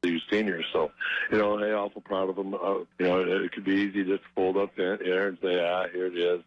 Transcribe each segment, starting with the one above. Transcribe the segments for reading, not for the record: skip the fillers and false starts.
these seniors. So, hey, awful proud of them. It could be easy just to fold up there and say, here it is.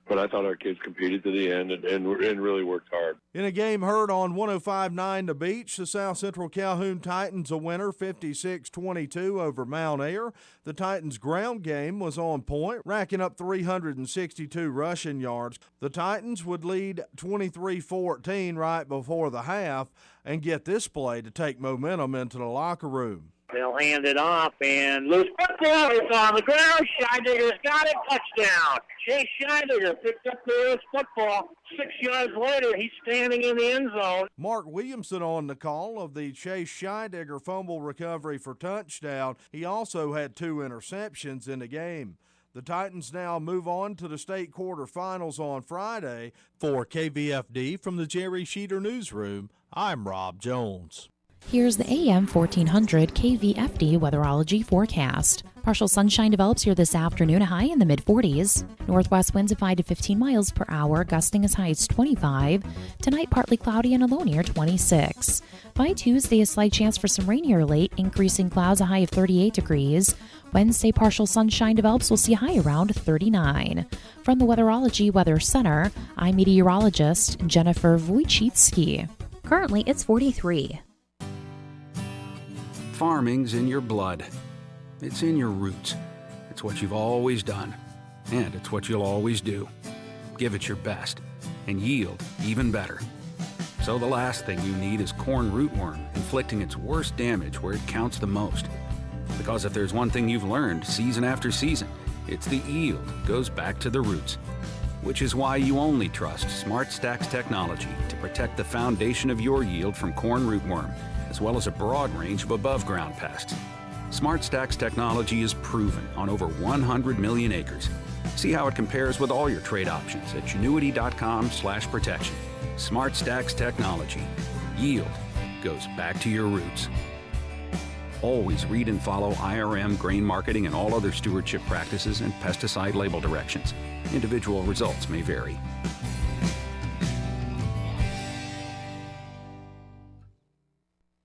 But I thought our kids competed to the end and really worked hard. In a game heard on 105.9 The Beach, the South Central Calhoun Titans a winner 56-22 over Mount Ayr. The Titans' ground game was on point, racking up 362 rushing yards. The Titans would lead 23-14 right before the half and get this play to take momentum into the locker room. They'll hand it off, and loose football is on the ground. Scheidegger's got it. Touchdown. Chase Scheidegger picked up the loose football. 6 yards later, he's standing in the end zone. Mark Williamson on the call of the Chase Scheidegger fumble recovery for touchdown. He also had 2 interceptions in the game. The Titans now move on to the state quarterfinals on Friday. For KVFD from the Jerry Sheeter Newsroom, I'm Rob Jones. Here's the AM 1400 KVFD weatherology forecast. Partial sunshine develops here this afternoon, a high in the mid-40s. Northwest winds of 5 to 15 miles per hour, gusting as high as 25. Tonight, partly cloudy and a low near 26. By Tuesday, a slight chance for some rain here late, increasing clouds, a high of 38 degrees. Wednesday, partial sunshine develops, we'll see a high around 39. From the Weatherology Weather Center, I'm meteorologist Jennifer Wojcicki. Currently, it's 43. Farming's in your blood. It's in your roots. It's what you've always done, and it's what you'll always do. Give it your best, and yield even better. So the last thing you need is corn rootworm inflicting its worst damage where it counts the most. Because if there's one thing you've learned season after season, it's the yield goes back to the roots. Which is why you only trust Smart Stacks technology to protect the foundation of your yield from corn rootworm, as well as a broad range of above-ground pests. Smart Stacks technology is proven on over 100 million acres. See how it compares with all your trade options at Genuity.com/protection. Smart Stacks technology. Yield goes back to your roots. Always read and follow IRM, grain marketing, and all other stewardship practices and pesticide label directions. Individual results may vary.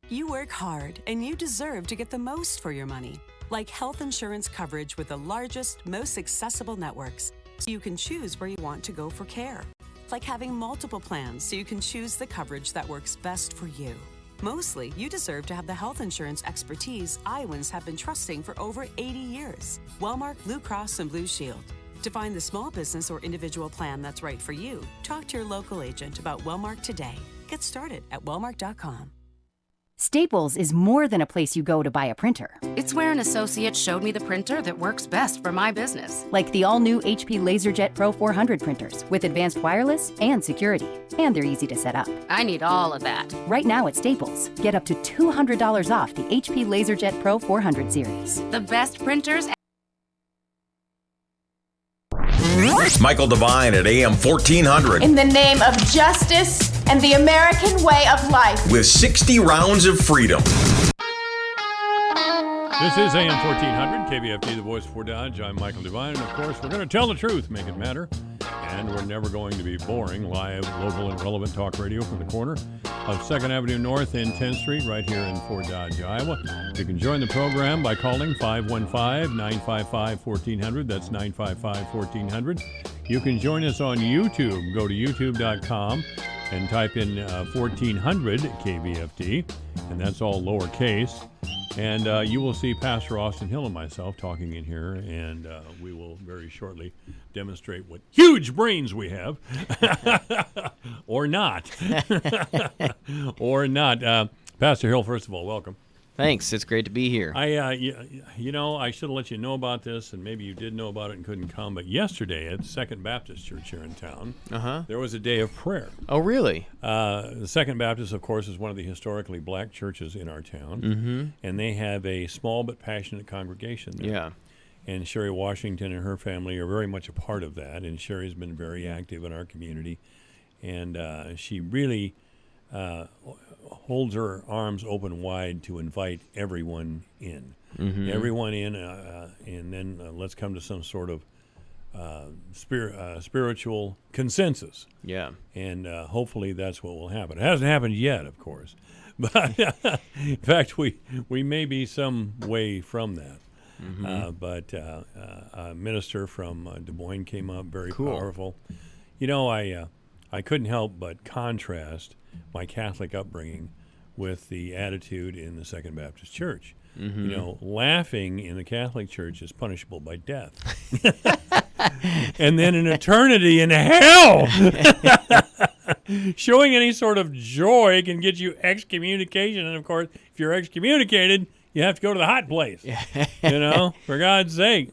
You work hard, and you deserve to get the most for your money. Like health insurance coverage with the largest, most accessible networks, so you can choose where you want to go for care. Like having multiple plans, so you can choose the coverage that works best for you. Mostly, you deserve to have the health insurance expertise Iowans have been trusting for over 80 years. Wellmark Blue Cross and Blue Shield. To find the small business or individual plan that's right for you, talk to your local agent about Wellmark today. Get started at wellmark.com. Staples is more than a place you go to buy a printer. It's where an associate showed me the printer that works best for my business. Like the all-new HP LaserJet Pro 400 printers with advanced wireless and security. And they're easy to set up. I need all of that. Right now at Staples, get up to $200 off the HP LaserJet Pro 400 series. The best printers. Michael Devine at AM 1400. In the name of justice and the American way of life. With 60 rounds of freedom. This is AM 1400, KVFD, the voice for Dodge. I'm Michael Devine, and of course, we're going to tell the truth, make it matter. And we're never going to be boring. Live, local, and relevant talk radio from the corner of 2nd Avenue North and 10th Street right here in Fort Dodge, Iowa. You can join the program by calling 515-955-1400. That's 955-1400. You can join us on YouTube. Go to youtube.com and type in 1400 KVFD, and that's all lowercase. And you will see Pastor Austin Hill and myself talking in here, and we will very shortly demonstrate what huge brains we have. Or not. Or not. Pastor Hill, first of all, welcome. Thanks. It's great to be here. I should have let you know about this, and maybe you did know about it and couldn't come. But yesterday at Second Baptist Church here in town, there was a day of prayer. Oh, really? The Second Baptist, of course, is one of the historically black churches in our town, and they have a small but passionate congregation there. Yeah. And Sherry Washington and her family are very much a part of that, and Sherry's been very active in our community, and she really holds her arms open wide to invite everyone in. Everyone in, and then let's come to some sort of spiritual consensus. Yeah. And hopefully that's what will happen. It hasn't happened yet, of course. But in fact, we may be some way from that. But a minister from Des Moines came up, very powerful. You know, I couldn't help but contrast my Catholic upbringing with the attitude in the Second Baptist Church. You know, laughing in the Catholic Church is punishable by death. And then an eternity in hell. Showing any sort of joy can get you excommunication. And, of course, if you're excommunicated, you have to go to the hot place, you know, for God's sake.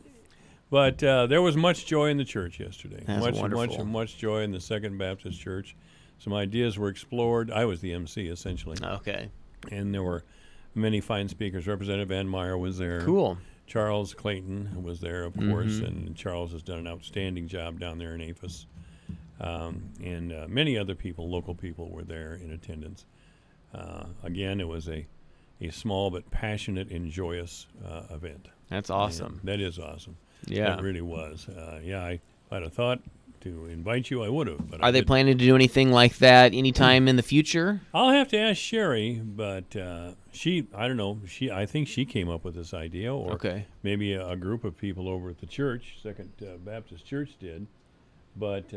But there was much joy in the church yesterday. That's much joy in the Second Baptist Church. Some ideas were explored. I was the MC, essentially. Okay. And there were many fine speakers. Representative Ann Meyer was there. Cool. Charles Clayton was there, of course, and Charles has done an outstanding job down there in APHIS. And many other people, local people, were there in attendance. Again, it was a small but passionate and joyous event. That's awesome. And that is awesome. Yeah. It really was. If I'd have thought to invite you, I would have. But Are they planning to do anything like that anytime in the future? I'll have to ask Sherry, but I don't know. I think she came up with this idea, or maybe a group of people over at the church, Second Baptist Church, did. But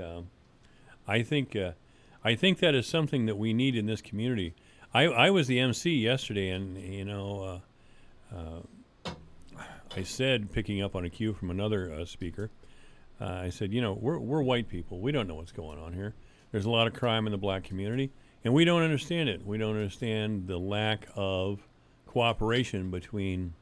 I think that is something that we need in this community. I was the MC yesterday, and you know, I said, picking up on a cue from another speaker, I said, you know, we're white people. We don't know what's going on here. There's a lot of crime in the black community, and we don't understand it. We don't understand the lack of cooperation between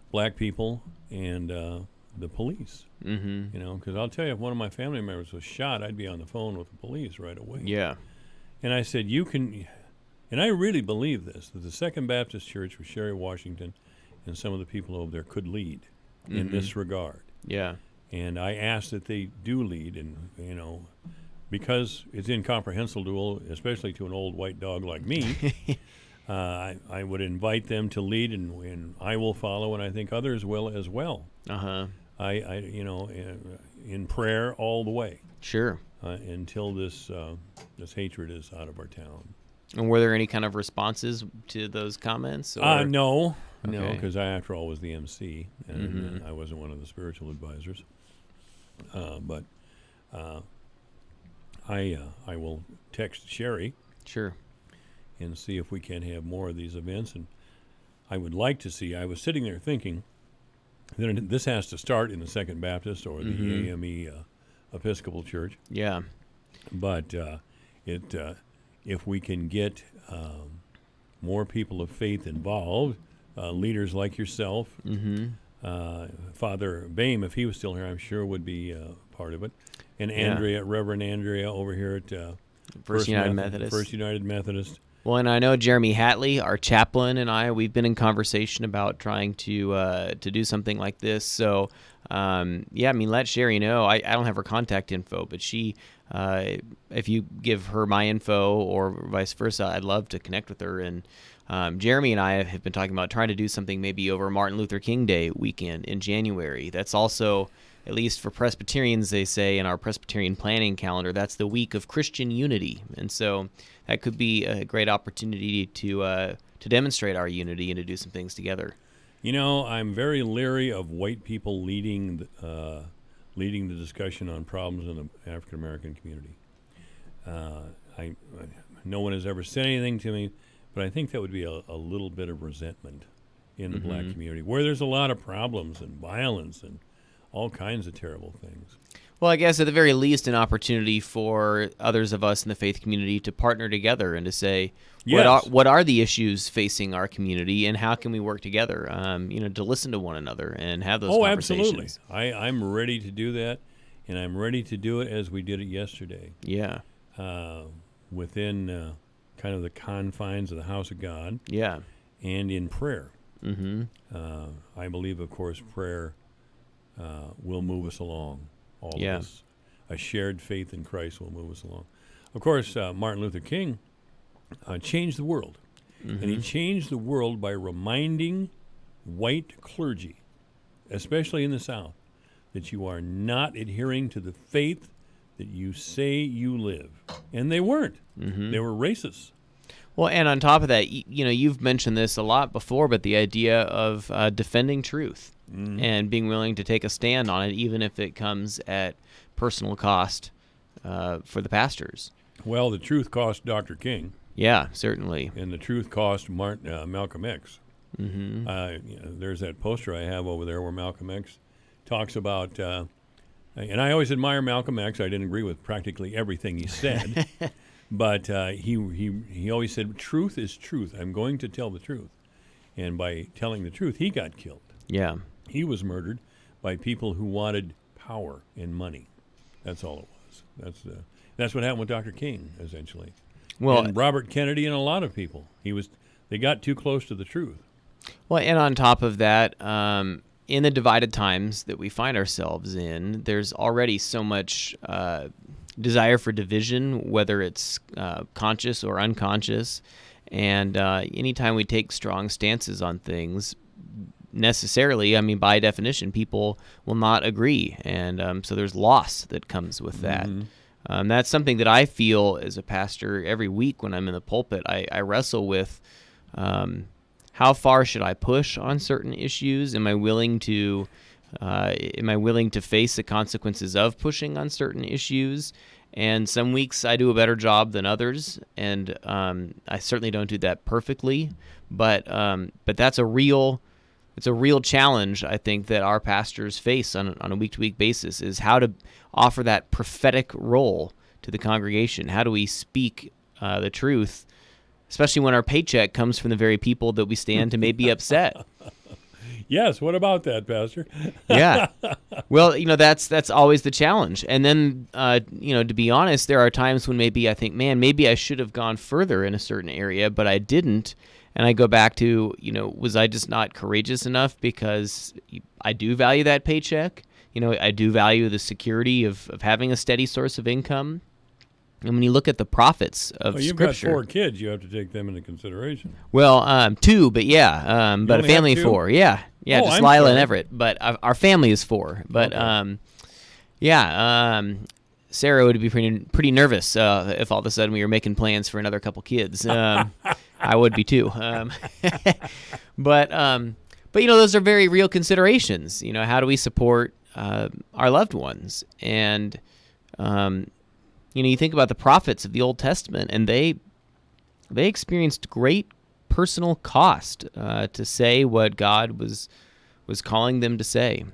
black people and the police. You know, because I'll tell you, if one of my family members was shot, I'd be on the phone with the police right away. Yeah. And I said, you can, and I really believe this, that the Second Baptist Church with Sherry Washington and some of the people over there could lead in this regard. Yeah. And I asked that they do lead, and, you know, because it's incomprehensible, especially to an old white dog like me, I would invite them to lead, and I will follow, and I think others will as well. I you know, in prayer all the way. Sure. Until this hatred is out of our town. And were there any kind of responses to those comments? No, because I, after all, was the MC, and I wasn't one of the spiritual advisors. But I will text Sherry. Sure. And see if we can have more of these events. And I would like to see, I was sitting there thinking, that this has to start in the Second Baptist or the AME Episcopal Church. Yeah. But if we can get more people of faith involved, leaders like yourself, Father Boehm, if he was still here, I'm sure would be part of it. And Andrea, Reverend Andrea over here at First United Methodist. First United Methodist. Well, and I know Jeremy Hatley, our chaplain, and we've been in conversation about trying to do something like this. So, yeah, I mean, let Sherry know. I don't have her contact info, but she, if you give her my info or vice versa, I'd love to connect with her. And Jeremy and I have been talking about trying to do something maybe over Martin Luther King Day weekend in January. That's also, at least for Presbyterians, they say in our Presbyterian planning calendar, that's the week of Christian unity. And so that could be a great opportunity to demonstrate our unity and to do some things together. You know, I'm very leery of white people leading the discussion on problems in the African American community. No one has ever said anything to me, but I think that would be a little bit of resentment in the black community, where there's a lot of problems and violence and all kinds of terrible things. Well, I guess at the very least, an opportunity for others of us in the faith community to partner together and to say, what are the issues facing our community, and how can we work together? To listen to one another and have those conversations. Absolutely. I'm ready to do that, and I'm ready to do it as we did it yesterday. Yeah. Within kind of the confines of the house of God. Yeah. And in prayer. I believe, of course, prayer will move us along. All of us. A shared faith in Christ will move us along. Of course, Martin Luther King changed the world. And he changed the world by reminding white clergy, especially in the South, that you are not adhering to the faith that you say you live. And they weren't. They were racist. Well, and on top of that, you've mentioned this a lot before, but the idea of defending truth and being willing to take a stand on it, even if it comes at personal cost for the pastors. Well, the truth cost Dr. King. Yeah, certainly. And the truth cost Malcolm X. Mm-hmm. There's that poster I have over there where Malcolm X talks about, and I always admire Malcolm X. I didn't agree with practically everything he said, but he always said, truth is truth. I'm going to tell the truth. And by telling the truth, he got killed. Yeah. He was murdered by people who wanted power and money. That's all it was. That's what happened with Dr. King, essentially. Well, and Robert Kennedy and a lot of people. They got too close to the truth. Well, and on top of that, in the divided times that we find ourselves in, there's already so much desire for division, whether it's conscious or unconscious. And anytime we take strong stances on things, necessarily, by definition, people will not agree. And so there's loss that comes with that. Mm-hmm. That's something that I feel as a pastor every week when I'm in the pulpit. I wrestle with how far should I push on certain issues? Am I willing to face the consequences of pushing on certain issues? And some weeks I do a better job than others, and I certainly don't do that perfectly. But that's a real challenge, I think, that our pastors face on a week-to-week basis, is how to offer that prophetic role to the congregation. How do we speak the truth, especially when our paycheck comes from the very people that we stand to maybe upset? Yes, what about that, Pastor? Yeah. Well, that's always the challenge. And then, to be honest, there are times when maybe I think, man, maybe I should have gone further in a certain area, but I didn't. And I go back to, was I just not courageous enough? Because I do value that paycheck. I do value the security of having a steady source of income. And when you look at the prophets of you've Scripture, got 4 kids, you have to take them into consideration. Well, 2, but yeah, but a family of 4, yeah, just I'm Lila sorry. and Everett. But our family is 4. But okay. Sarah would be pretty nervous if all of a sudden we were making plans for another couple kids. I would be too. But those are very real considerations. How do we support our loved ones? And you think about the prophets of the Old Testament, and they experienced great personal cost to say what God was calling them to say.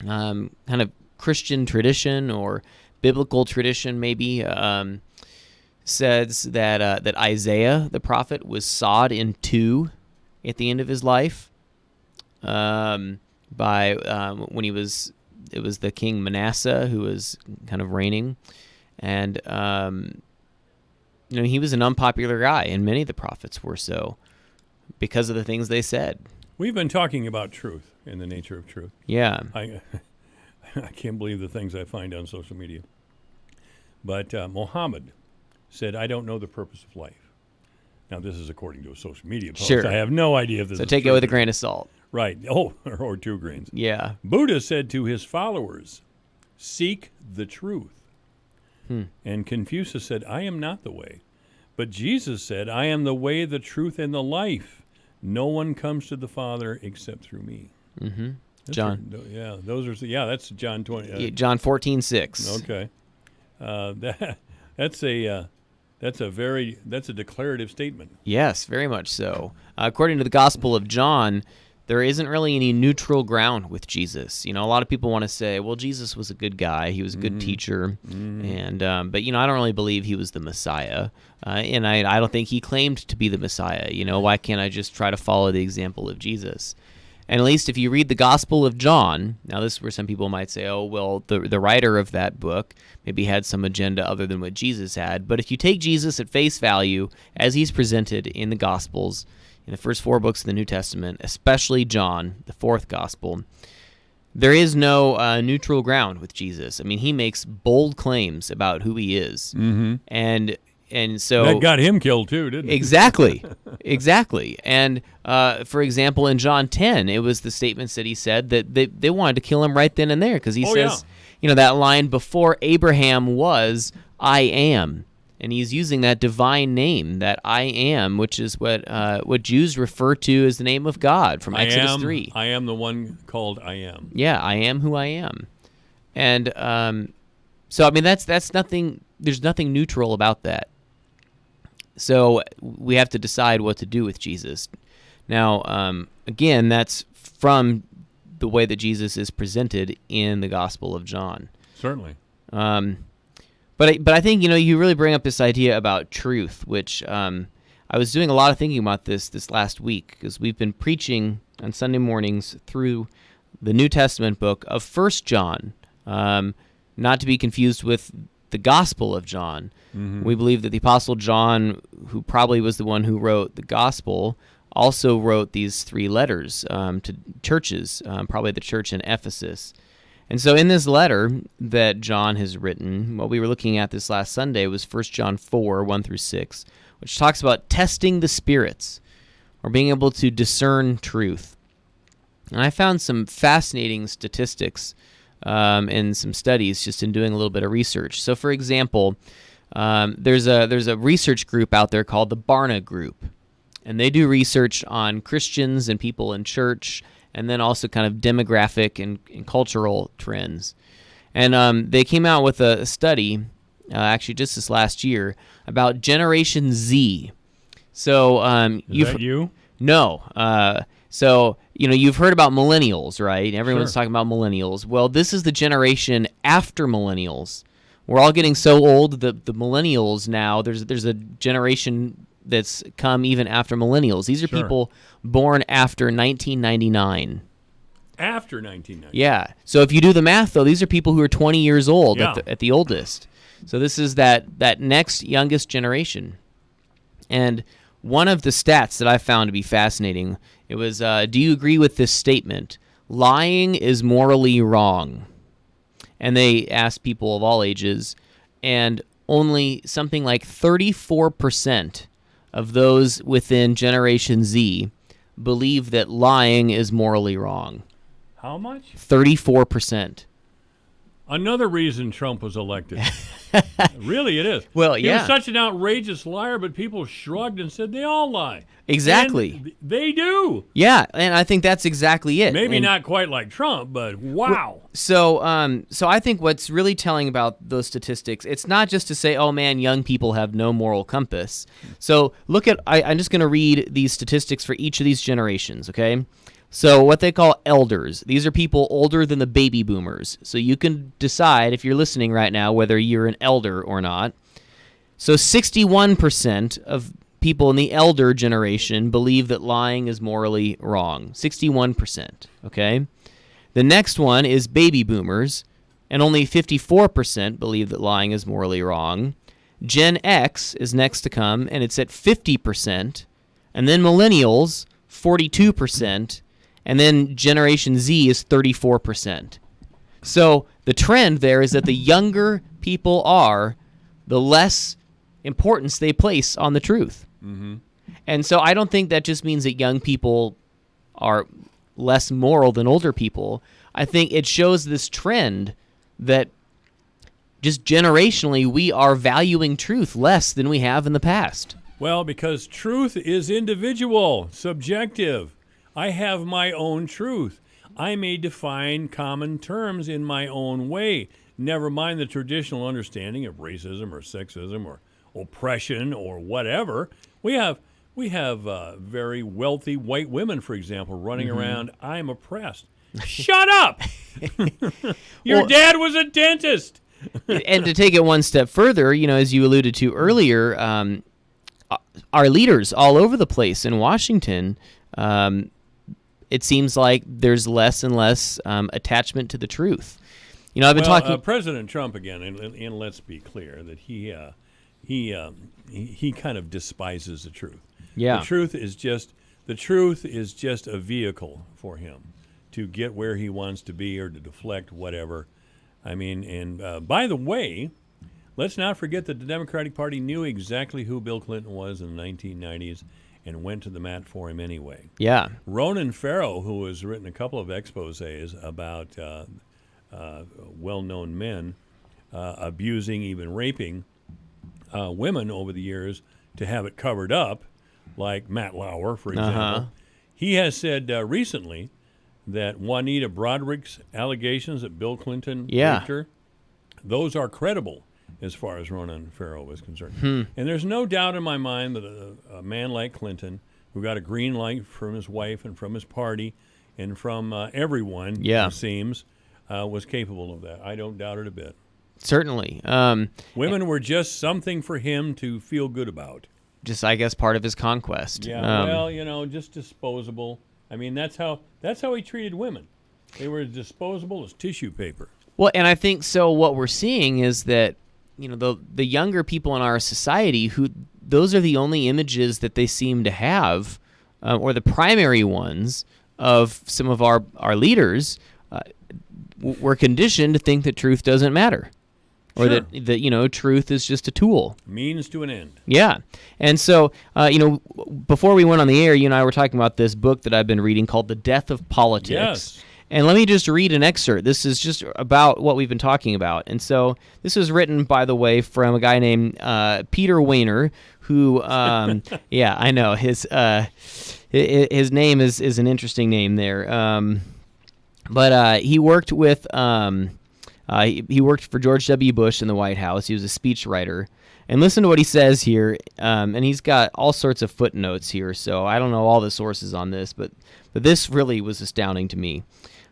Kind of Christian tradition or biblical tradition maybe says that Isaiah the prophet was sawed in 2 at the end of his life when it was the king Manasseh who was kind of reigning. And, he was an unpopular guy, and many of the prophets were so because of the things they said. We've been talking about truth and the nature of truth. Yeah. I can't believe the things I find on social media. But Muhammad said, I don't know the purpose of life. Now, this is according to a social media post. Sure. I have no idea if this is So take it with a grain of salt. Right. Oh, or 2 grains. Yeah. Buddha said to his followers, seek the truth. And Confucius said, I am not the way. But Jesus said, I am the way, the truth, and the life. No one comes to the Father except through me. Mm-hmm. John. That's John 20. John 14:6. Okay. That's a declarative statement. Yes, very much so. According to the Gospel of John, there isn't really any neutral ground with Jesus. A lot of people want to say, well, Jesus was a good guy. He was a good teacher. And but I don't really believe he was the Messiah. And I don't think he claimed to be the Messiah. Why can't I just try to follow the example of Jesus? And at least if you read the Gospel of John, now this is where some people might say, oh, well, the writer of that book maybe had some agenda other than what Jesus had. But if you take Jesus at face value, as he's presented in the Gospels, in the first 4 books of the New Testament, especially John, the 4th Gospel, there is no neutral ground with Jesus. He makes bold claims about who he is. Mm-hmm. And so that got him killed too, didn't it? Exactly. And for example, in John 10, it was the statements that he said that they wanted to kill him right then and there because he says, that line, before Abraham was, I am. and he's using that divine name, that I am, which is what Jews refer to as the name of God from Exodus 3. I am the one called I am. Yeah, I am who I am. And so, I mean, that's nothing. There's nothing neutral about that. So we have to decide what to do with Jesus. Now, again, that's from the way that Jesus is presented in the Gospel of John. Certainly. But I think, you really bring up this idea about truth, which I was doing a lot of thinking about this last week, because we've been preaching on Sunday mornings through the New Testament book of 1 John, not to be confused with the Gospel of John. Mm-hmm. We believe that the Apostle John, who probably was the one who wrote the Gospel, also wrote these 3 letters to churches, probably the church in Ephesus. And so in this letter that John has written, what we were looking at this last Sunday was 1 John 4, 1 through 6, which talks about testing the spirits, or being able to discern truth. And I found some fascinating statistics and some studies just in doing a little bit of research. So, for example, there's a research group out there called the Barna Group, and they do research on Christians and people in church, and then also kind of demographic and cultural trends. And they came out with a study, actually just this last year, about Generation Z. So is that you? No. So, you've heard about millennials, right? Everyone's Sure. talking about millennials. Well, this is the generation after millennials. We're all getting so old that the millennials now, there's a generation that's come even after millennials. These are Sure. people born after 1999. After 1999. Yeah. So if you do the math, though, these are people who are 20 years old Yeah. at the oldest. So this is that next youngest generation. And one of the stats that I found to be fascinating, it was, do you agree with this statement? Lying is morally wrong. And they asked people of all ages, and only something like 34% of those within Generation Z believe that lying is morally wrong. How much? 34%. Another reason Trump was elected. Really, it is. Well, He yeah. was such an outrageous liar, but people shrugged and said they all lie. Exactly. And they do. Yeah, and I think that's exactly it. Maybe And not quite like Trump, but wow. So I think what's really telling about those statistics, it's not just to say, oh man, young people have no moral compass. So look at, I'm just going to read these statistics for each of these generations, okay? So what they call elders, these are people older than the baby boomers. So you can decide, if you're listening right now, whether you're an elder or not. So 61% of people in the elder generation believe that lying is morally wrong. 61%, okay? The next one is baby boomers, and only 54% believe that lying is morally wrong. Gen X is next to come, and it's at 50%. And then millennials, 42%. And then Generation Z is 34%. So the trend there is that the younger people are, the less importance they place on the truth. Mm-hmm. And so I don't think that just means that young people are less moral than older people. I think it shows this trend that just generationally we are valuing truth less than we have in the past. Well, because truth is individual, subjective. I have my own truth. I may define common terms in my own way. Never mind the traditional understanding of racism or sexism or oppression or whatever. We have very wealthy white women, for example, running around, I'm oppressed. Shut up! Your dad was a dentist. And to take it one step further, as you alluded to earlier, our leaders all over the place in Washington, it seems like there's less and less attachment to the truth. I've been talking. President Trump again, and let's be clear that he kind of despises the truth. Yeah. The truth is just a vehicle for him to get where he wants to be or to deflect whatever. I mean, and by the way, let's not forget that the Democratic Party knew exactly who Bill Clinton was in the 1990s and went to the mat for him anyway. Yeah. Ronan Farrow, who has written a couple of exposés about well-known men abusing, even raping women over the years to have it covered up, like Matt Lauer, for example. He has said recently that Juanita Broderick's allegations that Bill Clinton raped her, those are credible as far as Ronan Farrow is concerned. And there's no doubt in my mind that a man like Clinton, who got a green light from his wife and from his party and from everyone, it seems, was capable of that. I don't doubt it a bit. Certainly. Women were just something for him to feel good about. Just, I guess, part of his conquest. Yeah, well, just disposable. I mean, that's how he treated women. They were as disposable as tissue paper. Well, and I think so what we're seeing is that, the younger people in our society, those are the only images that they seem to have, or the primary ones of some of our leaders. We're conditioned to think that truth doesn't matter. Or that truth is just a tool. Means to an end. Yeah. And so, before we went on the air, you and I were talking about this book that I've been reading called The Death of Politics. Yes. And let me just read an excerpt. This is just about what we've been talking about. And so this was written, by the way, from a guy named Peter Weiner, who, yeah, I know. His name is an interesting name there. But he worked with... he worked for George W. Bush in the White House. He was a speechwriter. And listen to what he says here. And he's got all sorts of footnotes here, so I don't know all the sources on this, but this really was astounding to me.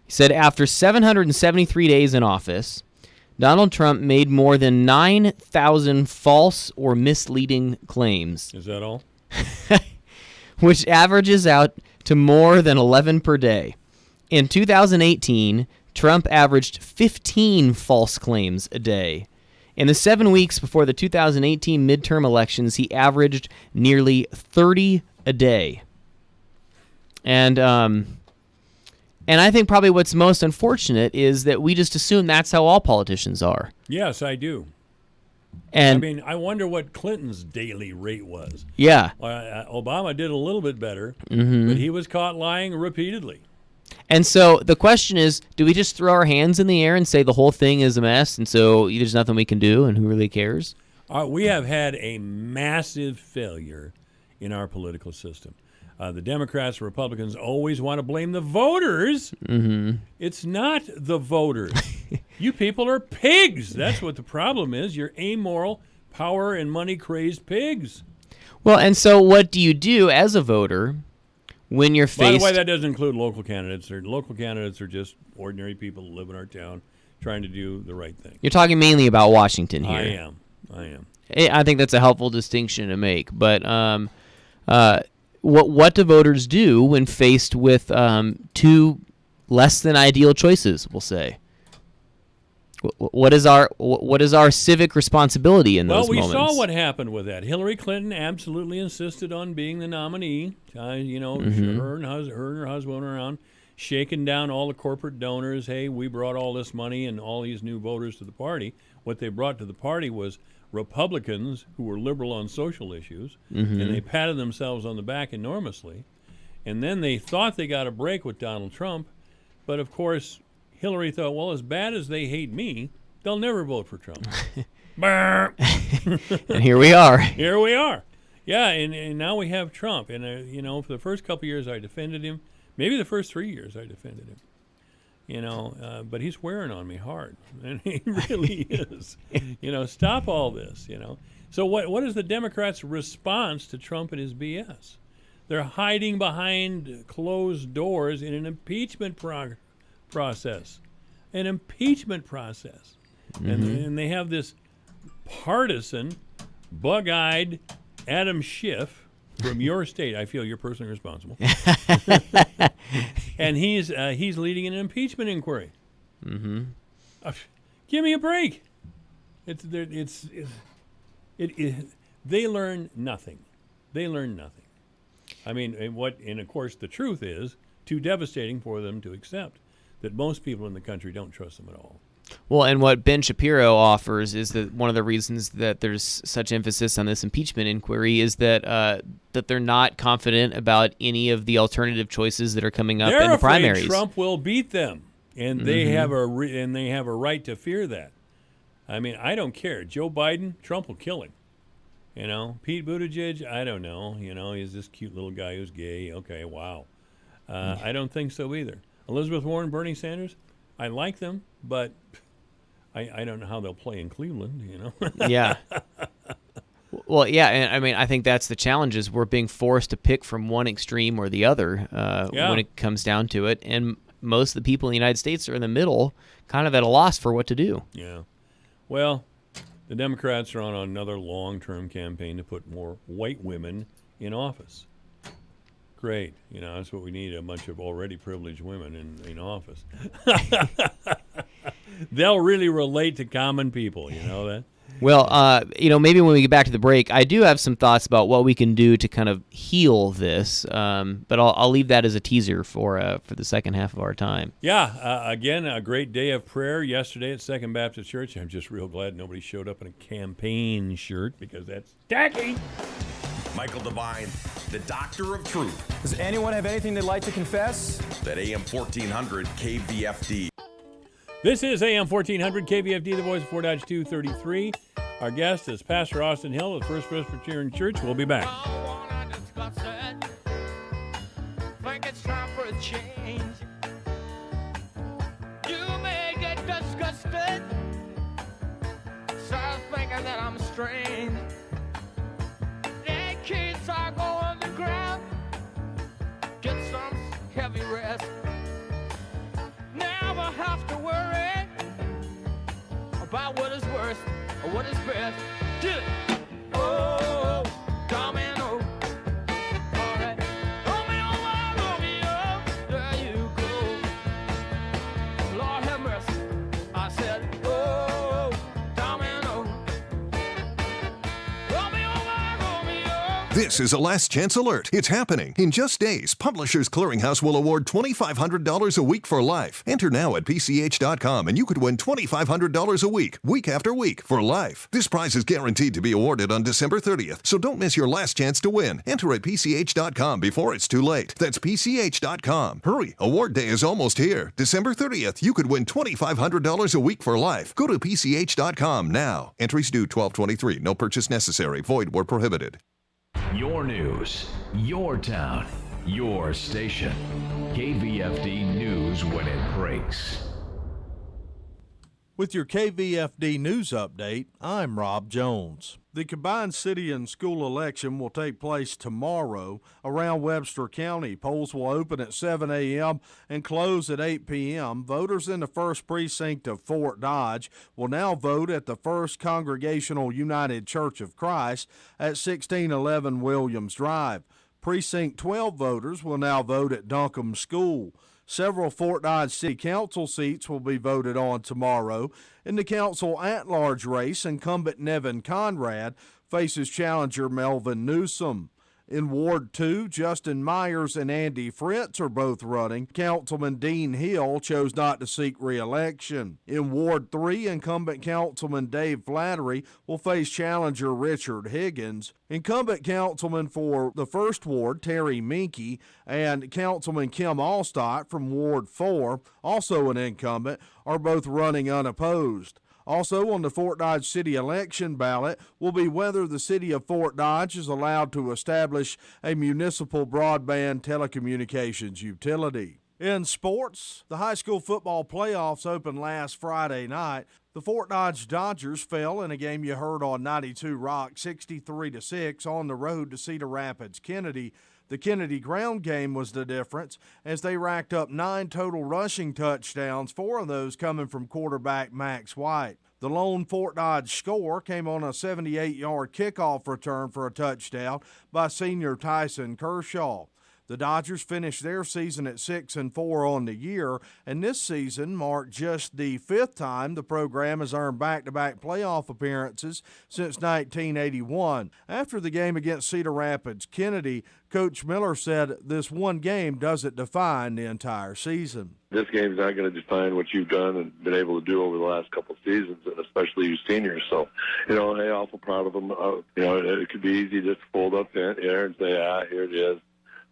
He said, after 773 days in office, Donald Trump made more than 9,000 false or misleading claims. Is that all? Which averages out to more than 11 per day. In 2018, Trump averaged 15 false claims a day. In the 7 weeks before the 2018 midterm elections, he averaged nearly 30 a day. And I think probably what's most unfortunate is that we just assume that's how all politicians are. Yes, I do. And I mean, I wonder what Clinton's daily rate was. Yeah. Obama did a little bit better, but he was caught lying repeatedly. And so the question is, do we just throw our hands in the air and say the whole thing is a mess, and so there's nothing we can do, and who really cares? We have had a massive failure in our political system. The Democrats and Republicans always want to blame the voters. It's not the voters. You people are pigs. That's what the problem is. You're amoral, power and money-crazed pigs. Well, and so what do you do as a voter when you're faced... By the way, that doesn't include local candidates. Local candidates are just ordinary people who live in our town trying to do the right thing. You're talking mainly about Washington here. I am. I think that's a helpful distinction to make. But what do voters do when faced with two less than ideal choices, we'll say? What is our civic responsibility in those moments? Well, we saw what happened with that. Hillary Clinton absolutely insisted on being the nominee. Her and her husband went around shaking down all the corporate donors. Hey, we brought all this money and all these new voters to the party. What they brought to the party was Republicans who were liberal on social issues, and they patted themselves on the back enormously. And then they thought they got a break with Donald Trump, but of course Hillary thought, well, as bad as they hate me, they'll never vote for Trump. And here we are. Here we are. Yeah, and now we have Trump. And, for the first couple of years I defended him. Maybe the first 3 years I defended him. But he's wearing on me hard. And he really is. Stop all this, So what is the Democrats' response to Trump and his BS? They're hiding behind closed doors in an impeachment process. An impeachment process. And they have this partisan, bug-eyed Adam Schiff from your state. I feel you're personally responsible. And he's leading an impeachment inquiry. Give me a break. They learn nothing. They learn nothing. I mean, and of course the truth is too devastating for them to accept that most people in the country don't trust them at all. Well, and what Ben Shapiro offers is that one of the reasons that there's such emphasis on this impeachment inquiry is that they're not confident about any of the alternative choices that are coming up in the primaries. They're afraid Trump will beat them, and they have a right to fear that. I mean, I don't care. Joe Biden, Trump will kill him. You know, Pete Buttigieg, I don't know. You know, he's this cute little guy who's gay. Okay, wow. I don't think so either. Elizabeth Warren, Bernie Sanders, I like them, but I don't know how they'll play in Cleveland, you know? Yeah. Well, yeah, and I mean, I think that's the challenge is we're being forced to pick from one extreme or the other when it comes down to it. And most of the people in the United States are in the middle, kind of at a loss for what to do. Yeah. Well, the Democrats are on another long-term campaign to put more white women in office. Great. You know, that's what we need, a bunch of already privileged women in office. They'll really relate to common people, you know that? Well, you know, maybe when we get back to the break, I do have some thoughts about what we can do to kind of heal this, but I'll leave that as a teaser for the second half of our time. Yeah, again, a great day of prayer yesterday at Second Baptist Church. I'm just real glad nobody showed up in a campaign shirt because that's tacky. Michael Devine, the Doctor of Truth. Does anyone have anything they'd like to confess? At AM 1400 KVFD. This is AM 1400 KVFD, the voice of Fort Dodge 233. Our guest is Pastor Austin Hill of First Presbyterian Church. We'll be back. Think it's time for a change. You may get disgusted, start thinking that I'm strange. That kids are going to ground, get some heavy rest. Never have to worry about what is worst or what is best. Oh, domino. All right. Romeo, Romeo, there you go. Lord have mercy. I said, oh, domino. Romeo, Romeo. This is a last chance alert. It's happening. In just days, Publishers Clearinghouse will award $2,500 a week for life. Enter now at PCH.com and you could win $2,500 a week after week, for life. This prize is guaranteed to be awarded on December 30th, so don't miss your last chance to win. Enter at PCH.com before it's too late. That's PCH.com. Hurry, award day is almost here. December 30th, you could win $2,500 a week for life. Go to PCH.com now. Entries due 12/23. No purchase necessary. Void where prohibited. Your news, your town, your station. KVFD News when it breaks. With your KVFD News Update, I'm Rob Jones. The combined city and school election will take place tomorrow around Webster County. Polls will open at 7 a.m. and close at 8 p.m. Voters in the first precinct of Fort Dodge will now vote at the First Congregational United Church of Christ at 1611 Williams Drive. Precinct 12 voters will now vote at Duncombe School. Several Fort Dodge City Council seats will be voted on tomorrow. In the council at-large race, incumbent Nevin Conrad faces challenger Melvin Newsom. In Ward 2, Justin Myers and Andy Fritz are both running. Councilman Dean Hill chose not to seek re-election. In Ward 3, incumbent Councilman Dave Flattery will face challenger Richard Higgins. Incumbent Councilman for the 1st Ward, Terry Minke, and Councilman Kim Allstott from Ward 4, also an incumbent, are both running unopposed. Also on the Fort Dodge City election ballot will be whether the city of Fort Dodge is allowed to establish a municipal broadband telecommunications utility. In sports, the high school football playoffs opened last Friday night. The Fort Dodge Dodgers fell in a game you heard on 92 Rock 63-6 on the road to Cedar Rapids Kennedy. The Kennedy ground game was the difference as they racked up 9 total rushing touchdowns, 4 of those coming from quarterback Max White. The lone Fort Dodge score came on a 78-yard kickoff return for a touchdown by senior Tyson Kershaw. The Dodgers finished their season at 6-4 on the year, and this season marked just the 5th time the program has earned back-to-back playoff appearances since 1981. After the game against Cedar Rapids Kennedy, Coach Miller said this one game doesn't define the entire season. This game's not going to define what you've done and been able to do over the last couple of seasons, and especially you seniors. So, hey, awful proud of them. It could be easy just to fold up there and say, here it is.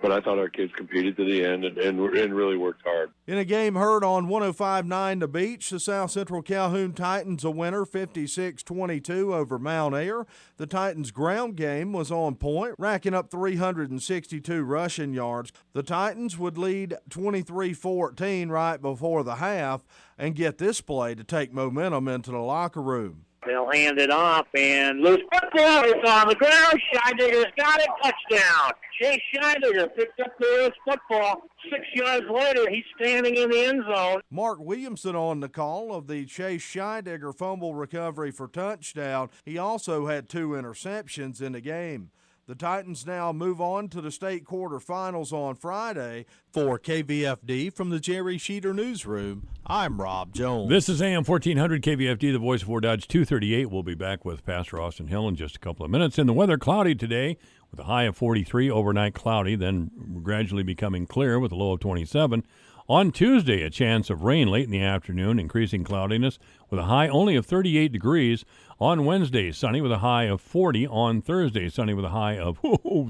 but I thought our kids competed to the end and really worked hard. In a game heard on 105.9 The Beach, the South Central Calhoun Titans a winner 56-22 over Mount Ayr. The Titans' ground game was on point, racking up 362 rushing yards. The Titans would lead 23-14 right before the half and get this play to take momentum into the locker room. They'll hand it off, and loose football is on the ground. Scheidegger's got it. Touchdown. Chase Scheidegger picked up the loose football. 6 yards later, he's standing in the end zone. Mark Williamson on the call of the Chase Scheidegger fumble recovery for touchdown. He also had 2 interceptions in the game. The Titans now move on to the state quarterfinals on Friday. For KVFD from the Jerry Sheeter Newsroom, I'm Rob Jones. This is AM 1400 KVFD, the voice of Fort Dodge 238. We'll be back with Pastor Austin Hill in just a couple of minutes. In the weather, cloudy today with a high of 43, overnight cloudy, then gradually becoming clear with a low of 27. On Tuesday, a chance of rain late in the afternoon, increasing cloudiness with a high only of 38 degrees. On Wednesday, sunny with a high of 40. On Thursday, sunny with a high of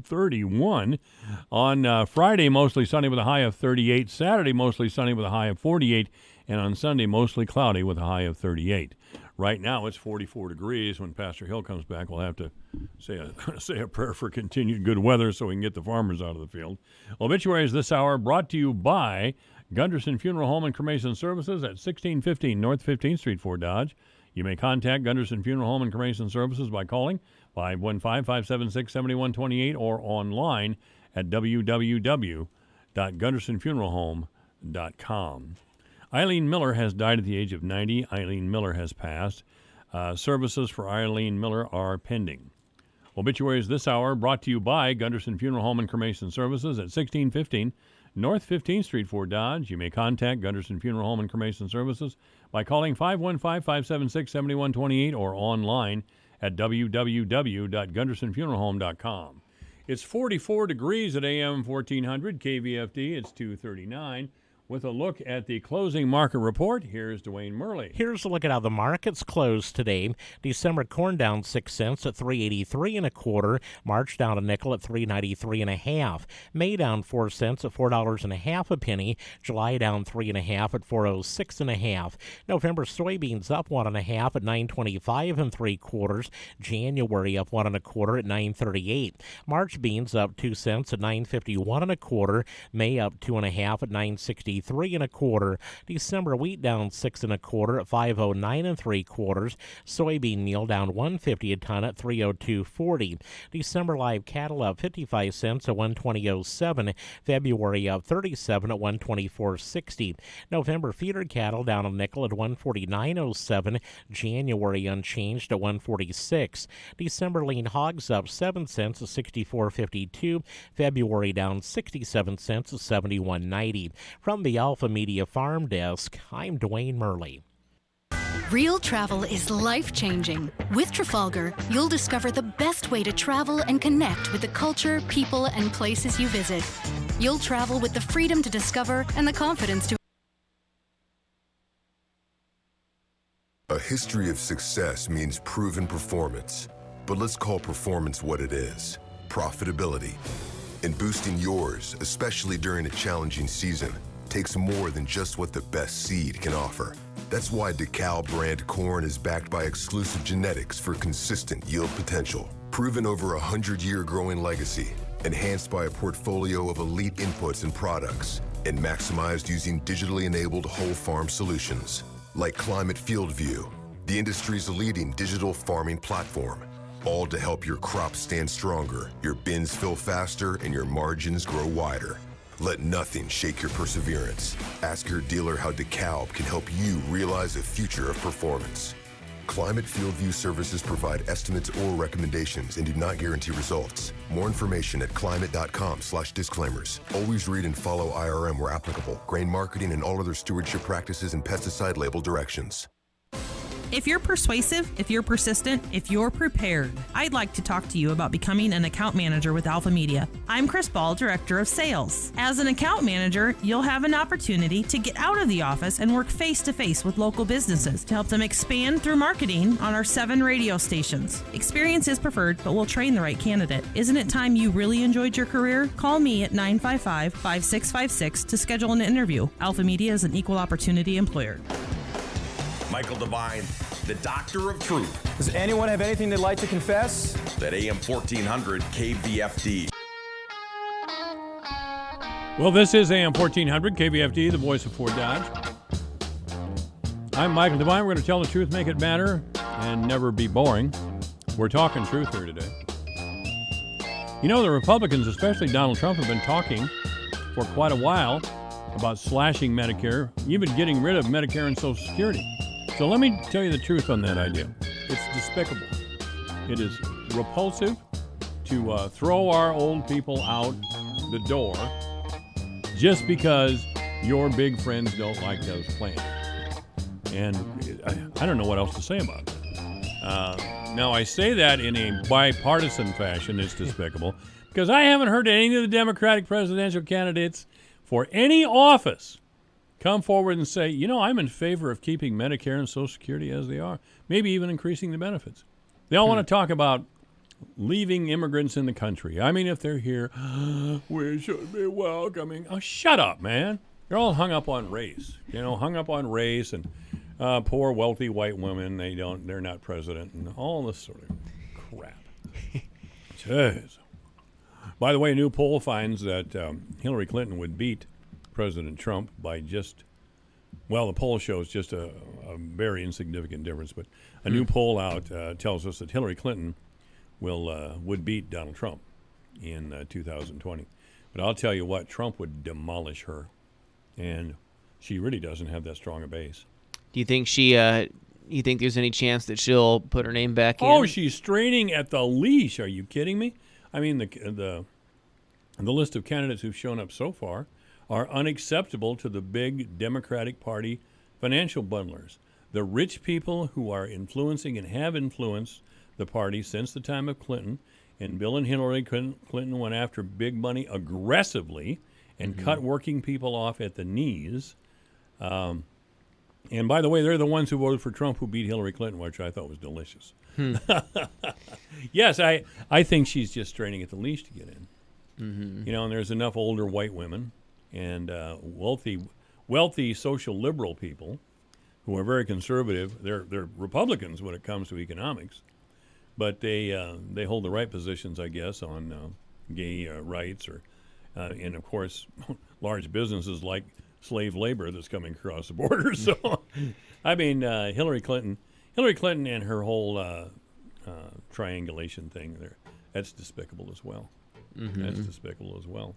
31. On Friday, mostly sunny with a high of 38. Saturday, mostly sunny with a high of 48. And on Sunday, mostly cloudy with a high of 38. Right now, it's 44 degrees. When Pastor Hill comes back, we'll have to say a prayer for continued good weather so we can get the farmers out of the field. Obituaries this hour brought to you by Gunderson Funeral Home and Cremation Services at 1615 North 15th Street, Fort Dodge. You may contact Gunderson Funeral Home and Cremation Services by calling 515-576-7128 or online at www.gundersonfuneralhome.com. Eileen Miller has died at the age of 90. Eileen Miller has passed. Services for Eileen Miller are pending. Obituaries this hour brought to you by Gunderson Funeral Home and Cremation Services at 1615 North 15th Street, Fort Dodge. You may contact Gunderson Funeral Home and Cremation Services by calling 515-576-7128 or online at www.gundersonfuneralhome.com. It's 44 degrees at AM 1400 KVFD. It's 2:39. With a look at the closing market report, here's Dwayne Murley. Here's a look at how the markets closed today. December corn down 6 cents at $3.83 1/4. March down a nickel at $3.93 1/2. May down 4 cents at $4 1/2 a penny. July down 3 1/2 at $4.06 1/2. November soybeans up 1 1/2 at $9.25 3/4. January up 1 1/4 at $9.38. March beans up 2 cents at $9.51 1/4. May up 2 1/2 at $9.63 1/4. December wheat down 6 1/4 at $5.09 3/4. Soybean meal down $1.50 a ton at $3.0240. December live cattle up 55 cents at $120.07. February up 37 at $124.60. November feeder cattle down a nickel at $149.07. January unchanged at $146. December lean hogs up 7 cents at $64.52. February down 67 cents at $71.90. From the Alpha Media Farm Desk, I'm Dwayne Murley. Real travel is life-changing. With Trafalgar, you'll discover the best way to travel and connect with the culture, people, and places you visit. You'll travel with the freedom to discover and the confidence to... A history of success means proven performance. But let's call performance what it is: profitability. And boosting yours, especially during a challenging season, takes more than just what the best seed can offer. That's why DeKalb brand corn is backed by exclusive genetics for consistent yield potential. Proven over a 100-year growing legacy, enhanced by a portfolio of elite inputs and products, and maximized using digitally enabled whole farm solutions. Like Climate Field View, the industry's leading digital farming platform. All to help your crops stand stronger, your bins fill faster, and your margins grow wider. Let nothing shake your perseverance. Ask your dealer how DeKalb can help you realize a future of performance. Climate Field View services provide estimates or recommendations and do not guarantee results. More information at climate.com/disclaimers. Always read and follow IRM where applicable, grain marketing and all other stewardship practices and pesticide label directions. If you're persuasive, if you're persistent, if you're prepared, I'd like to talk to you about becoming an account manager with Alpha Media. I'm Chris Ball, Director of Sales. As an account manager, you'll have an opportunity to get out of the office and work face-to-face with local businesses to help them expand through marketing on our 7 radio stations. Experience is preferred, but we'll train the right candidate. Isn't it time you really enjoyed your career? Call me at 955-5656 to schedule an interview. Alpha Media is an equal opportunity employer. Michael Devine, the Doctor of Truth. Does anyone have anything they'd like to confess? At AM 1400 KVFD. Well, this is AM 1400 KVFD, the voice of Fort Dodge. I'm Michael Devine. We're going to tell the truth, make it matter, and never be boring. We're talking truth here today. You know, the Republicans, especially Donald Trump, have been talking for quite a while about slashing Medicare, even getting rid of Medicare and Social Security. So let me tell you the truth on that idea. It's despicable. It is repulsive to throw our old people out the door just because your big friends don't like those plans. And I don't know what else to say about it. Now, I say that in a bipartisan fashion. It's despicable because I haven't heard any of the Democratic presidential candidates for any office come forward and say, you know, I'm in favor of keeping Medicare and Social Security as they are, maybe even increasing the benefits. They all want to talk about leaving immigrants in the country. I mean, if they're here, we should be welcoming. Oh, shut up, man. They're all hung up on race, and poor wealthy white women, they're not president, and all this sort of crap. Jeez. By the way, a new poll finds that Hillary Clinton would beat President Trump by the poll shows just a very insignificant difference, but a new poll out tells us that Hillary Clinton would beat Donald Trump in 2020. But I'll tell you what, Trump would demolish her, and she really doesn't have that strong a base. Do you think you think there's any chance that she'll put her name back in? Oh, she's straining at the leash. Are you kidding me? I mean, the list of candidates who've shown up so far are unacceptable to the big Democratic Party financial bundlers. The rich people who are influencing and have influenced the party since the time of Clinton, and Bill and Hillary Clinton went after big money aggressively and cut working people off at the knees. And by the way, they're the ones who voted for Trump who beat Hillary Clinton, which I thought was delicious. Yes, I think she's just straining at the leash to get in. You know, and there's enough older white women and wealthy social liberal people who are very conservative. They're Republicans when it comes to economics, but they hold the right positions, I guess, on gay rights and of course large businesses like slave labor that's coming across the border. So, I mean, Hillary Clinton and her whole triangulation thing that's despicable as well. That's despicable as well.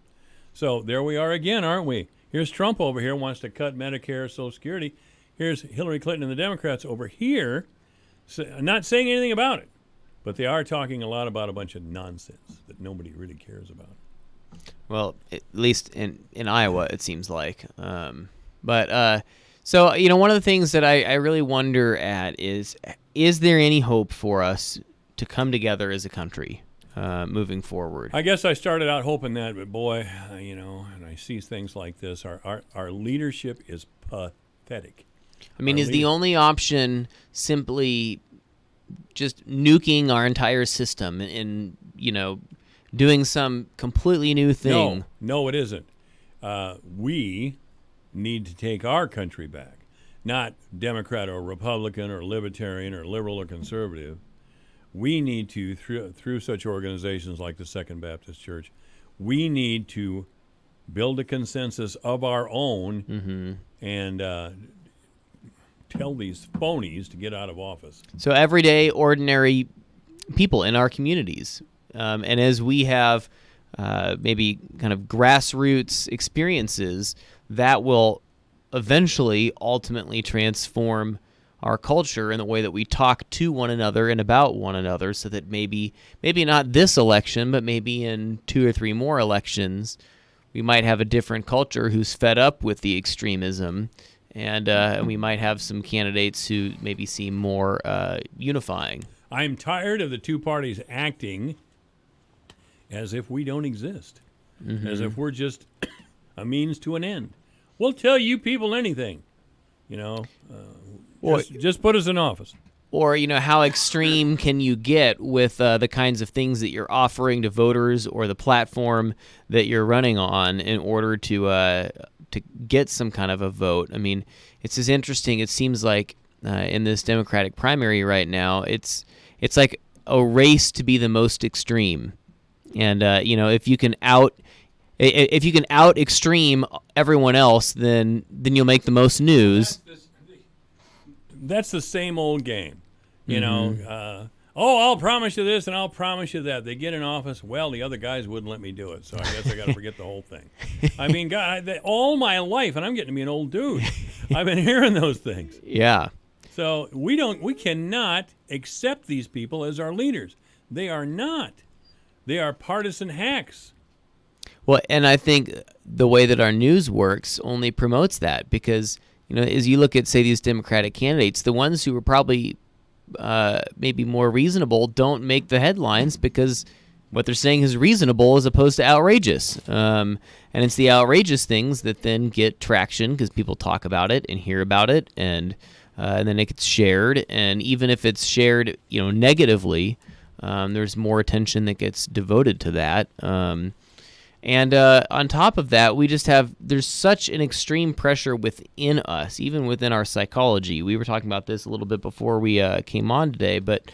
So there we are again, aren't we? Here's Trump over here wants to cut Medicare, Social Security. Here's Hillary Clinton and the Democrats over here not saying anything about it. But they are talking a lot about a bunch of nonsense that nobody really cares about. Well, at least in Iowa, it seems like. So, you know, one of the things that I really wonder at is there any hope for us to come together as a country moving forward? I guess I started out hoping that, but boy, you know, and I see things like this. Our leadership is pathetic. I mean, is the only option simply just nuking our entire system and, you know, doing some completely new thing? No, it isn't. We need to take our country back, not Democrat or Republican or Libertarian or liberal or conservative. We need to, through such organizations like the Second Baptist Church, we need to build a consensus of our own and tell these phonies to get out of office. So everyday, ordinary people in our communities. And as we have maybe kind of grassroots experiences, that will eventually, ultimately transform our culture in the way that we talk to one another and about one another, so that maybe not this election, but maybe in 2 or 3 more elections, we might have a different culture who's fed up with the extremism and we might have some candidates who maybe seem more unifying. I'm tired of the two parties acting as if we don't exist, as if we're just a means to an end. We'll tell you people anything, just put us in office. Or, how extreme can you get with the kinds of things that you're offering to voters or the platform that you're running on in order to get some kind of a vote? I mean, it's just interesting. It seems like in this Democratic primary right now, it's like a race to be the most extreme. And, if you can out extreme everyone else, then you'll make the most news. That's the same old game. I'll promise you this and I'll promise you that. They get in office, well, the other guys wouldn't let me do it, so I guess I got to forget the whole thing. I mean, God, all my life, and I'm getting to be an old dude, I've been hearing those things. Yeah. So we cannot accept these people as our leaders. They are not. They are partisan hacks. Well, and I think the way that our news works only promotes that because, as you look at, say, these Democratic candidates, the ones who are probably maybe more reasonable don't make the headlines because what they're saying is reasonable as opposed to outrageous. And it's the outrageous things that then get traction because people talk about it and hear about it, and then it gets shared. And even if it's shared, negatively, there's more attention that gets devoted to that. And on top of that, there's such an extreme pressure within us, even within our psychology. We were talking about this a little bit before we came on today, but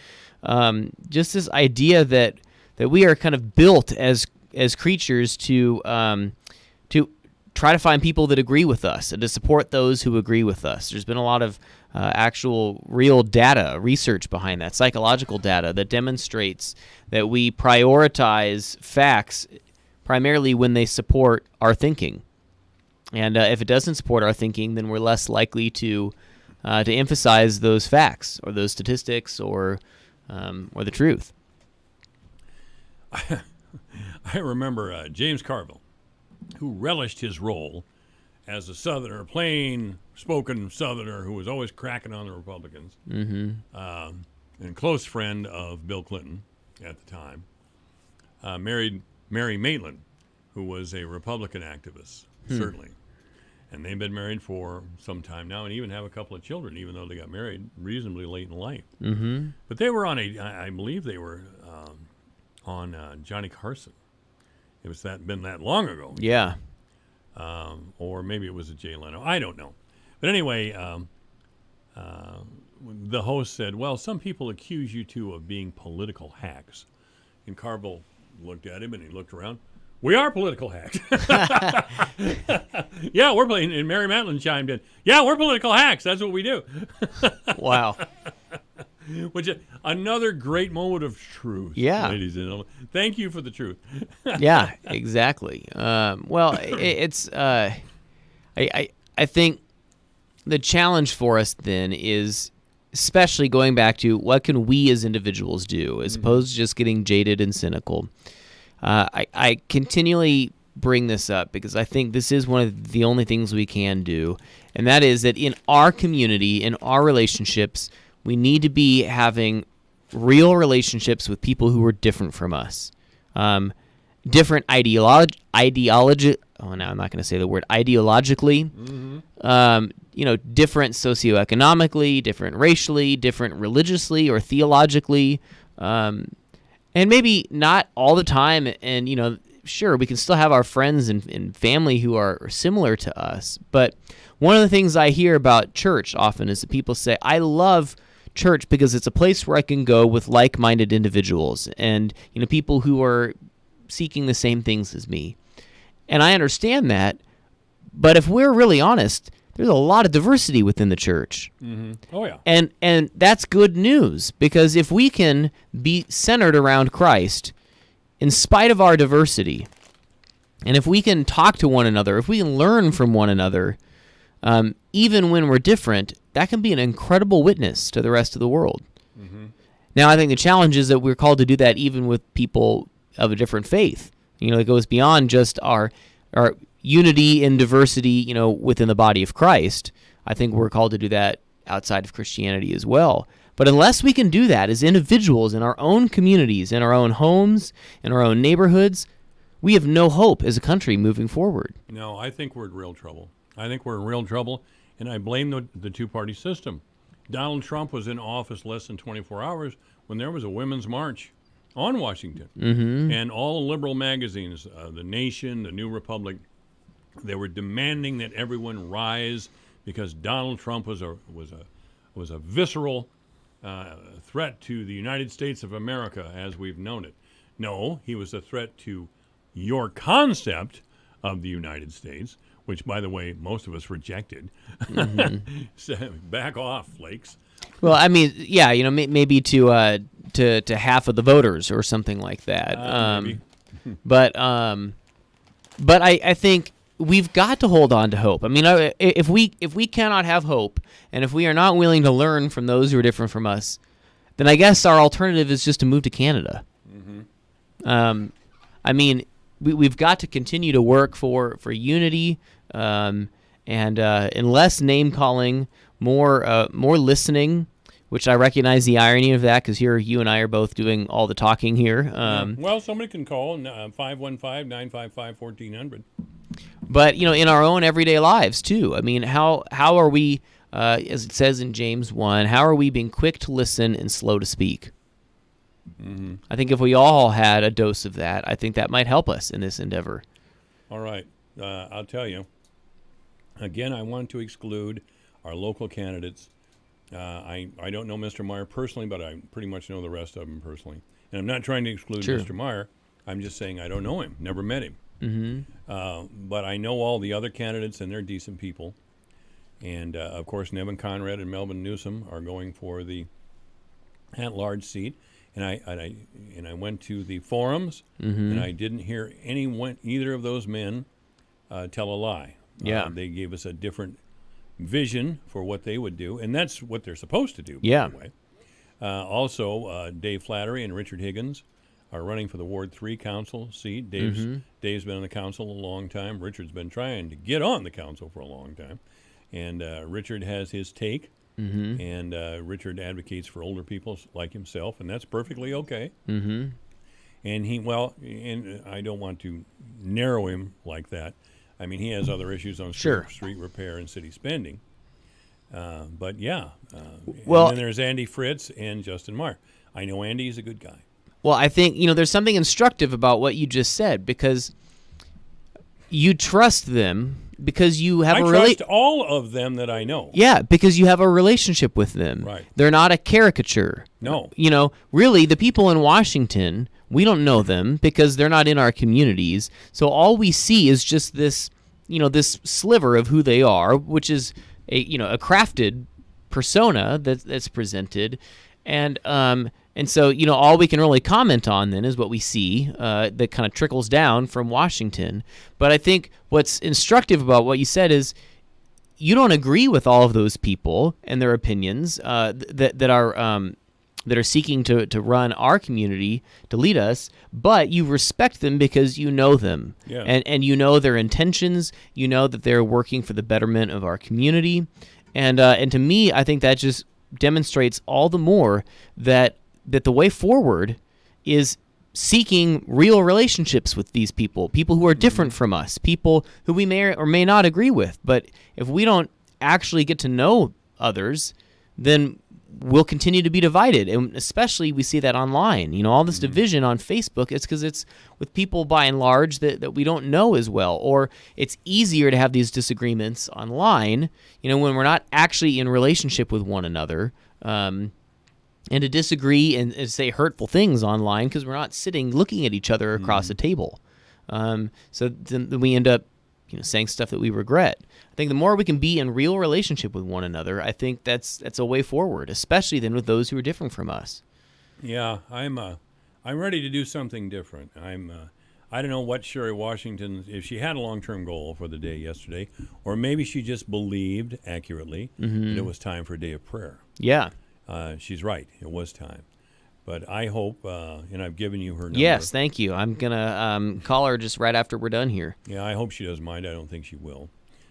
just this idea that we are kind of built as creatures to try to find people that agree with us and to support those who agree with us. There's been a lot of actual real data, research behind that, psychological data that demonstrates that we prioritize facts primarily when they support our thinking. And if it doesn't support our thinking, then we're less likely to emphasize those facts or those statistics or the truth. I remember James Carville, who relished his role as a Southerner, plain-spoken Southerner who was always cracking on the Republicans, and close friend of Bill Clinton at the time, married Mary Maitland, who was a Republican activist, certainly. And they've been married for some time now and even have a couple of children, even though they got married reasonably late in life. But they were on I believe they were on Johnny Carson. It was been that long ago. Yeah. Or maybe it was a Jay Leno. I don't know. But anyway, the host said, well, some people accuse you two of being political hacks. And Carville looked at him and he looked around. We are political hacks. Yeah, we're playing. And Mary Maitland chimed in. Yeah, we're political hacks. That's what we do. Wow. Which another great moment of truth. Yeah. Ladies and gentlemen. Thank you for the truth. Yeah, exactly. Well, it's I think the challenge for us then is, especially going back to what can we as individuals do as opposed to just getting jaded and cynical. I continually bring this up because I think this is one of the only things we can do, and that is that in our community, in our relationships, we need to be having real relationships with people who are different from us. Different ideology. Oh, now I'm not going to say the word ideologically. Different socioeconomically, different racially, different religiously or theologically, and maybe not all the time. And sure, we can still have our friends and family who are similar to us. But one of the things I hear about church often is that people say, "I love church because it's a place where I can go with like-minded individuals and people who are seeking the same things as me." And I understand that, but if we're really honest, there's a lot of diversity within the church. Oh yeah. And that's good news, because if we can be centered around Christ in spite of our diversity, and if we can talk to one another, if we can learn from one another, even when we're different, that can be an incredible witness to the rest of the world. Now, I think the challenge is that we're called to do that even with people of a different faith. It goes beyond just our unity and diversity, within the body of Christ. I think we're called to do that outside of Christianity as well. But unless we can do that as individuals in our own communities, in our own homes, in our own neighborhoods, we have no hope as a country moving forward. No, I think we're in real trouble. I think we're in real trouble, and I blame the two-party system. Donald Trump was in office less than 24 hours when there was a women's march on Washington. Mm-hmm. And all liberal magazines, The Nation, The New Republic, they were demanding that everyone rise because Donald Trump was a visceral threat to the United States of America as we've known it. No, he was a threat to your concept of the United States, which, by the way, most of us rejected. Mm-hmm. So back off, flakes. Well, I mean, yeah, maybe to half of the voters or something like that. Maybe. But I think we've got to hold on to hope. I mean, if we cannot have hope, and if we are not willing to learn from those who are different from us, then I guess our alternative is just to move to Canada. Mm-hmm. I mean, we've got to continue to work for unity, and less name calling, more listening. Which I recognize the irony of that, because here you and I are both doing all the talking here. Well, somebody can call 515-955-1400. But in our own everyday lives too. I mean, how are we, as it says in James 1, how are we being quick to listen and slow to speak? Mm-hmm. I think if we all had a dose of that, I think that might help us in this endeavor. All right, I'll tell you. Again, I want to exclude our local candidates. I don't know Mr. Meyer personally, but I pretty much know the rest of them personally. And I'm not trying to exclude Sure. Mr. Meyer. I'm just saying I don't know him, never met him. Mm-hmm. But I know all the other candidates, and they're decent people. And, of course, Nevin Conrad and Melvin Newsom are going for the at-large seat. And I went to the forums, Mm-hmm. and I didn't hear either of those men tell a lie. Yeah. They gave us a different vision for what they would do, and that's what they're supposed to do, Yeah. by the way. Also, Dave Flattery and Richard Higgins are running for the Ward 3 council seat. Dave's been on the council a long time. Richard's been trying to get on the council for a long time. And Richard has his take, Mm-hmm. and Richard advocates for older people like himself, and that's perfectly okay. Mm-hmm. And and I don't want to narrow him like that. I mean, he has other issues on Sure. street repair and city spending. But yeah. Well- and then there's Andy Fritz and Justin Meyer. I know Andy's a good guy. Well, I think, there's something instructive about what you just said, because you trust them because you have I trust all of them that I know. Yeah, because you have a relationship with them. Right. They're not a caricature. No. Really, the people in Washington, we don't know them because they're not in our communities. So all we see is just this, this sliver of who they are, which is a crafted persona that's presented. And so, all we can really comment on then is what we see that kind of trickles down from Washington. But I think what's instructive about what you said is you don't agree with all of those people and their opinions that are seeking to run our community, to lead us, but you respect them because you know them. Yeah. And you know their intentions. You know that they're working for the betterment of our community. And to me, I think that just demonstrates all the more that the way forward is seeking real relationships with these people who are different from us, people who we may or may not agree with. But if we don't actually get to know others, then we'll continue to be divided. And especially we see that online. All this division on Facebook, it's because it's with people by and large that we don't know as well. Or it's easier to have these disagreements online, when we're not actually in relationship with one another. And to disagree and say hurtful things online because we're not sitting looking at each other across a table. So then we end up saying stuff that we regret. I think the more we can be in real relationship with one another, I think that's a way forward, especially then with those who are different from us. Yeah, I'm ready to do something different. I don't know what Sherry Washington, if she had a long-term goal for the day yesterday, or maybe she just believed accurately that it was time for a day of prayer. Yeah. She's right. It was time. But I hope, and I've given you her number. Yes, thank you. I'm going to call her just right after we're done here. Yeah, I hope she doesn't mind. I don't think she will.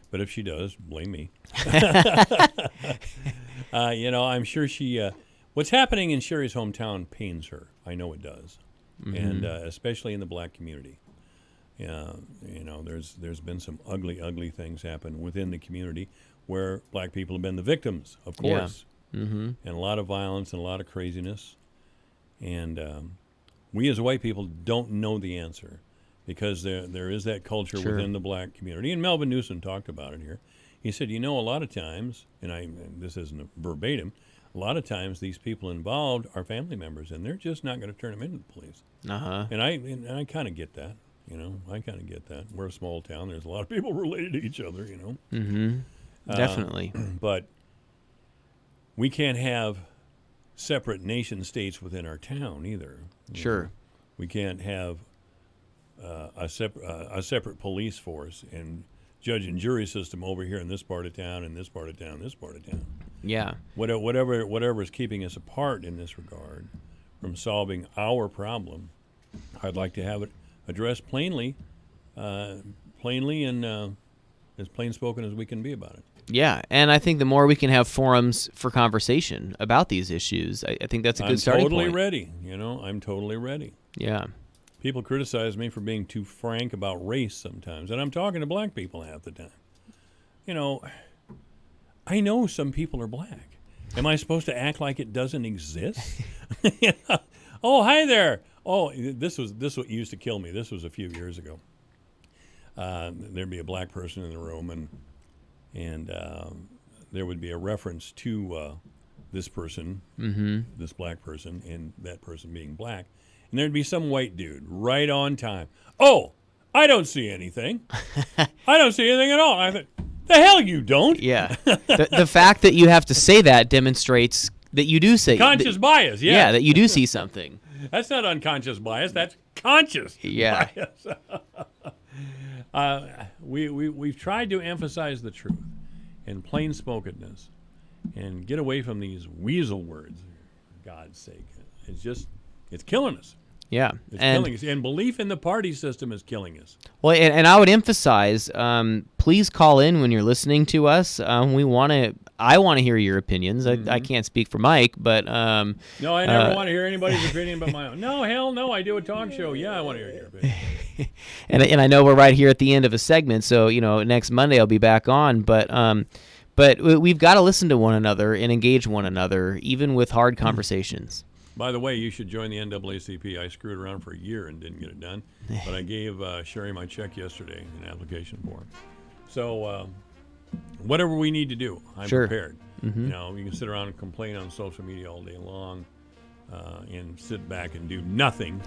But if she does, blame me. I'm sure she. What's happening in Sherry's hometown pains her. I know it does, and especially in the black community. There's been some ugly things happen within the community where black people have been the victims, of course, and a lot of violence and a lot of craziness. And we as white people don't know the answer because there is that culture within the black community. And Melvin Newsom talked about it here. He said, a lot of times, and this isn't verbatim, a lot of times these people involved are family members, and they're just not going to turn them into the police. And I kind of get that. I kind of get that. We're a small town. There's a lot of people related to each other, Definitely. But we can't have separate nation states within our town either. Sure. We can't have a separate police force and judge and jury system over here in this part of town, and this part of town, this part of town. Yeah. Whatever is keeping us apart in this regard from solving our problem, I'd like to have it addressed plainly and as plain spoken as we can be about it. Yeah, and I think the more we can have forums for conversation about these issues, I think that's a good starting point. I'm totally ready. Yeah. People criticize me for being too frank about race sometimes, and I'm talking to black people half the time. I know some people are black. Am I supposed to act like it doesn't exist? Oh, hi there. Oh, this what used to kill me. This was a few years ago. There'd be a black person in the room, and there would be a reference to this person, this black person, and that person being black. And there'd be some white dude right on time. Oh, I don't see anything. I don't see anything at all. I thought, the hell you don't. Yeah. The fact that you have to say that demonstrates that you do say conscious bias. Yeah. Yeah, that you do see something. That's not unconscious bias. That's conscious bias. We've tried to emphasize the truth and plain spokenness and get away from these weasel words. For God's sake. It's killing us. Yeah. It's killing us. And belief in the party system is killing us. Well, and I would emphasize, please call in when you're listening to us. I want to hear your opinions. I can't speak for Mike, but no, I never want to hear anybody's opinion but my own. No, hell no, I do a talk show. Yeah, I want to hear your opinion. and I know we're right here at the end of a segment, so next Monday I'll be back on, but we've got to listen to one another and engage one another, even with hard conversations. By the way, you should join the NAACP. I screwed around for a year and didn't get it done, but I gave Sherry my check yesterday, an application form. So whatever we need to do, I'm prepared. You can sit around and complain on social media all day long and sit back and do nothing,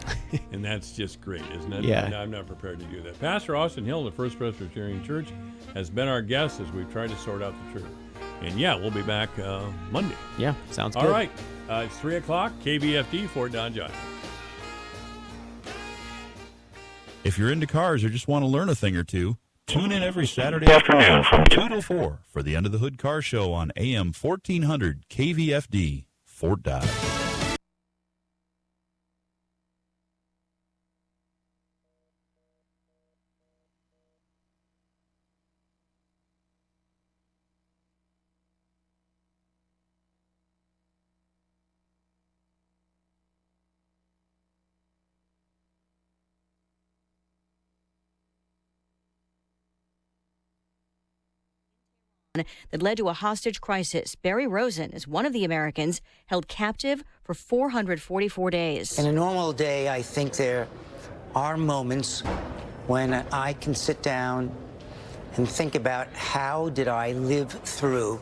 and that's just great, isn't it? Yeah. I'm not prepared to do that. Pastor Austin Hill, the First Presbyterian Church, has been our guest as we've tried to sort out the truth. And yeah, we'll be back Monday. Yeah, sounds good. All right. It's 3 o'clock, KVFD, Fort Dodge, Iowa. If you're into cars or just want to learn a thing or two, tune in every Saturday afternoon from 2 to 4 for the Under the Hood Car Show on AM 1400 KVFD, Fort Dodge. That led to a hostage crisis. Barry Rosen is one of the Americans held captive for 444 days. In a normal day, I think there are moments when I can sit down and think about how did I live through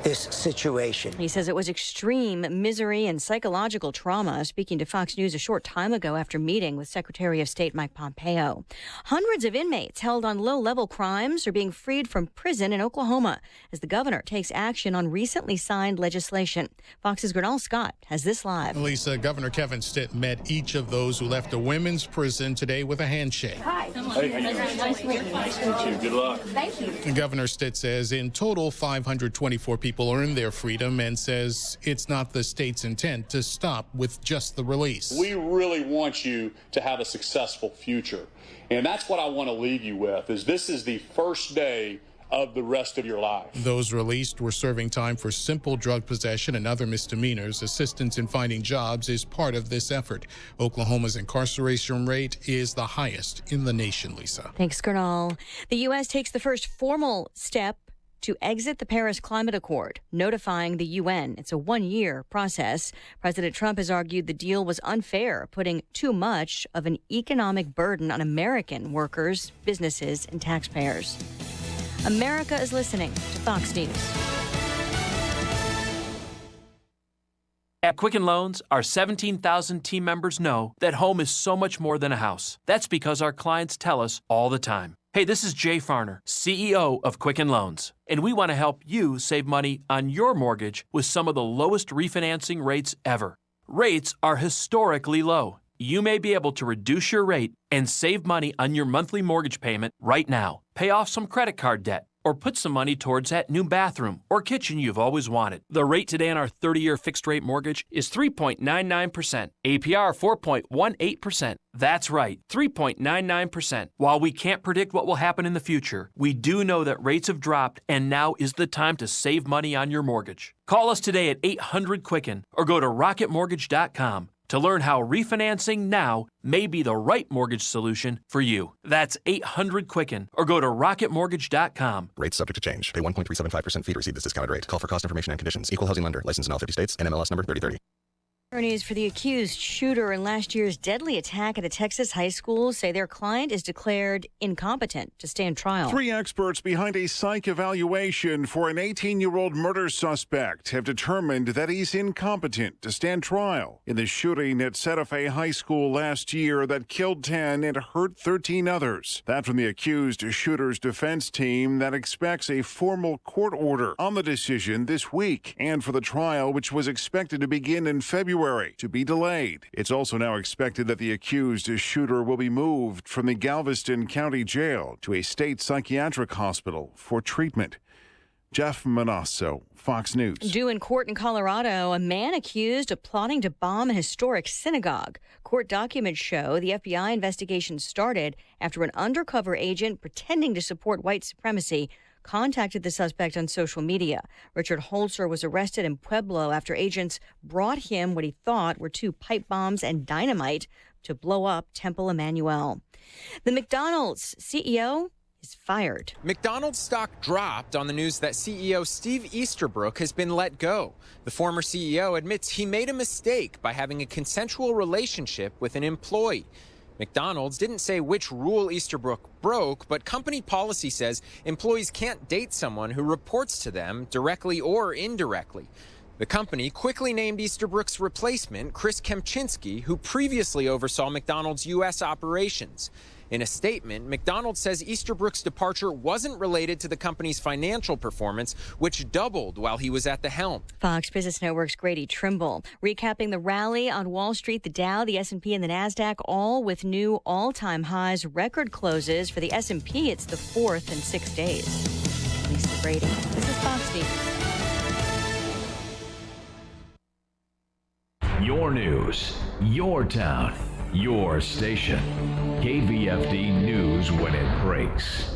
this situation. He says it was extreme misery and psychological trauma, speaking to Fox News a short time ago after meeting with Secretary of State Mike Pompeo. Hundreds of inmates held on low-level crimes are being freed from prison in Oklahoma as the governor takes action on recently signed legislation. Fox's Grinnell Scott has this live. Lisa, Governor Kevin Stitt met each of those who left a women's prison today with a handshake. Hi. Nice to meet you. Good luck. Thank you. And Governor Stitt says in total 524 people people earn their freedom and says it's not the state's intent to stop with just the release. We really want you to have a successful future. And that's what I want to leave you with, is this is the first day of the rest of your life. Those released were serving time for simple drug possession and other misdemeanors. Assistance in finding jobs is part of this effort. Oklahoma's incarceration rate is the highest in the nation, Lisa. Thanks, Gernal. The U.S. takes the first formal step to exit the Paris Climate Accord, notifying the UN. It's a one-year process. President Trump has argued the deal was unfair, putting too much of an economic burden on American workers, businesses, and taxpayers. America is listening to Fox News. At Quicken Loans, our 17,000 team members know that home is so much more than a house. That's because our clients tell us all the time. Hey, this is Jay Farner, CEO of Quicken Loans, and we want to help you save money on your mortgage with some of the lowest refinancing rates ever. Rates are historically low. You may be able to reduce your rate and save money on your monthly mortgage payment right now. Pay off some credit card debt or put some money towards that new bathroom or kitchen you've always wanted. The rate today on our 30-year fixed-rate mortgage is 3.99%, APR 4.18%. That's right, 3.99%. While we can't predict what will happen in the future, we do know that rates have dropped and now is the time to save money on your mortgage. Call us today at 800-QUICKEN or go to rocketmortgage.com to learn how refinancing now may be the right mortgage solution for you. That's 800-QUICKEN or go to rocketmortgage.com. Rates subject to change. Pay 1.375% fee to receive this discounted rate. Call for cost information and conditions. Equal housing lender. Licensed in all 50 states. NMLS number 3030. Attorneys for the accused shooter in last year's deadly attack at a Texas high school say their client is declared incompetent to stand trial. 3 experts behind a psych evaluation for an 18-year-old murder suspect have determined that he's incompetent to stand trial in the shooting at Santa Fe High School last year that killed 10 and hurt 13 others. That from the accused shooter's defense team that expects a formal court order on the decision this week, and for the trial, which was expected to begin in February, to be delayed. It's also now expected that the accused shooter will be moved from the Galveston County Jail to a state psychiatric hospital for treatment. Jeff Manasso, Fox News. Due in court in Colorado, a man accused of plotting to bomb a historic synagogue. Court documents show the FBI investigation started after an undercover agent pretending to support white supremacy contacted the suspect on social media. Richard Holzer was arrested in Pueblo after agents brought him what he thought were 2 pipe bombs and dynamite to blow up Temple Emmanuel. The McDonald's CEO is fired. McDonald's stock dropped on the news that CEO Steve Easterbrook has been let go. The former CEO admits he made a mistake by having a consensual relationship with an employee. McDonald's didn't say which rule Easterbrook broke, but company policy says employees can't date someone who reports to them directly or indirectly. The company quickly named Easterbrook's replacement, Chris Kempczinski, who previously oversaw McDonald's U.S. operations. In a statement, McDonald's says Easterbrook's departure wasn't related to the company's financial performance, which doubled while he was at the helm. Fox Business Network's Grady Trimble recapping the rally on Wall Street. The Dow, the S&P, and the NASDAQ all with new all-time highs, record closes. For the S&P, it's the 4th in 6 days. Lisa Brady. This is Fox News. Your news, your town, your station. KVFD News when it breaks.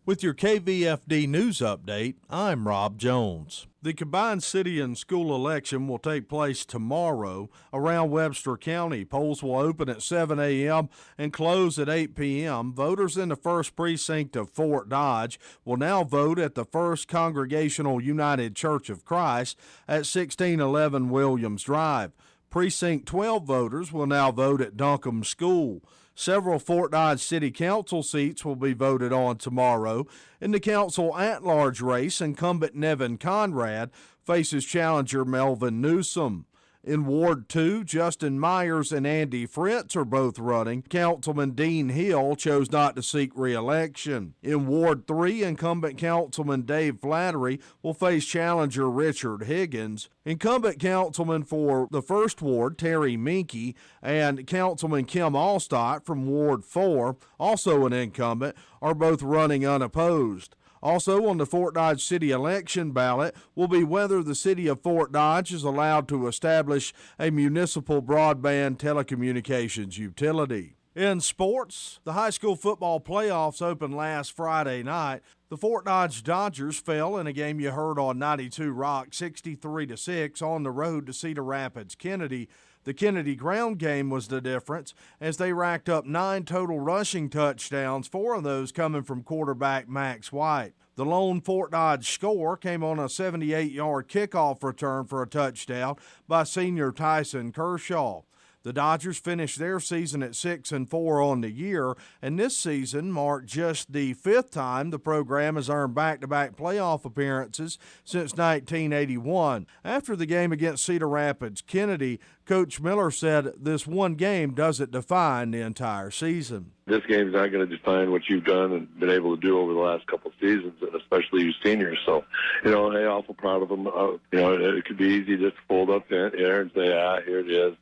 With your KVFD News Update, I'm Rob Jones. The combined city and school election will take place tomorrow around Webster County. Polls will open at 7 a.m. and close at 8 p.m. Voters in the first precinct of Fort Dodge will now vote at the First Congregational United Church of Christ at 1611 Williams Drive. Precinct 12 voters will now vote at Duncombe School. Several Fort Dodge City Council seats will be voted on tomorrow. In the council at-large race, incumbent Nevin Conrad faces challenger Melvin Newsom. In Ward 2, Justin Myers and Andy Fritz are both running. Councilman Dean Hill chose not to seek re-election. In Ward 3, incumbent Councilman Dave Flattery will face challenger Richard Higgins. Incumbent Councilman for the 1st Ward, Terry Minke, and Councilman Kim Allstott from Ward 4, also an incumbent, are both running unopposed. Also on the Fort Dodge City election ballot will be whether the city of Fort Dodge is allowed to establish a municipal broadband telecommunications utility. In sports, the high school football playoffs opened last Friday night. The Fort Dodge Dodgers fell in a game you heard on 92 Rock, 63-6 on the road to Cedar Rapids Kennedy. The Kennedy ground game was the difference as they racked up 9 total rushing touchdowns, 4 of those coming from quarterback Max White. The lone Fort Dodge score came on a 78-yard kickoff return for a touchdown by senior Tyson Kershaw. The Dodgers finished their season at 6-4 on the year, and this season marked just the 5th time the program has earned back-to-back playoff appearances since 1981. After the game against Cedar Rapids Kennedy, Coach Miller said this one game doesn't define the entire season. This game's not going to define what you've done and been able to do over the last couple of seasons, and especially you seniors. So, hey, awful proud of them. It could be easy just to fold up there and say, here it is.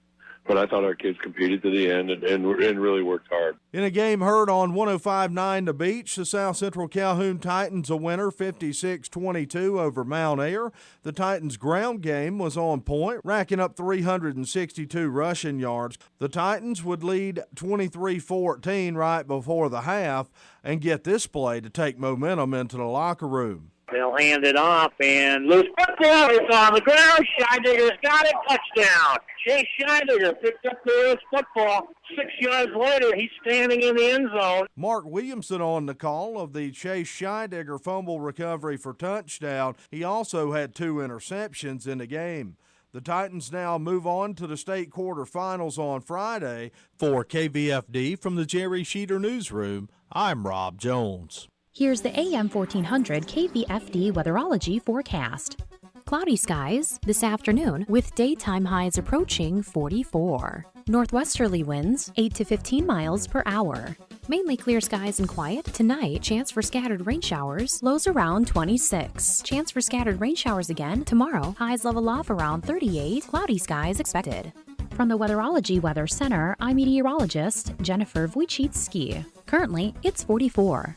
But I thought our kids competed to the end and really worked hard. In a game heard on 105.9 The Beach, the South Central Calhoun Titans a winner 56-22 over Mount Ayr. The Titans' ground game was on point, racking up 362 rushing yards. The Titans would lead 23-14 right before the half and get this play to take momentum into the locker room. They'll hand it off, and loose football is on the ground. Scheidegger's got it. Touchdown. Chase Scheidegger picked up the football. 6 yards later, he's standing in the end zone. Mark Williamson on the call of the Chase Scheidegger fumble recovery for touchdown. He also had 2 interceptions in the game. The Titans now move on to the state quarterfinals on Friday. For KVFD from the Jerry Sheeter Newsroom, I'm Rob Jones. Here's the AM 1400 KVFD weatherology forecast. Cloudy skies this afternoon with daytime highs approaching 44. Northwesterly winds 8 to 15 miles per hour. Mainly clear skies and quiet. Tonight, chance for scattered rain showers, lows around 26. Chance for scattered rain showers again tomorrow, highs level off around 38. Cloudy skies expected. From the Weatherology Weather Center, I'm meteorologist Jennifer Wojcicki. Currently, it's 44.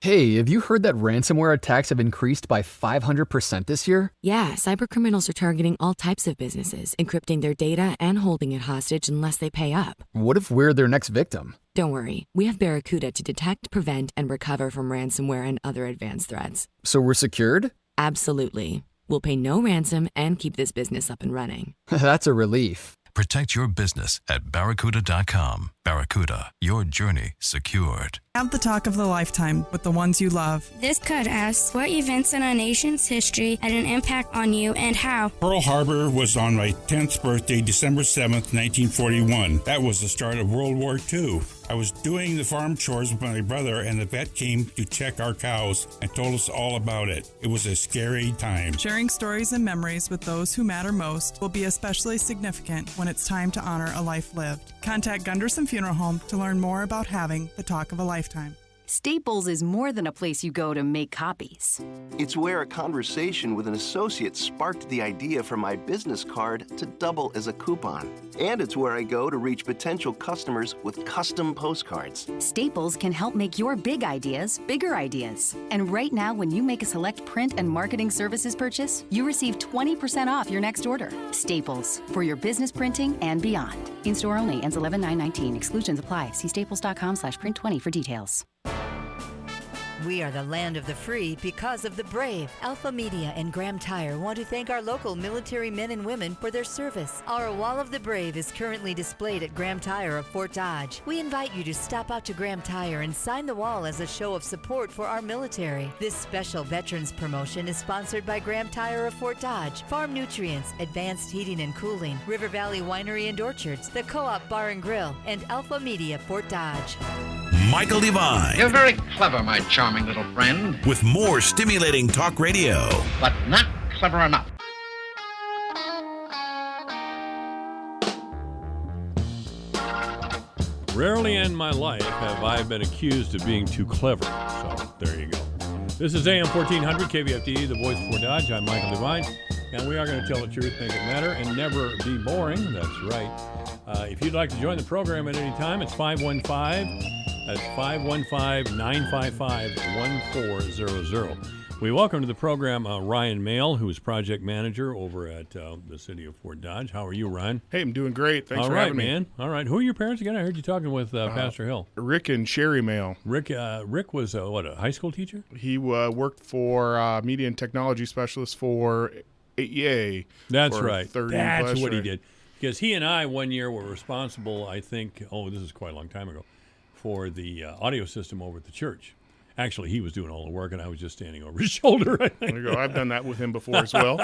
Hey, have you heard that ransomware attacks have increased by 500% this year? Yeah, cybercriminals are targeting all types of businesses, encrypting their data and holding it hostage unless they pay up. What if we're their next victim? Don't worry, we have Barracuda to detect, prevent, and recover from ransomware and other advanced threats. So we're secured? Absolutely. We'll pay no ransom and keep this business up and running. That's a relief. Protect your business at Barracuda.com. Barracuda, your journey secured. Have the talk of the lifetime with the ones you love. This code asks, what events in our nation's history had an impact on you and how? Pearl Harbor was on my 10th birthday, December 7th, 1941. That was the start of World War II. I was doing the farm chores with my brother, and the vet came to check our cows and told us all about it. It was a scary time. Sharing stories and memories with those who matter most will be especially significant when it's time to honor a life lived. Contact Gunderson Funeral Home to learn more about having the talk of a lifetime. Staples is more than a place you go to make copies. It's where a conversation with an associate sparked the idea for my business card to double as a coupon. And it's where I go to reach potential customers with custom postcards. Staples can help make your big ideas bigger ideas. And right now, when you make a select print and marketing services purchase, you receive 20% off your next order. Staples, for your business printing and beyond. In-store only, ends 11/9/19. Exclusions apply. See staples.com/print20 for details. We are the land of the free because of the brave. Alpha Media and Graham Tire want to thank our local military men and women for their service. Our Wall of the Brave is currently displayed at Graham Tire of Fort Dodge. We invite you to stop out to Graham Tire and sign the wall as a show of support for our military. This special Veterans promotion is sponsored by Graham Tire of Fort Dodge, Farm Nutrients, Advanced Heating and Cooling, River Valley Winery and Orchards, the Co-op Bar and Grill, and Alpha Media Fort Dodge. Michael Devine. You're very clever, my charming little friend. With more stimulating talk radio. But not clever enough. Rarely in my life have I been accused of being too clever. So there you go. This is AM 1400 KVFD, the voice of Fort Dodge. I'm Michael Devine, and we are going to tell the truth, make it matter, and never be boring. That's right. If you'd like to join the program at any time, it's 515 That's 515-955-1400. We welcome to the program Ryan Mail, who is project manager over at the city of Fort Dodge. How are you, Ryan? Hey, I'm doing great. Thanks for having man. me. All right. Who are your parents again? I heard you talking with Pastor Hill. Rick and Sherry Mail. Rick was, a high school teacher? He worked for media and technology specialist for AEA. That's for right. 30 That's plus, what he right? did. Because he and I, one year, were responsible, I think, this is quite a long time ago, for the audio system over at the church. Actually, he was doing all the work, and I was just standing over his shoulder. I think. There you go. I've done that with him before as well.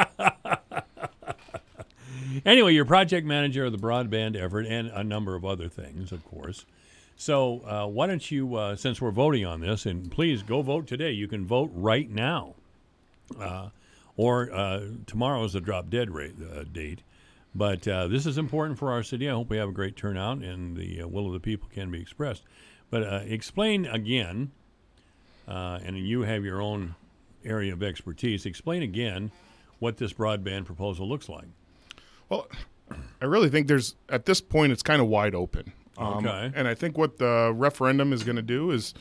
Anyway, you're project manager of the broadband effort and a number of other things, of course. So why don't you, since we're voting on this, and please go vote today. You can vote right now. Or tomorrow's the drop dead date. But this is important for our city. I hope we have a great turnout and the will of the people can be expressed. But explain again, and you have your own area of expertise, explain again what this broadband proposal looks like. Well, I really think at this point, it's kind of wide open. Okay. And I think what the referendum is going to do is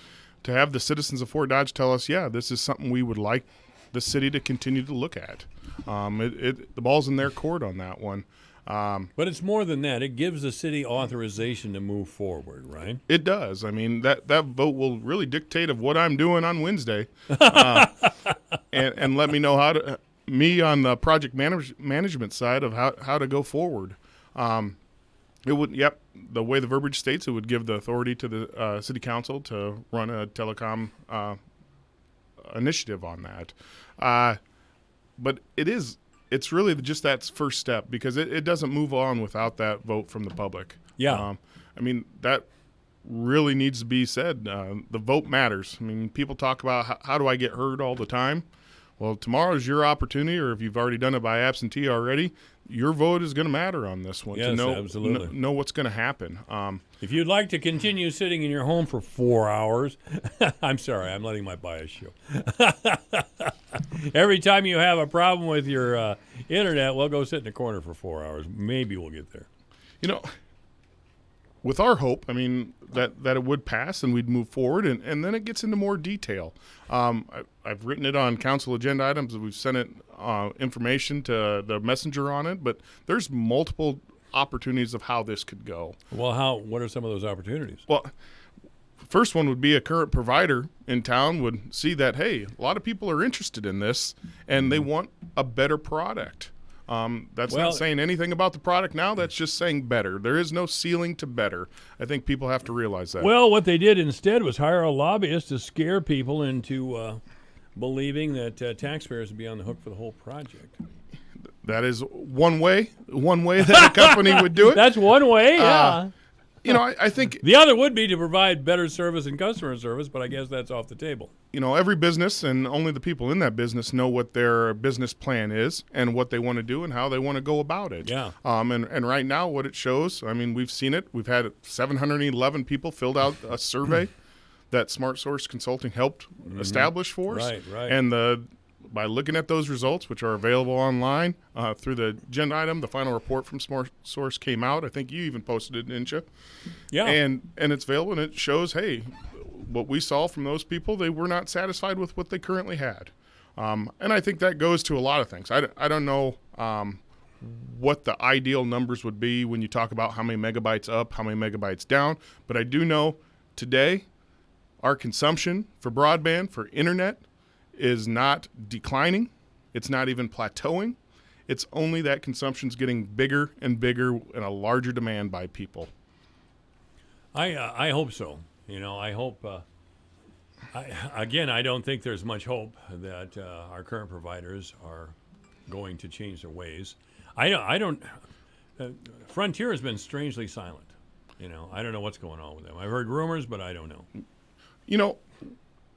to have the citizens of Fort Dodge tell us, yeah, this is something we would like the city to continue to look at. The ball's in their court on that one. But it's more than that. It gives the city authorization to move forward, right? It does. I mean, that vote will really dictate of what I'm doing on Wednesday, and let me know me on the project management side of how to go forward. It would, the way the verbiage states, it would give the authority to the city council to run a telecom initiative on that. But it's really just that first step, because it doesn't move on without that vote from the public. Yeah. I mean, that really needs to be said. The vote matters. I mean, people talk about how do I get heard all the time? Well, tomorrow's your opportunity, or if you've already done it by absentee already, your vote is going to matter on this one. Yes, to know, absolutely. know what's going to happen. If you'd like to continue sitting in your home for 4 hours, I'm sorry, I'm letting my bias show. Every time you have a problem with your internet, we'll go sit in the corner for 4 hours. Maybe we'll get there. You know, with our hope, I mean, that it would pass and we'd move forward, and then it gets into more detail. I've written it on council agenda items. We've sent it information to the messenger on it, but there's multiple opportunities of how this could go. Well, what are some of those opportunities? Well, first one would be a current provider in town would see that, hey, a lot of people are interested in this, and they want a better product. That's not saying anything about the product now. That's just saying better. There is no ceiling to better. I think people have to realize that. Well, what they did instead was hire a lobbyist to scare people into believing that taxpayers would be on the hook for the whole project. That is one way that a company would do it. That's one way, yeah. I think the other would be to provide better service and customer service, but I guess that's off the table. Every business and only the people in that business know what their business plan is and what they want to do and how they want to go about it. Yeah. And right now what it shows, I mean, we've seen it. We've had 711 people filled out a survey that Smart Source Consulting helped establish for us. Right. And by looking at those results, which are available online through the agenda item, the final report from Smart Source came out. I think you even posted it, didn't you? Yeah. And it's available, and it shows, hey, what we saw from those people, they were not satisfied with what they currently had. And I think that goes to a lot of things. I don't know what the ideal numbers would be when you talk about how many megabytes up, how many megabytes down, but I do know today our consumption for broadband, for internet, is not declining. It's not even plateauing. It's only that consumption's getting bigger and bigger and a larger demand by people. I hope so. I hope. I don't think there's much hope that our current providers are going to change their ways. I don't. Frontier has been strangely silent. I don't know what's going on with them. I've heard rumors, but I don't know.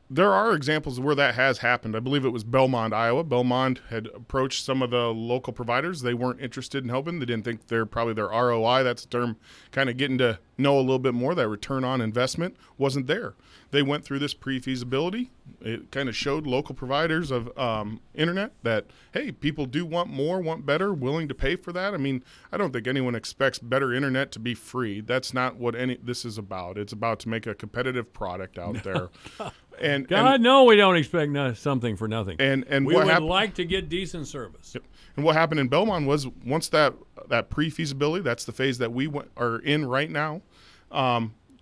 there are examples where that has happened. I believe it was Belmont, Iowa. Belmont had approached some of the local providers. They weren't interested in helping. They didn't think their ROI, that's a term kind of getting to know a little bit more, that return on investment wasn't there. They went through this pre-feasibility. It kind of showed local providers of internet that, hey, people do want more, want better, willing to pay for that. I mean, I don't think anyone expects better internet to be free. That's not what this is about. It's about to make a competitive product out there. No, we don't expect something for nothing. And we what would like to get decent service. Yep. And what happened in Belmont was once that pre-feasibility, that's the phase that we are in right now,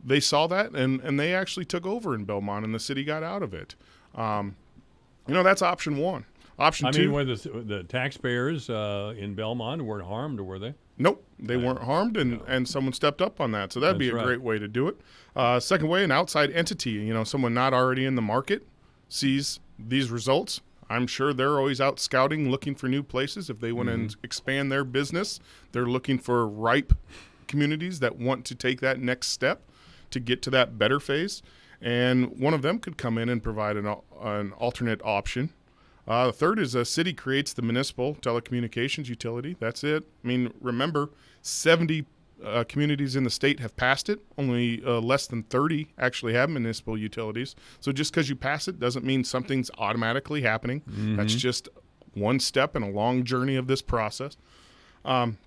they saw that and they actually took over in Belmont, and the city got out of it. That's option one. Option two. I mean, were the taxpayers in Belmont weren't harmed, were they? Nope, they weren't harmed, and someone stepped up on that. So that'd be a great way to do it. Second way, an outside entity, someone not already in the market sees these results. I'm sure they're always out scouting, looking for new places. If they want to expand their business, they're looking for ripe communities that want to take that next step to get to that better phase. And one of them could come in and provide an alternate option. The third is a city creates the municipal telecommunications utility. That's it. I mean, remember, 70 communities in the state have passed it. Only less than 30 actually have municipal utilities. So just because you pass it doesn't mean something's automatically happening. That's just one step in a long journey of this process. And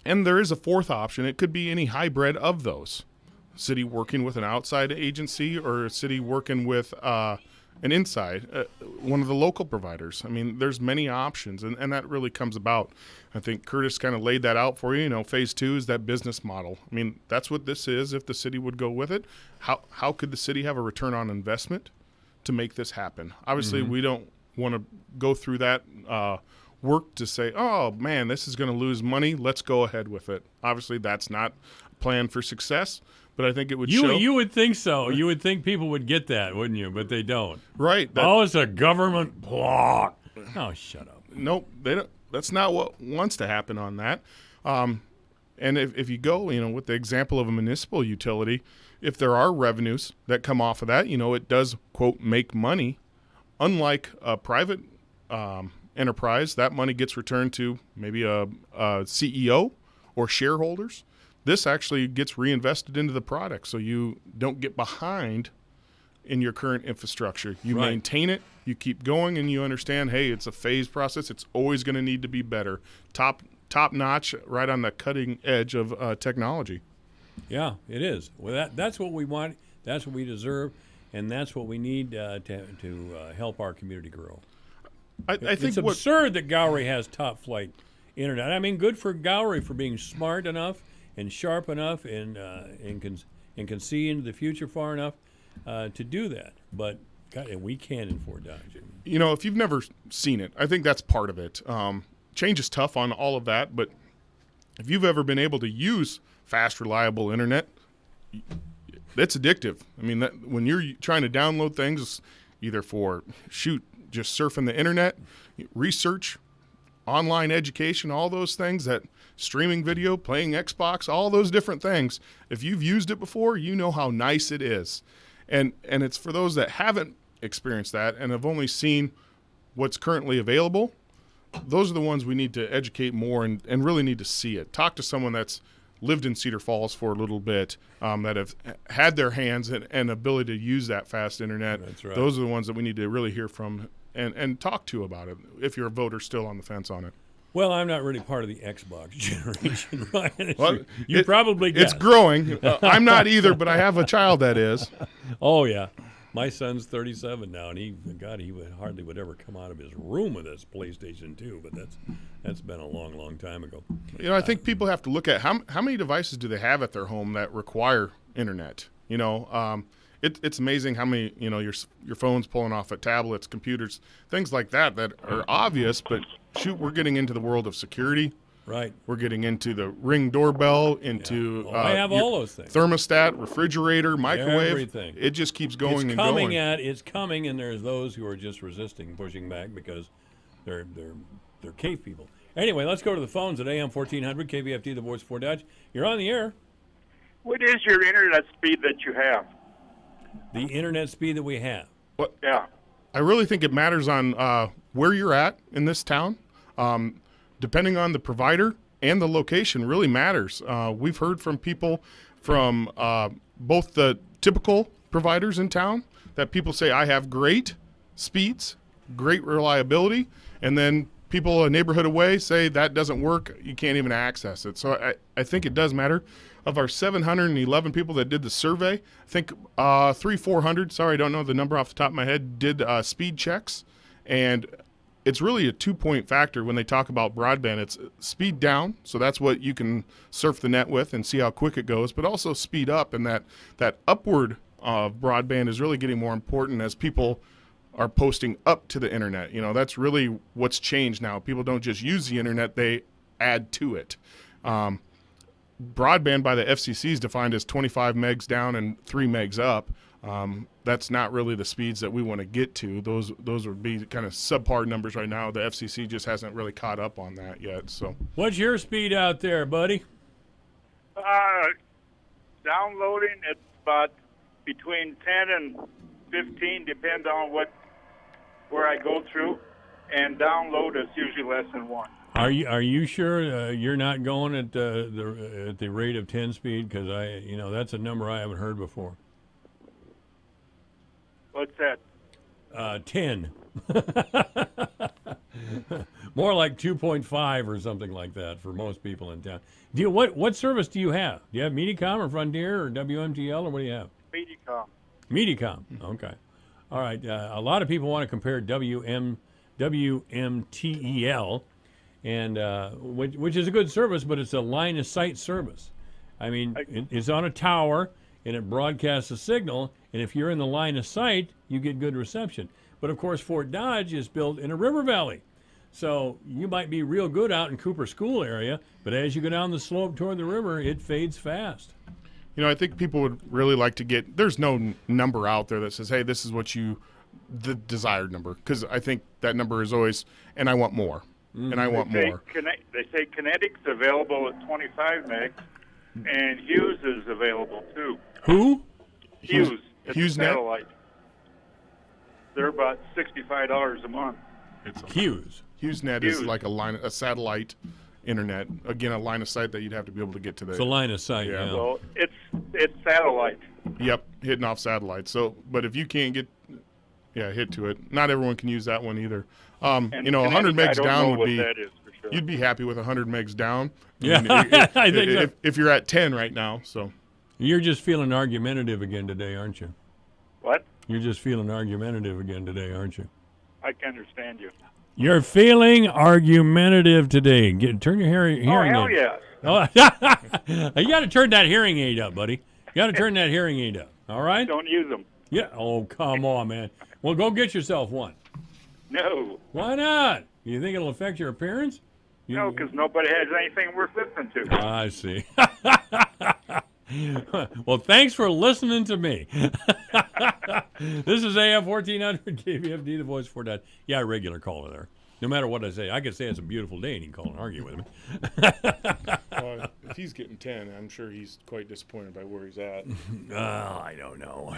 there is a fourth option. It could be any hybrid of those. City working with an outside agency, or a city working with an inside, one of the local providers. I mean, there's many options, and that really comes about. I think Curtis kind of laid that out for you. Phase two is that business model. I mean, that's what this is. If the city would go with it, how could the city have a return on investment to make this happen? Obviously, we don't want to go through that work to say, oh, man, this is going to lose money. Let's go ahead with it. Obviously, that's not a plan for success. But I think it would show. You would think so. You would think people would get that, wouldn't you? But they don't. Right. It's a government plot. Oh, shut up. Nope. They don't. That's not what wants to happen on that. And if you go, with the example of a municipal utility, if there are revenues that come off of that, it does, quote, make money. Unlike a private enterprise, that money gets returned to maybe a CEO or shareholders. This actually gets reinvested into the product, so you don't get behind in your current infrastructure. You maintain it, you keep going, and you understand, hey, it's a phased process. It's always going to need to be better. Top notch, right on the cutting edge of technology. Yeah, it is. Well, that's what we want. That's what we deserve, and that's what we need to help our community grow. I think it's absurd that Gowrie has top flight internet. I mean, good for Gowrie for being smart enough and sharp enough and can see into the future far enough to do that. But God, we can't in Fort Dodge. If you've never seen it, I think that's part of it. Change is tough on all of that, but if you've ever been able to use fast, reliable internet, it's addictive. I mean, when you're trying to download things, either for just surfing the internet, research, online education, all those things, that streaming video, playing Xbox, all those different things. If you've used it before, you know how nice it is. And it's for those that haven't experienced that and have only seen what's currently available, those are the ones we need to educate more and really need to see it. Talk to someone that's lived in Cedar Falls for a little bit, that have had their hands and ability to use that fast internet. That's right. Those are the ones that we need to really hear from and talk to about it if you're a voter still on the fence on it. Well, I'm not really part of the Xbox generation, Ryan. Well, you probably guessed. It's growing. I'm not either, but I have a child that is. Oh, yeah. My son's 37 now, and he would ever come out of his room with his PlayStation 2, but that's been a long, long time ago. I think people have to look at how many devices do they have at their home that require internet. It's amazing how many, your phone's pulling off at tablets, computers, things like that are obvious, but shoot, we're getting into the world of security. Right. We're getting into the Ring doorbell, into I have all those things. Thermostat, refrigerator, microwave. Everything. It just keeps going It's coming, and there's those who are just resisting, pushing back because they're cave people. Anyway, let's go to the phones at AM 1400 KVFD, the voice of Fort Dodge. You're on the air. What is your internet speed that you have? The internet speed that we have. Yeah. I really think it matters on where you're at in this town. Depending on the provider and the location really matters. We've heard from people from both the typical providers in town that people say, I have great speeds, great reliability, and then people a neighborhood away say that doesn't work, you can't even access it. So I think it does matter. Of our 711 people that did the survey, I think 400, sorry, I don't know the number off the top of my head, did speed checks. And it's really a 2-point factor when they talk about broadband. It's speed down, so that's what you can surf the net with and see how quick it goes, but also speed up, and that upward broadband is really getting more important as people are posting up to the internet. You know, that's really what's changed now. People don't just use the internet, they add to it. Broadband by the FCC is defined as 25 megs down and 3 megs up. That's not really the speeds that we want to get to. Those would be kind of subpar numbers right now. The FCC just hasn't really caught up on that yet. So, what's your speed out there, buddy? Downloading, it's about between 10 and 15, depends on where I go through, and download is usually less than 1. Are you sure you're not going at the rate of 10 speed? Because that's a number I haven't heard before. What's that? 10. More like 2.5 or something like that for most people in town. What service do you have? Do you have Mediacom or Frontier or WMTL, or what do you have? Mediacom. Mediacom. Okay. All right. A lot of people want to compare WMTEL, and which is a good service, but it's a line of sight service. I mean, it's on a tower and it broadcasts a signal, and if you're in the line of sight, you get good reception. But of course, Fort Dodge is built in a river valley, so you might be real good out in Cooper School area, but as you go down the slope toward the river, it fades fast. You know, I think people would really like to get, there's no number out there that says, hey, this is what the desired number, because I think that number is always, and I want more, and I want more. They say Kinetic's available at 25 megs, and Hughes is available too. Who? Hughes. It's HughesNet? satellite. They're about $65 a month. Hughes. HughesNet is like a satellite internet. Again, a line of sight that you'd have to be able to get to the. It's a line of sight. Yeah. So it's satellite. Yep, hitting off satellite. So, but if you can't get, hit to it. Not everyone can use that one either. 100 megs down would be. That is for sure. You'd be happy with 100 megs down. I think if you're at 10 right now, so. You're just feeling argumentative again today, aren't you? What? You're just feeling argumentative again today, aren't you? I can understand you. You're feeling argumentative today. Turn your hearing hell aid. yes. Oh, you got to turn that hearing aid up, buddy. You got to turn that hearing aid up. All right? Don't use them. Yeah. Oh, come on, man. Well, go get yourself one. No. Why not? You think it'll affect your appearance? No, because nobody has anything worth listening to. I see. Well, thanks for listening to me. This is AM 1400 KVFD, the voice for that. Yeah, regular caller there. No matter what I say. I could say it's a beautiful day and he can call and argue with me. Well, if he's getting 10, I'm sure he's quite disappointed by where he's at. I don't know.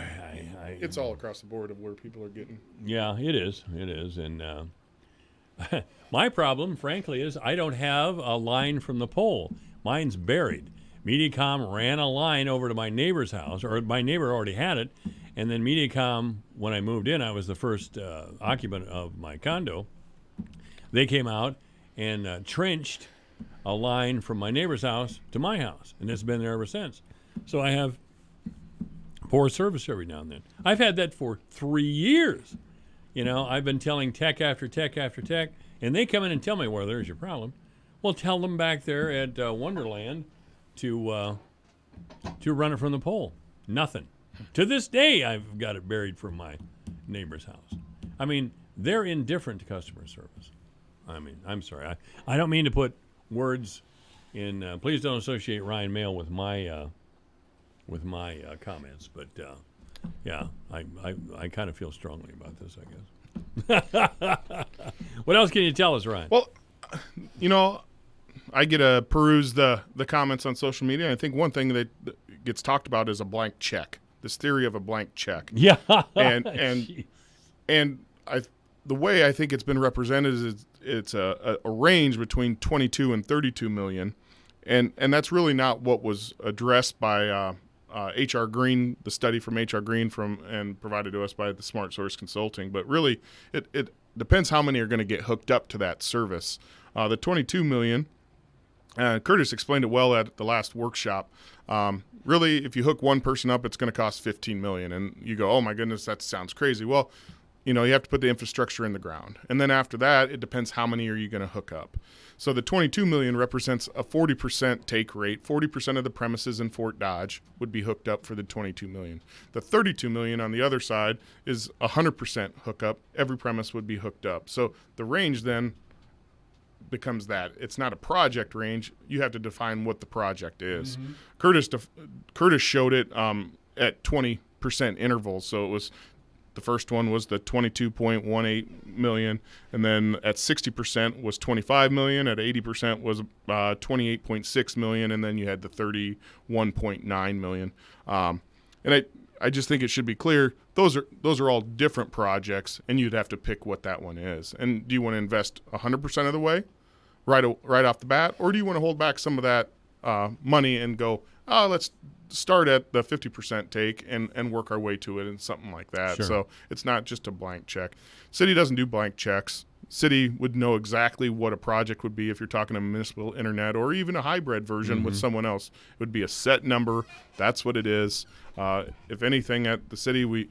It's all across the board of where people are getting. Yeah, it is. It is. And my problem, frankly, is I don't have a line from the pole. Mine's buried. Mediacom ran a line over to my neighbor's house, or my neighbor already had it, and then Mediacom, when I moved in, I was the first occupant of my condo. They came out and trenched a line from my neighbor's house to my house, and it's been there ever since. So I have poor service every now and then. I've had that for 3 years. You know, I've been telling tech after tech after tech, and they come in and tell me, well, there's your problem. Well, tell them back there at Wonderland to run it from the pole. Nothing. To this day, I've got it buried from my neighbor's house. I mean, they're indifferent to customer service. I mean, I'm sorry. I don't mean to put words in. Please don't associate Ryan Mail with my comments. But yeah, I kind of feel strongly about this, I guess. What else can you tell us, Ryan? Well, you know, I get to peruse the comments on social media. I think one thing that gets talked about is a blank check. This theory of a blank check. Yeah. And And the way I think it's been represented is it's a range between 22 and 32 million, and that's really not what was addressed by H.R. Green, the study from H.R. Green and provided to us by the Smart Source Consulting. But really, it depends how many are going to get hooked up to that service. The 22 million, Curtis explained it well at the last workshop. Really, if you hook one person up, it's going to cost $15 million. And you go, oh my goodness, that sounds crazy. Well, you have to put the infrastructure in the ground. And then after that, it depends how many are you going to hook up. So the $22 million represents a 40% take rate. 40% of the premises in Fort Dodge would be hooked up for the $22 million. The $32 million on the other side is 100% hookup. Every premise would be hooked up. So the range then becomes that. It's not a project range. You have to define what the project is. Mm-hmm. Curtis showed it at 20% intervals. So it was the first one was the 22.18 million, and then at 60% was 25 million, at 80% was 28.6 million, and then you had the 31.9 million. And I just think it should be clear those are all different projects, and you'd have to pick what that one is. And do you want to invest 100% of the way right off the bat, or do you want to hold back some of that money and go, let's start at the 50% take and work our way to it and something like that. Sure. So it's not just a blank check. City doesn't do blank checks. City would know exactly what a project would be if you're talking a municipal internet or even a hybrid version with someone else. It would be a set number. That's what it is. If anything, at the city,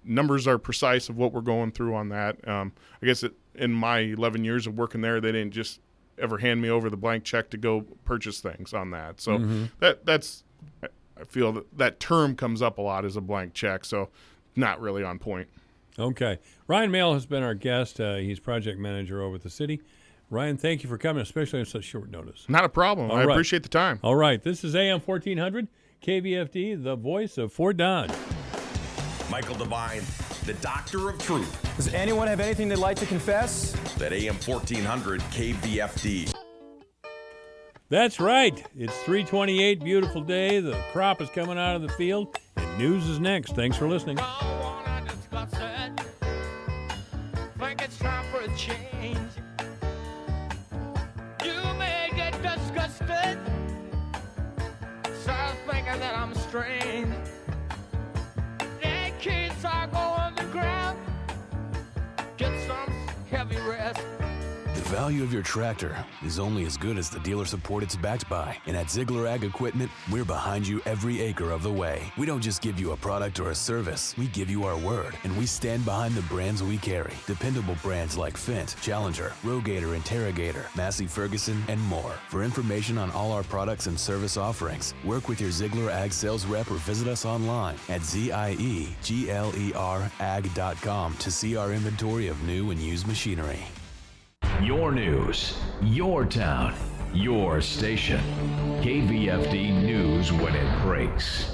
numbers are precise of what we're going through on that. I guess in my 11 years of working there, they didn't just ever hand me over the blank check to go purchase things on that. So that's I feel that term comes up a lot as a blank check, so not really on point. Okay. Ryan Mail has been our guest. He's project manager over at the city. Ryan, thank you for coming, especially on such short notice. Not a problem. I appreciate the time. All right. This is AM 1400, KVFD, the voice of Fort Dodge. Michael Devine, the Doctor of Truth. Does anyone have anything they'd like to confess? At AM 1400 KVFD. That's right. It's 3:28, beautiful day. The crop is coming out of the field, and news is next. Thanks for listening. Think it's time for a change. You may get disgusted, start thinking that I'm strange. And kids are going to ground, get some heavy rest. The value of your tractor is only as good as the dealer support it's backed by. And at Ziegler Ag Equipment, we're behind you every acre of the way. We don't just give you a product or a service, we give you our word. And we stand behind the brands we carry. Dependable brands like Fendt, Challenger, Rogator, Interrogator, Massey Ferguson, and more. For information on all our products and service offerings, work with your Ziegler Ag sales rep or visit us online at zieglerag.com to see our inventory of new and used machinery. Your news, your town, your station. KVFD News when it breaks.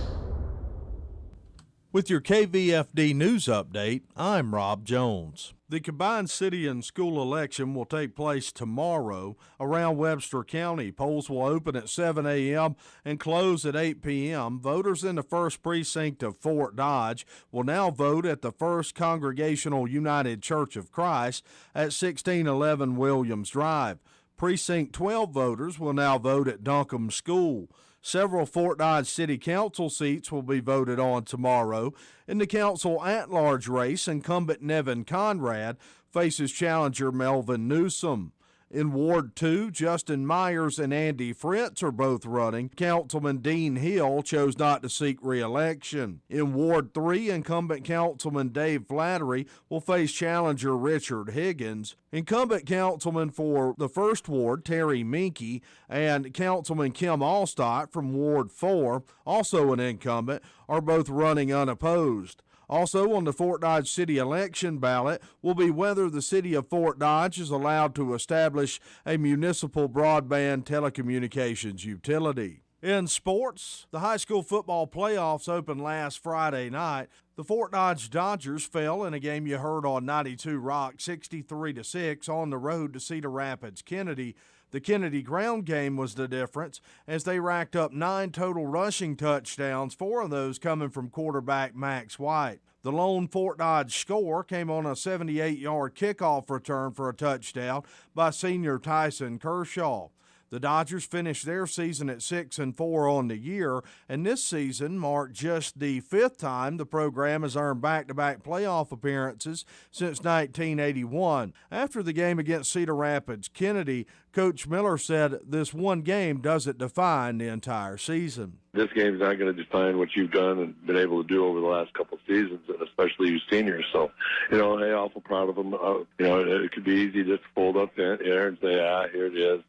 With your KVFD News Update, I'm Rob Jones. The combined city and school election will take place tomorrow around Webster County. Polls will open at 7 a.m. and close at 8 p.m. Voters in the first precinct of Fort Dodge will now vote at the First Congregational United Church of Christ at 1611 Williams Drive. Precinct 12 voters will now vote at Duncombe School. Several Fort Dodge City Council seats will be voted on tomorrow. In the council at-large race, incumbent Nevin Conrad faces challenger Melvin Newsom. In Ward 2, Justin Myers and Andy Fritz are both running. Councilman Dean Hill chose not to seek re-election. In Ward 3, incumbent Councilman Dave Flattery will face challenger Richard Higgins. Incumbent Councilman for the 1st Ward, Terry Minke, and Councilman Kim Allstott from Ward 4, also an incumbent, are both running unopposed. Also on the Fort Dodge City election ballot will be whether the city of Fort Dodge is allowed to establish a municipal broadband telecommunications utility. In sports, the high school football playoffs opened last Friday night. The Fort Dodge Dodgers fell in a game you heard on 92 Rock, 63-6 on the road to Cedar Rapids Kennedy. The Kennedy ground game was the difference as they racked up 9 total rushing touchdowns, 4 of those coming from quarterback Max White. The lone Fort Dodge score came on a 78-yard kickoff return for a touchdown by senior Tyson Kershaw. The Dodgers finished their season at 6-4 on the year, and this season marked just the 5th time the program has earned back-to-back playoff appearances since 1981. After the game against Cedar Rapids Kennedy, Coach Miller said this one game doesn't define the entire season. This game is not going to define what you've done and been able to do over the last couple of seasons, and especially you seniors. So, hey, awful proud of them. It could be easy just to fold up there and say, here it is.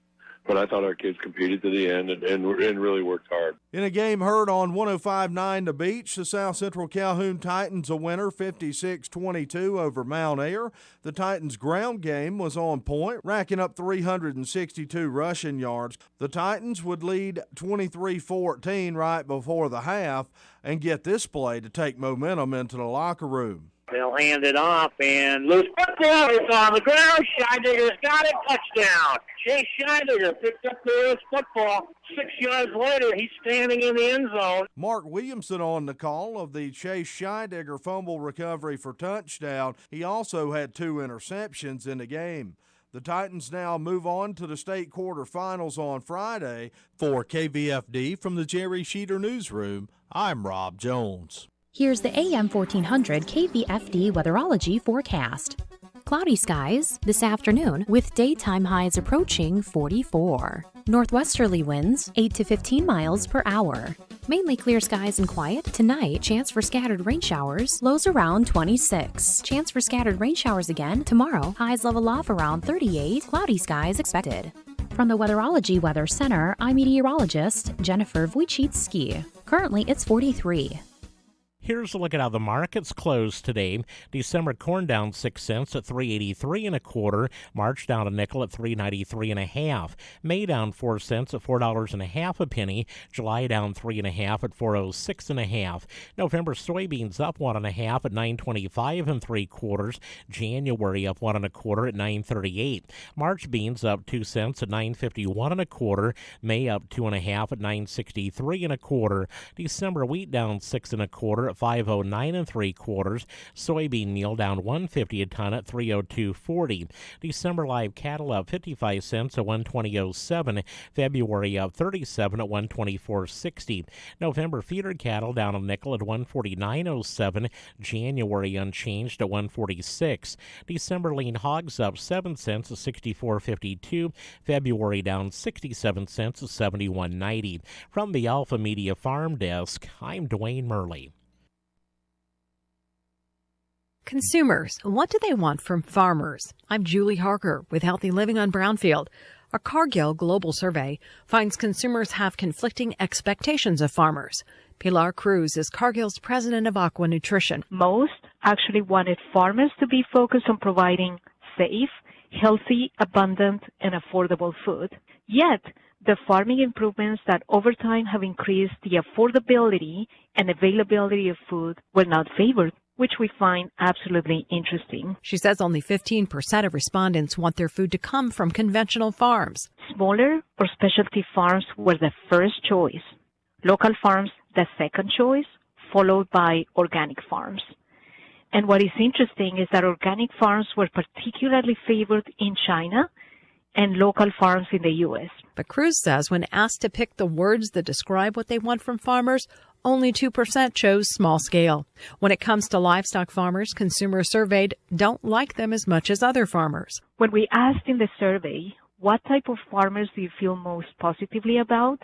But I thought our kids competed to the end and really worked hard. In a game heard on 105.9 The Beach, the South Central Calhoun Titans a winner 56-22 over Mount Ayr. The Titans' ground game was on point, racking up 362 rushing yards. The Titans would lead 23-14 right before the half and get this play to take momentum into the locker room. They'll hand it off, and loose football is on the ground. Scheidegger's got it. Touchdown. Chase Scheidegger picked up the loose football. 6 yards later, he's standing in the end zone. Mark Williamson on the call of the Chase Scheidegger fumble recovery for touchdown. He also had 2 interceptions in the game. The Titans now move on to the state quarterfinals on Friday. For KVFD from the Jerry Sheeter Newsroom, I'm Rob Jones. Here's the AM 1400 KVFD weatherology forecast. Cloudy skies this afternoon with daytime highs approaching 44. Northwesterly winds 8 to 15 miles per hour. Mainly clear skies and quiet. Tonight, chance for scattered rain showers, lows around 26. Chance for scattered rain showers again tomorrow, highs level off around 38. Cloudy skies expected. From the Weatherology Weather Center, I'm meteorologist Jennifer Wojcicki. Currently, it's 43. Here's a look at how the markets closed today. December corn down 6 cents at $3.83 1/4. March down a nickel at $3.93 1/2. May down 4 cents at $4 1/2 a penny. July down 3 1/2 at $4.06 1/2. November soybeans up 1 1/2 at $9.25 3/4. January up 1 1/4 at $9.38. March beans up 2 cents at $9.51 1/4. May up 2 1/2 at $9.63 1/4. December wheat down 6 1/4 at $5.09 3/4. Soybean meal down $1.50 a ton at $3.0240. December live cattle up 55 cents at $120.07. February up 37 at $124.60. November feeder cattle down a nickel at $149.07. January unchanged at $146. December lean hogs up 7 cents at $64.52. February down 67 cents at $71.90. From the Alpha Media Farm Desk, I'm Dwayne Murley. Consumers, what do they want from farmers? I'm Julie Harker with Healthy Living on Brownfield. A Cargill global survey finds consumers have conflicting expectations of farmers. Pilar Cruz is Cargill's president of Aqua Nutrition. Most actually wanted farmers to be focused on providing safe, healthy, abundant, and affordable food. Yet, the farming improvements that over time have increased the affordability and availability of food were not favored, which we find absolutely interesting. She says only 15% of respondents want their food to come from conventional farms. Smaller or specialty farms were the first choice. Local farms, the second choice, followed by organic farms. And what is interesting is that organic farms were particularly favored in China and local farms in the U.S. But Cruz says when asked to pick the words that describe what they want from farmers, only 2% chose small scale. When it comes to livestock farmers, consumers surveyed don't like them as much as other farmers. When we asked in the survey, what type of farmers do you feel most positively about?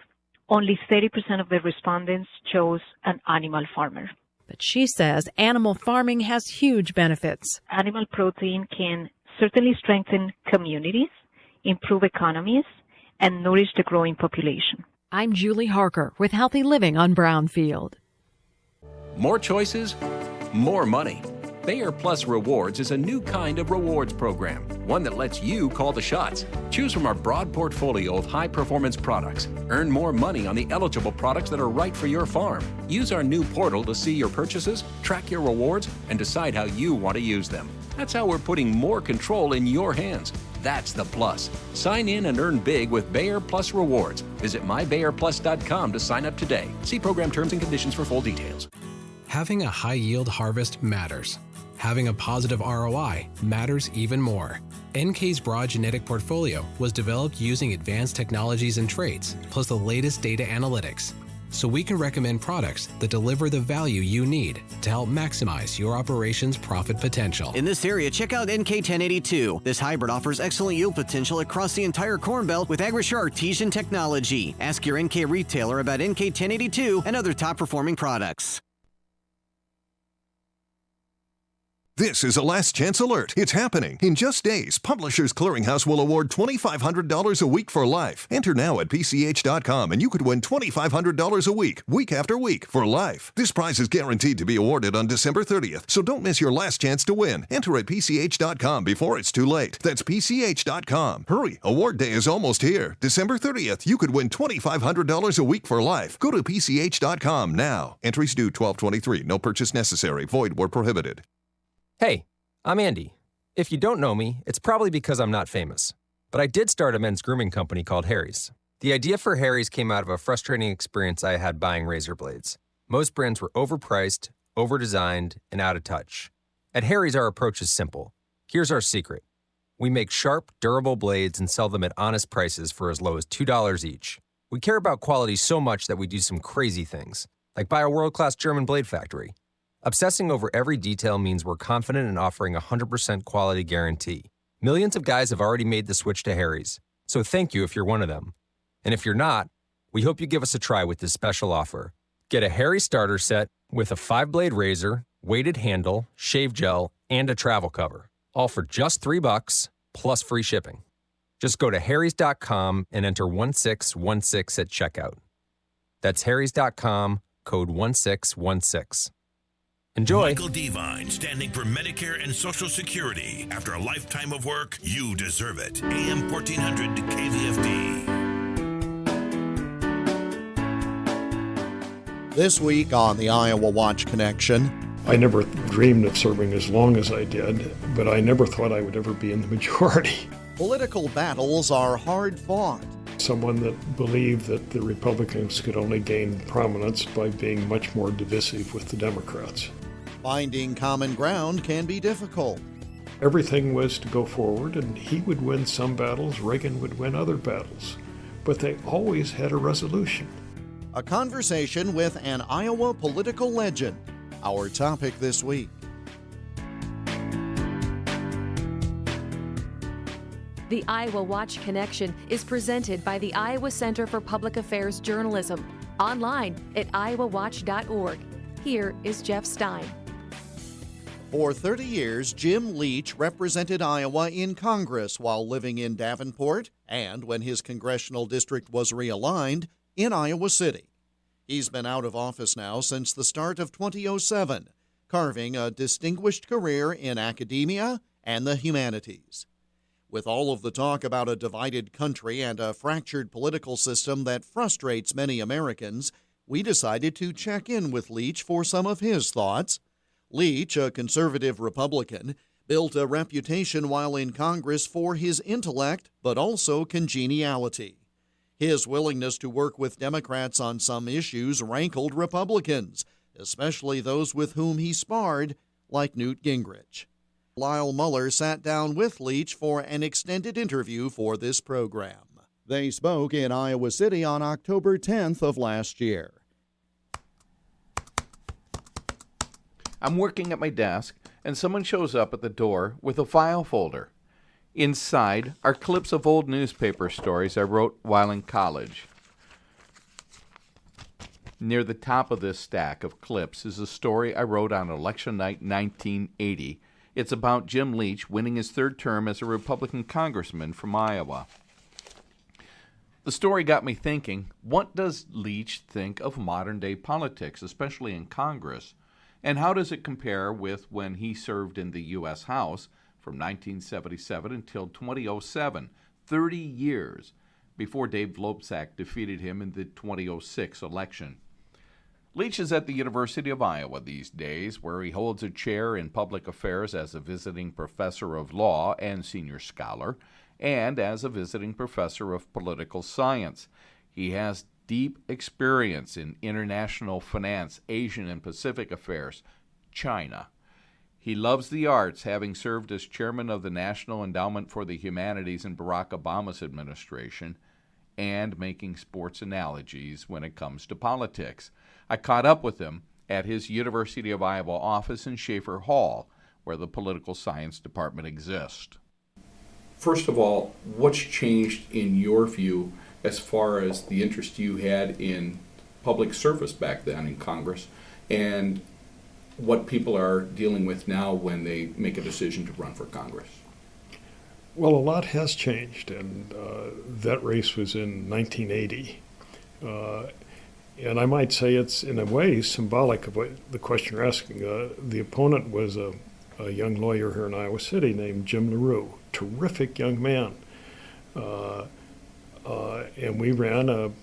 Only 30% of the respondents chose an animal farmer. But she says animal farming has huge benefits. Animal protein can certainly strengthen communities, improve economies, and nourish the growing population. I'm Julie Harker with Healthy Living on Brownfield. More choices, more money. Bayer Plus Rewards is a new kind of rewards program, one that lets you call the shots. Choose from our broad portfolio of high-performance products. Earn more money on the eligible products that are right for your farm. Use our new portal to see your purchases, track your rewards, and decide how you want to use them. That's how we're putting more control in your hands. That's the plus. Sign in and earn big with Bayer Plus Rewards. Visit mybayerplus.com to sign up today. See program terms and conditions for full details. Having a high-yield harvest matters. Having a positive ROI matters even more. NK's broad genetic portfolio was developed using advanced technologies and traits, plus the latest data analytics, so we can recommend products that deliver the value you need to help maximize your operation's profit potential. In this area, check out NK 1082. This hybrid offers excellent yield potential across the entire Corn Belt with Agrisure Artesian technology. Ask your NK retailer about NK 1082 and other top-performing products. This is a last chance alert. It's happening. In just days, Publishers Clearinghouse will award $2,500 a week for life. Enter now at PCH.com and you could win $2,500 a week after week, for life. This prize is guaranteed to be awarded on December 30th, so don't miss your last chance to win. Enter at PCH.com before it's too late. That's PCH.com. Hurry, award day is almost here. December 30th, you could win $2,500 a week for life. Go to PCH.com now. Entries due 12/23. No purchase necessary. Void where prohibited. Hey, I'm Andy. If you don't know me, it's probably because I'm not famous. But I did start a men's grooming company called Harry's. The idea for Harry's came out of a frustrating experience I had buying razor blades. Most brands were overpriced, overdesigned, and out of touch. At Harry's, our approach is simple. Here's our secret. We make sharp, durable blades and sell them at honest prices for as low as $2 each. We care about quality so much that we do some crazy things, like buy a world-class German blade factory. Obsessing over every detail means we're confident in offering a 100% quality guarantee. Millions of guys have already made the switch to Harry's, so thank you if you're one of them. And if you're not, we hope you give us a try with this special offer. Get a Harry's starter set with a 5-blade razor, weighted handle, shave gel, and a travel cover, all for just $3 plus free shipping. Just go to harrys.com and enter 1616 at checkout. That's harrys.com, code 1616. Enjoy. Michael Devine, standing for Medicare and Social Security. After a lifetime of work, you deserve it. AM 1400 KVFD. This week on the Iowa Watch Connection. I never dreamed of serving as long as I did, but I never thought I would ever be in the majority. Political battles are hard fought. Someone that believed that the Republicans could only gain prominence by being much more divisive with the Democrats. Finding common ground can be difficult. Everything was to go forward, and he would win some battles, Reagan would win other battles, but they always had a resolution. A conversation with an Iowa political legend. Our topic this week. The Iowa Watch Connection is presented by the Iowa Center for Public Affairs Journalism, online at iowawatch.org. Here is Jeff Stein. For 30 years, Jim Leach represented Iowa in Congress while living in Davenport and, when his congressional district was realigned, in Iowa City. He's been out of office now since the start of 2007, carving a distinguished career in academia and the humanities. With all of the talk about a divided country and a fractured political system that frustrates many Americans, we decided to check in with Leach for some of his thoughts. Leach, a conservative Republican, built a reputation while in Congress for his intellect, but also congeniality. His willingness to work with Democrats on some issues rankled Republicans, especially those with whom he sparred, like Newt Gingrich. Lyle Muller sat down with Leach for an extended interview for this program. They spoke in Iowa City on October 10th of last year. I'm working at my desk, and someone shows up at the door with a file folder. Inside are clips of old newspaper stories I wrote while in college. Near the top of this stack of clips is a story I wrote on election night 1980. It's about Jim Leach winning his third term as a Republican congressman from Iowa. The story got me thinking, what does Leach think of modern-day politics, especially in Congress? And how does it compare with when he served in the U.S. House from 1977 until 2007, 30 years before Dave Loebsack defeated him in the 2006 election? Leach is at the University of Iowa these days, where he holds a chair in public affairs as a visiting professor of law and senior scholar, and as a visiting professor of political science. He has deep experience in international finance, Asian and Pacific affairs, China. He loves the arts, having served as chairman of the National Endowment for the Humanities in Barack Obama's administration, and making sports analogies when it comes to politics. I caught up with him at his University of Iowa office in Schaefer Hall, where the political science department exists. First of all, what's changed in your view as far as the interest you had in public service back then in Congress, and what people are dealing with now when they make a decision to run for Congress? Well, a lot has changed, and that race was in 1980. And I might say it's, in a way, symbolic of what the question you're asking. The opponent was a young lawyer here in Iowa City named Jim LaRue, terrific young man. And we ran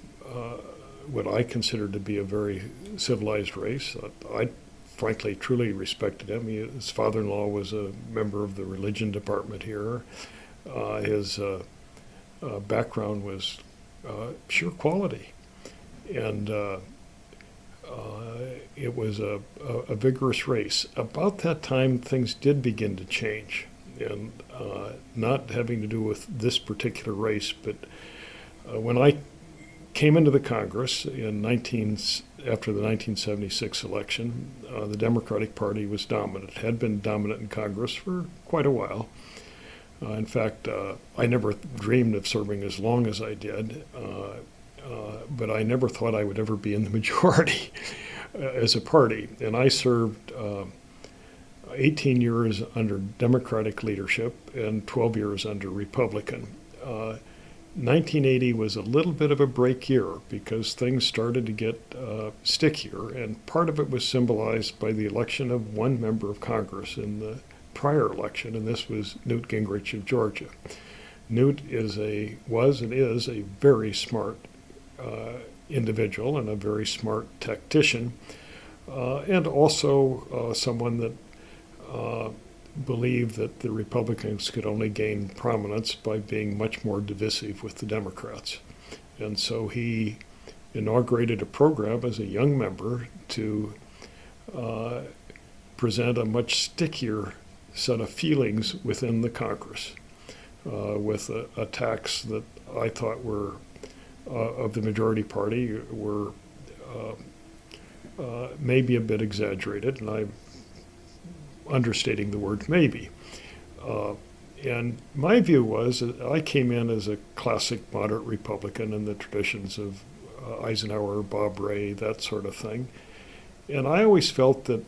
what I considered to be a very civilized race. I frankly, truly respected him. His father-in-law was a member of the religion department here. His background was pure quality. And it was a vigorous race. About that time, things did begin to change, and not having to do with this particular race, but when I came into the Congress after the 1976 election, the Democratic Party was dominant, had been dominant in Congress for quite a while. In fact, I never dreamed of serving as long as I did. But I never thought I would ever be in the majority as a party. And I served 18 years under Democratic leadership and 12 years under Republican. 1980 was a little bit of a break year because things started to get stickier, and part of it was symbolized by the election of one member of Congress in the prior election, and this was Newt Gingrich of Georgia. Newt was and is a very smart individual and a very smart tactician, and also someone that believed that the Republicans could only gain prominence by being much more divisive with the Democrats. And so he inaugurated a program as a young member to present a much stickier set of feelings within the Congress, with attacks that I thought were of the majority party were maybe a bit exaggerated, and I'm understating the word maybe. And my view was that I came in as a classic moderate Republican in the traditions of Eisenhower, Bob Ray, that sort of thing. And I always felt that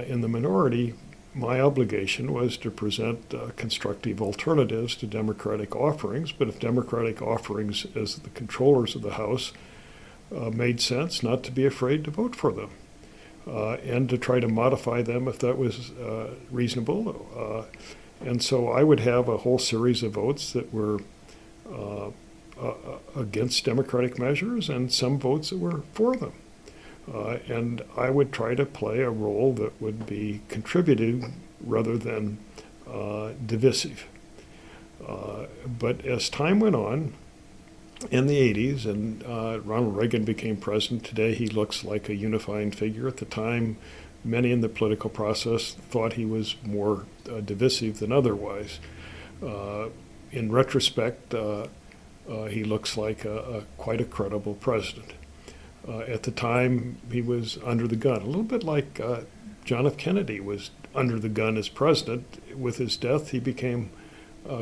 in the minority, my obligation was to present constructive alternatives to Democratic offerings, but if Democratic offerings as the controllers of the House made sense, not to be afraid to vote for them, and to try to modify them if that was reasonable. And so I would have a whole series of votes that were against Democratic measures and some votes that were for them. And I would try to play a role that would be contributive rather than divisive. But as time went on, in the 80s, and Ronald Reagan became president, today he looks like a unifying figure. At the time, many in the political process thought he was more divisive than otherwise. In retrospect, he looks like quite a credible president. At the time, he was under the gun, a little bit like John F. Kennedy was under the gun as president. With his death, he became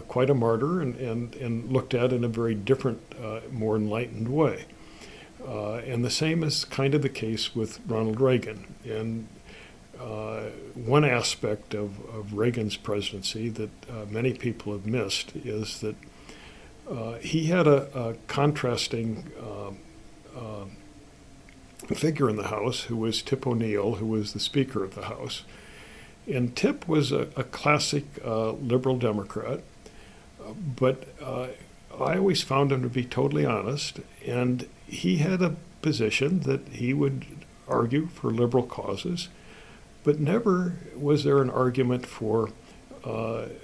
quite a martyr and looked at in a very different, more enlightened way. And the same is kind of the case with Ronald Reagan. And one aspect of Reagan's presidency that many people have missed is that he had a contrasting figure in the House who was Tip O'Neill, who was the Speaker of the House. And Tip was a classic liberal Democrat, but I always found him to be totally honest, and he had a position that he would argue for liberal causes, but never was there an argument for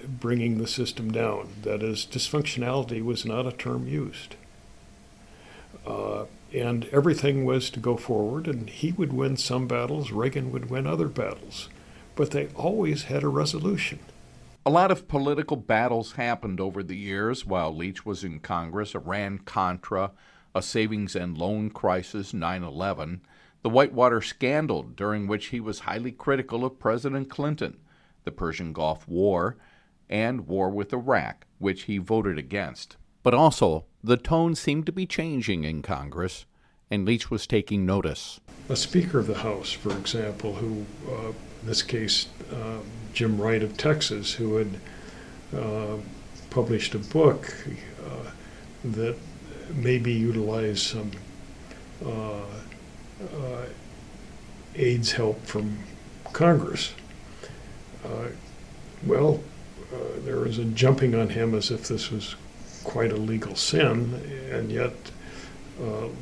bringing the system down. That is, dysfunctionality was not a term used. And everything was to go forward, and he would win some battles, Reagan would win other battles, but they always had a resolution. A lot of political battles happened over the years while Leach was in Congress: Iran-Contra, a savings and loan crisis, 9/11, the Whitewater scandal, during which he was highly critical of President Clinton, the Persian Gulf War, and war with Iraq, which he voted against. But also, the tone seemed to be changing in Congress, and Leach was taking notice. A Speaker of the House, for example, who, in this case, Jim Wright of Texas, who had published a book that maybe utilized some AIDS help from Congress. There was a jumping on him as if this was quite a legal sin, and yet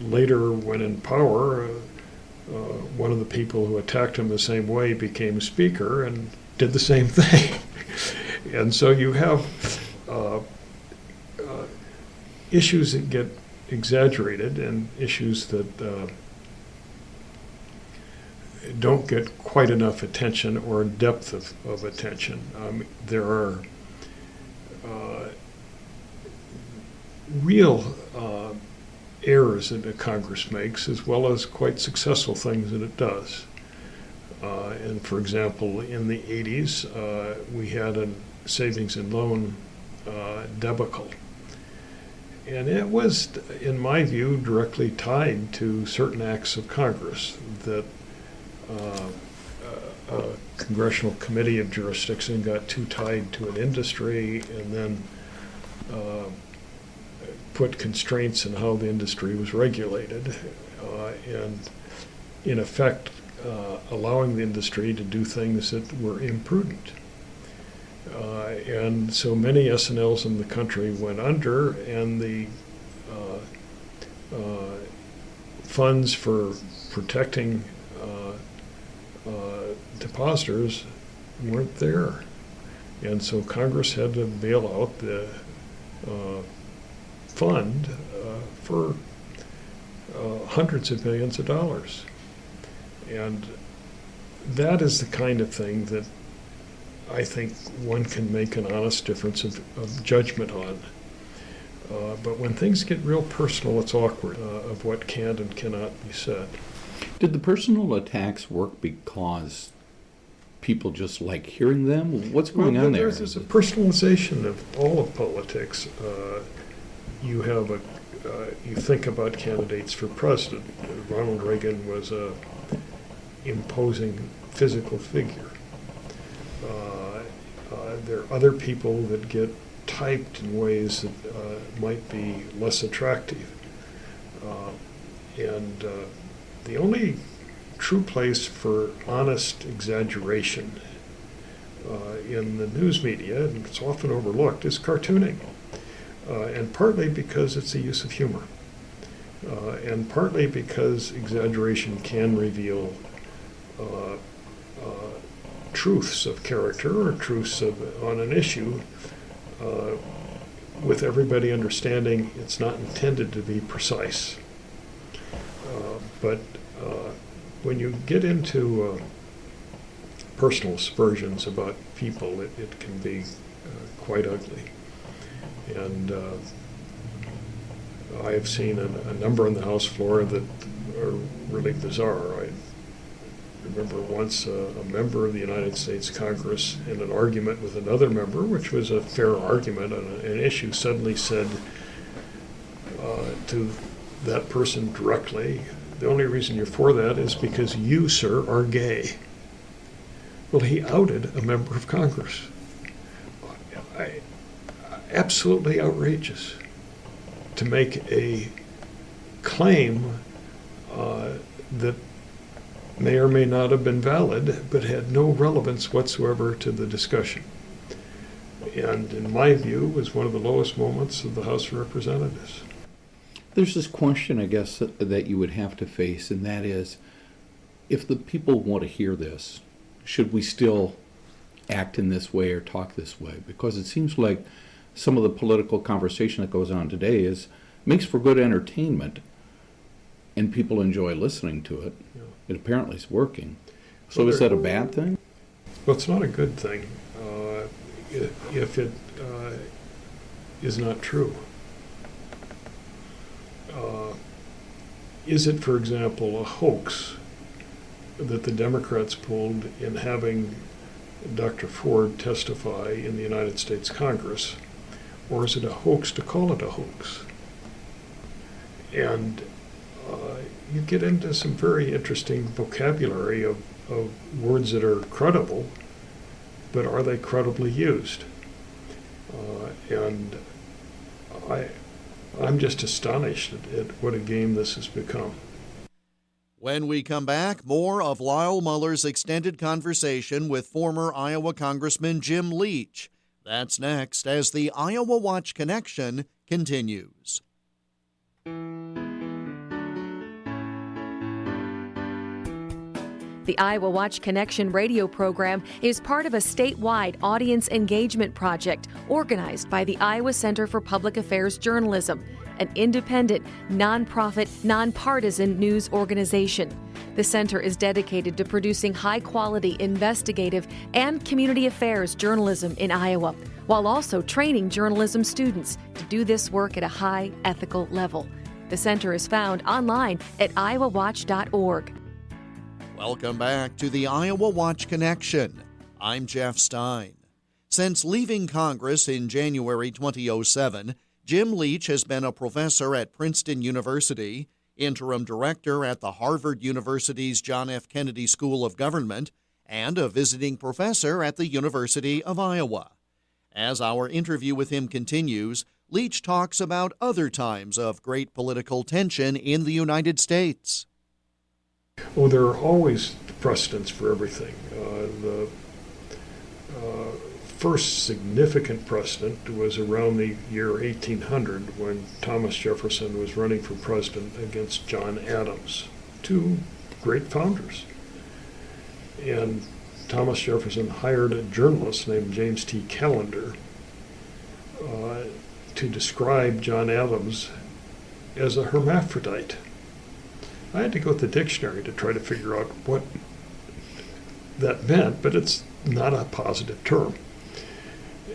later, when in power, one of the people who attacked him the same way became Speaker and did the same thing. And so you have issues that get exaggerated and issues that don't get quite enough attention or depth of attention. There are real errors that the Congress makes, as well as quite successful things that it does. And for example, in the 80s, we had a savings and loan debacle. And it was, in my view, directly tied to certain acts of Congress that a congressional committee of jurisdiction got too tied to an industry and then put constraints on how the industry was regulated, and in effect allowing the industry to do things that were imprudent. And so many S&Ls in the country went under, and the funds for protecting depositors weren't there. And so Congress had to bail out the fund for hundreds of millions of dollars. And that is the kind of thing that I think one can make an honest difference of judgment on. But when things get real personal, it's awkward of what can and cannot be said. Did the personal attacks work because people just like hearing them? What's going on there? There's a personalization of all of politics. You have you think about candidates for president. Ronald Reagan was a imposing physical figure. There are other people that get typed in ways that might be less attractive. And the only true place for honest exaggeration in the news media, and it's often overlooked, is cartooning. And partly because it's a use of humor. And partly because exaggeration can reveal truths of character or truths on an issue, with everybody understanding it's not intended to be precise. But when you get into personal aspersions about people, it can be quite ugly. And I have seen a number on the House floor that are really bizarre. I remember once a member of the United States Congress in an argument with another member, which was a fair argument on an issue, suddenly said to that person directly, "The only reason you're for that is because you, sir, are gay." Well, he outed a member of Congress. Absolutely outrageous to make a claim that may or may not have been valid, but had no relevance whatsoever to the discussion. And in my view, was one of the lowest moments of the House of Representatives. There's this question, I guess, that you would have to face, and that is, if the people want to hear this, should we still act in this way or talk this way? Because it seems like some of the political conversation that goes on today makes for good entertainment, and people enjoy listening to it. Yeah. It apparently is working. So is that a bad thing? Well, it's not a good thing if it is not true. Is it, for example, a hoax that the Democrats pulled in having Dr. Ford testify in the United States Congress, or is it a hoax to call it a hoax? And you get into some very interesting vocabulary of words that are credible, but are they credibly used? And I'm just astonished at what a game this has become. When we come back, more of Lyle Muller's extended conversation with former Iowa Congressman Jim Leach. That's next as the Iowa Watch Connection continues. The Iowa Watch Connection radio program is part of a statewide audience engagement project organized by the Iowa Center for Public Affairs Journalism, an independent, nonprofit, nonpartisan news organization. The center is dedicated to producing high-quality investigative and community affairs journalism in Iowa, while also training journalism students to do this work at a high ethical level. The center is found online at iowawatch.org. Welcome back to the Iowa Watch Connection. I'm Jeff Stein. Since leaving Congress in January 2007, Jim Leach has been a professor at Princeton University, interim director at the Harvard University's John F. Kennedy School of Government, and a visiting professor at the University of Iowa. As our interview with him continues, Leach talks about other times of great political tension in the United States. Oh, there are always precedents for everything. The first significant precedent was around the year 1800 when Thomas Jefferson was running for president against John Adams, two great founders. And Thomas Jefferson hired a journalist named James T. Callender to describe John Adams as a hermaphrodite. I had to go to the dictionary to try to figure out what that meant, but it's not a positive term.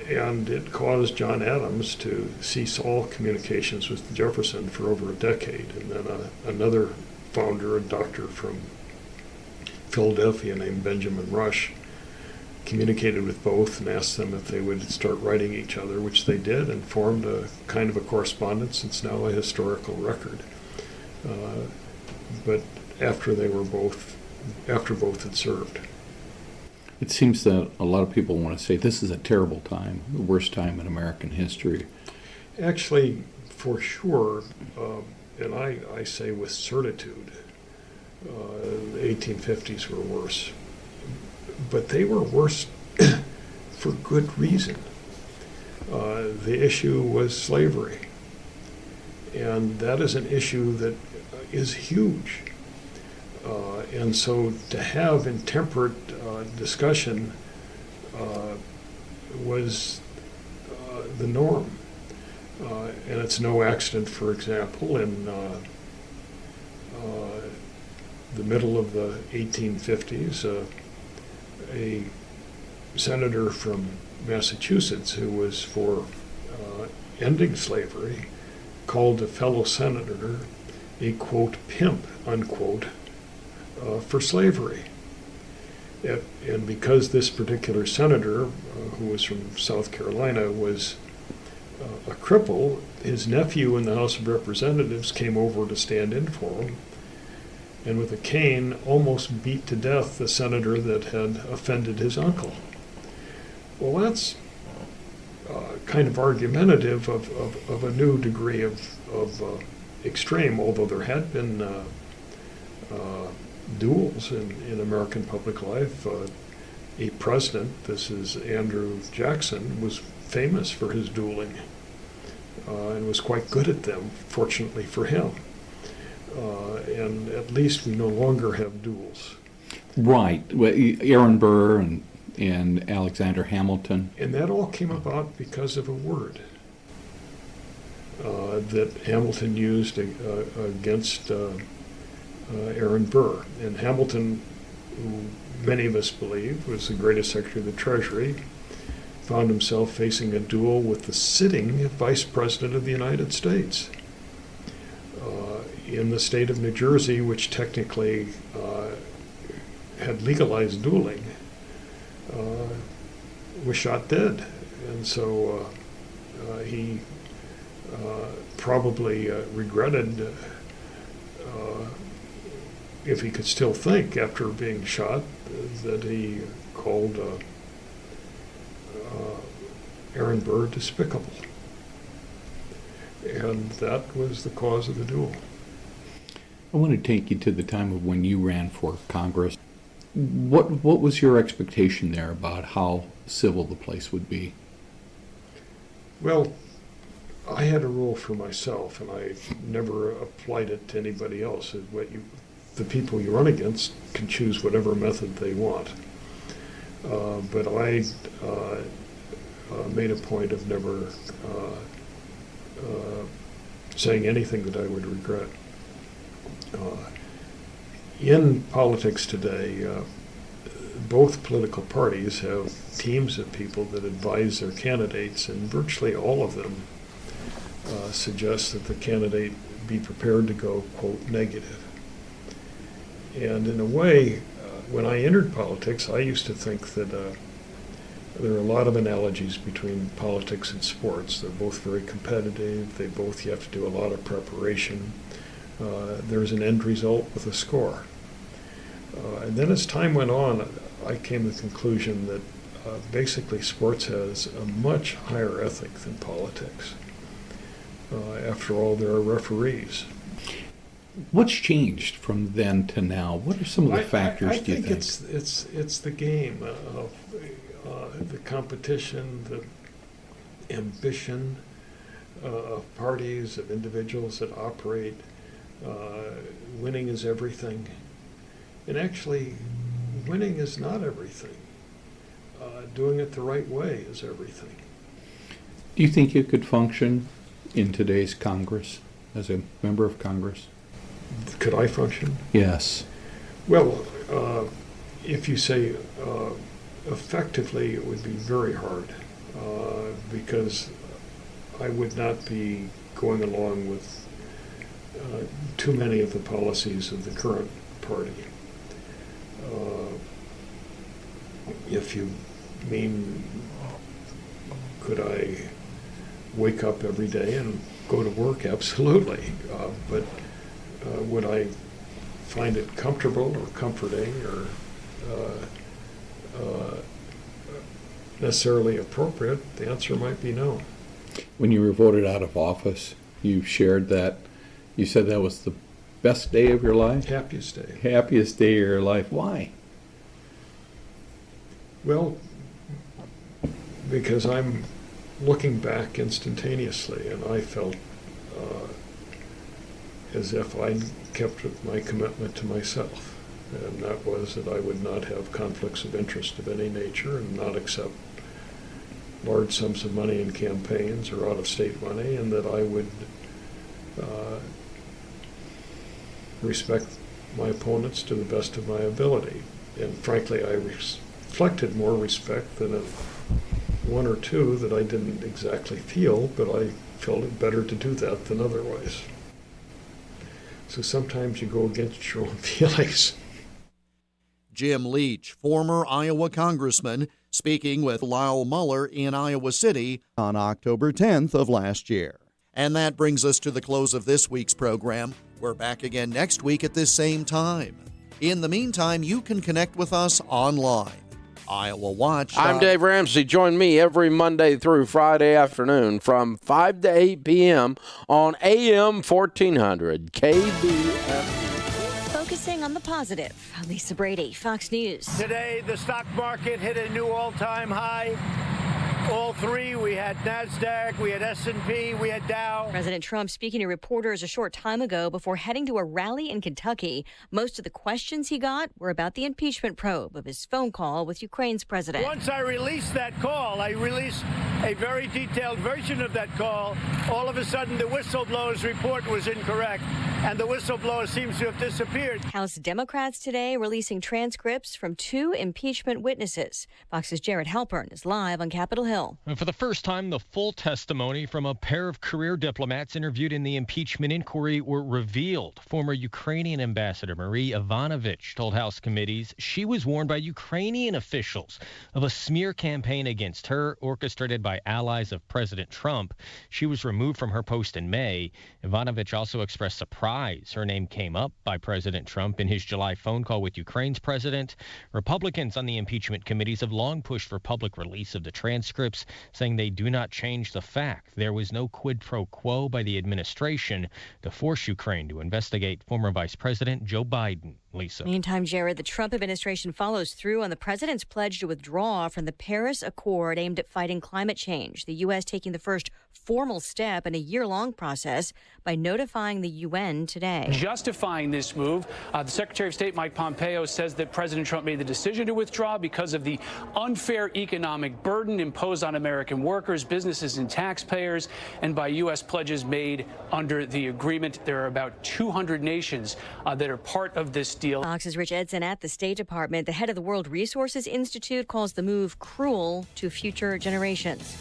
And it caused John Adams to cease all communications with Jefferson for over a decade. And then another founder, a doctor from Philadelphia named Benjamin Rush, communicated with both and asked them if they would start writing each other, which they did, and formed a kind of a correspondence that's now a historical record. But after both had served. It seems that a lot of people want to say this is a terrible time, the worst time in American history. Actually, for sure, and I say with certitude, the 1850s were worse. But they were worse for good reason. The issue was slavery. And that is an issue that is huge. And so to have intemperate discussion was the norm. And it's no accident, for example, in the middle of the 1850s, a senator from Massachusetts who was for ending slavery called a fellow senator a, quote, pimp, unquote, for slavery. And because this particular senator, who was from South Carolina, was a cripple, his nephew in the House of Representatives came over to stand in for him, and with a cane almost beat to death the senator that had offended his uncle. Well, that's kind of argumentative of a new degree of extreme, although there had been duels in American public life. A president, this is Andrew Jackson, was famous for his dueling and was quite good at them, fortunately for him. And at least we no longer have duels. Right. Aaron Burr and Alexander Hamilton. And that all came about because of a word that Hamilton used against Aaron Burr. And Hamilton, who many of us believe was the greatest Secretary of the Treasury, found himself facing a duel with the sitting Vice President of the United States in the state of New Jersey, which technically had legalized dueling, was shot dead. And so he probably regretted, if he could still think after being shot, that he called Aaron Burr despicable. And that was the cause of the duel. I want to take you to the time of when you ran for Congress. What was your expectation there about how civil the place would be? Well, I had a rule for myself, and I never applied it to anybody else. The people you run against can choose whatever method they want. But I made a point of never saying anything that I would regret. In politics today, both political parties have teams of people that advise their candidates, and virtually all of them suggest that the candidate be prepared to go, quote, negative. And in a way, when I entered politics, I used to think that there are a lot of analogies between politics and sports. They're both very competitive. You have to do a lot of preparation. There's an end result with a score. And then as time went on, I came to the conclusion that basically sports has a much higher ethic than politics. After all, there are referees. What's changed from then to now? What are some of the factors, do you think? I think it's the game of the competition, the ambition of parties, of individuals that operate. Winning is everything. And actually, winning is not everything. Doing it the right way is everything. Do you think you could function in today's Congress as a member of Congress? Could I function? Yes. Well, if you say effectively, it would be very hard because I would not be going along with too many of the policies of the current party. If you mean, could I wake up every day and go to work? Absolutely. But would I find it comfortable or comforting or necessarily appropriate? The answer might be no. When you were voted out of office, you shared that. You said that was the best day of your life? Happiest day. Happiest day of your life. Why? Well, because I'm looking back instantaneously, and I felt as if I kept my commitment to myself, and that was that I would not have conflicts of interest of any nature and not accept large sums of money in campaigns or out-of-state money, and that I would respect my opponents to the best of my ability. And frankly, I reflected more respect than one or two that I didn't exactly feel, but I felt it better to do that than otherwise. So sometimes you go against your own feelings. Jim Leach, former Iowa congressman, speaking with Lyle Muller in Iowa City on October 10th of last year. And that brings us to the close of this week's program. We're back again next week at this same time. In the meantime, you can connect with us online. Iowa Watch. I'm Dave Ramsey. Join me every Monday through Friday afternoon from 5 to 8 p.m. on AM 1400 KVFD. focusing on the positive. Lisa Brady, Fox News. Today, the stock market hit a new all-time high. All three, we had NASDAQ, we had S&P, we had Dow. President Trump speaking to reporters a short time ago before heading to a rally in Kentucky. Most of the questions he got were about the impeachment probe of his phone call with Ukraine's president. Once I released that call, I released a very detailed version of that call. All of a sudden, the whistleblower's report was incorrect, and the whistleblower seems to have disappeared. House Democrats today releasing transcripts from 2 impeachment witnesses. Fox's Jared Halpern is live on Capitol Hill. And for the first time, the full testimony from a pair of career diplomats interviewed in the impeachment inquiry were revealed. Former Ukrainian Ambassador Marie Ivanovich told House committees she was warned by Ukrainian officials of a smear campaign against her orchestrated by allies of President Trump. She was removed from her post in May. Ivanovich also expressed surprise her name came up by President Trump in his July phone call with Ukraine's president. Republicans on the impeachment committees have long pushed for public release of the transcripts, saying they do not change the fact there was no quid pro quo by the administration to force Ukraine to investigate former Vice President Joe Biden. Lisa. Meantime, Jared, the Trump administration follows through on the president's pledge to withdraw from the Paris Accord aimed at fighting climate change. The U.S. taking the first formal step in a year-long process by notifying the UN today. Justifying this move, the Secretary of State Mike Pompeo says that President Trump made the decision to withdraw because of the unfair economic burden imposed on American workers, businesses, and taxpayers, and by U.S. pledges made under the agreement. There are about 200 nations that are part of this deal. Fox's Rich Edson at the State Department. The head of the World Resources Institute calls the move cruel to future generations.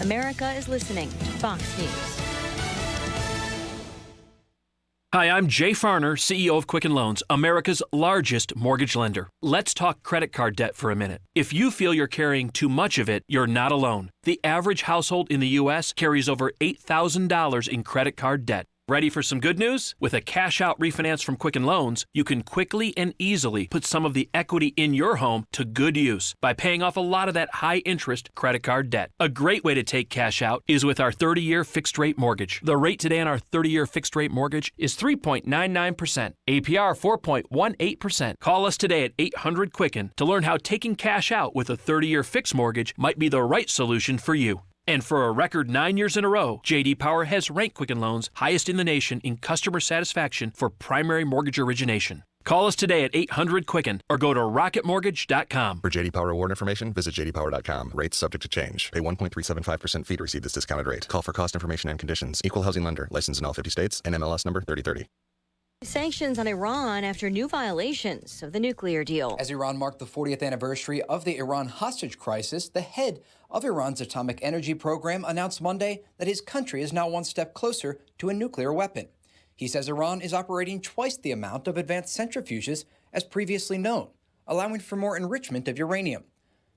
America is listening to Fox News. Hi, I'm Jay Farner, CEO of Quicken Loans, America's largest mortgage lender. Let's talk credit card debt for a minute. If you feel you're carrying too much of it, you're not alone. The average household in the U.S. carries over $8,000 in credit card debt. Ready for some good news? With a cash-out refinance from Quicken Loans, you can quickly and easily put some of the equity in your home to good use by paying off a lot of that high-interest credit card debt. A great way to take cash out is with our 30-year fixed-rate mortgage. The rate today on our 30-year fixed-rate mortgage is 3.99%, APR 4.18%. Call us today at 800-QUICKEN to learn how taking cash out with a 30-year fixed mortgage might be the right solution for you. And for a record 9 years in a row, J.D. Power has ranked Quicken Loans highest in the nation in customer satisfaction for primary mortgage origination. Call us today at 800-QUICKEN or go to rocketmortgage.com. For J.D. Power award information, visit jdpower.com. Rates subject to change. Pay 1.375% fee to receive this discounted rate. Call for cost information and conditions. Equal housing lender. Licensed in all 50 states. NMLS number 3030. Sanctions on Iran after new violations of the nuclear deal. As Iran marked the 40th anniversary of the Iran hostage crisis, the head of Iran's atomic energy program announced Monday that his country is now one step closer to a nuclear weapon. He says Iran is operating twice the amount of advanced centrifuges as previously known, allowing for more enrichment of uranium.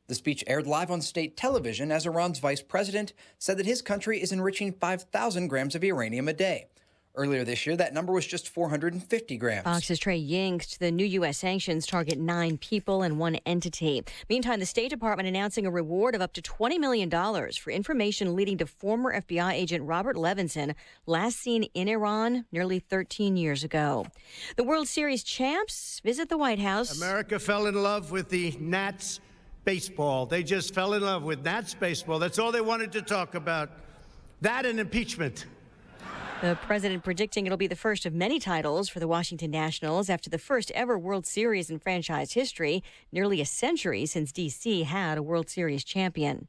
The speech aired live on state television as Iran's vice president said that his country is enriching 5,000 grams of uranium a day. Earlier this year, that number was just 450 grams. Fox's Trey Yingst. The new U.S. sanctions target 9 people and 1 entity. Meantime, the State Department announcing a reward of up to $20 million for information leading to former FBI agent Robert Levinson, last seen in Iran nearly 13 years ago. The World Series champs visit the White House. America fell in love with the Nats baseball. They just fell in love with Nats baseball. That's all they wanted to talk about. That and impeachment. The president predicting it'll be the first of many titles for the Washington Nationals after the first ever World Series in franchise history, nearly a century since D.C. had a World Series champion.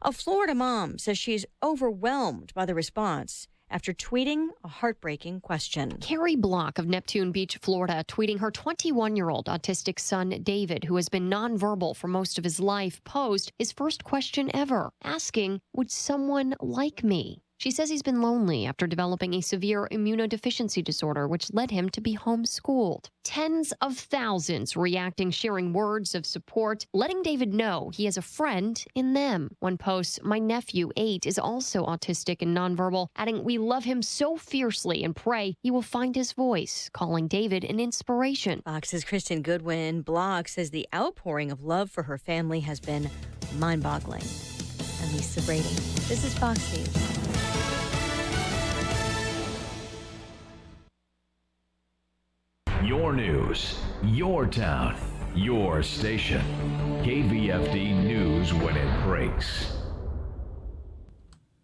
A Florida mom says she's overwhelmed by the response after tweeting a heartbreaking question. Carrie Block of Neptune Beach, Florida, tweeting her 21-year-old autistic son, David, who has been nonverbal for most of his life, posed his first question ever, asking, "Would someone like me?" She says he's been lonely after developing a severe immunodeficiency disorder, which led him to be homeschooled. Tens of thousands reacting, sharing words of support, letting David know he has a friend in them. One post, "My nephew, 8, is also autistic and nonverbal," adding, "We love him so fiercely and pray he will find his voice," calling David an inspiration. Fox's Kristen Goodwin. Block says the outpouring of love for her family has been mind-boggling. I'm Lisa Brady. This is Fox News. Your news, your town, your station. KVFD News when it breaks.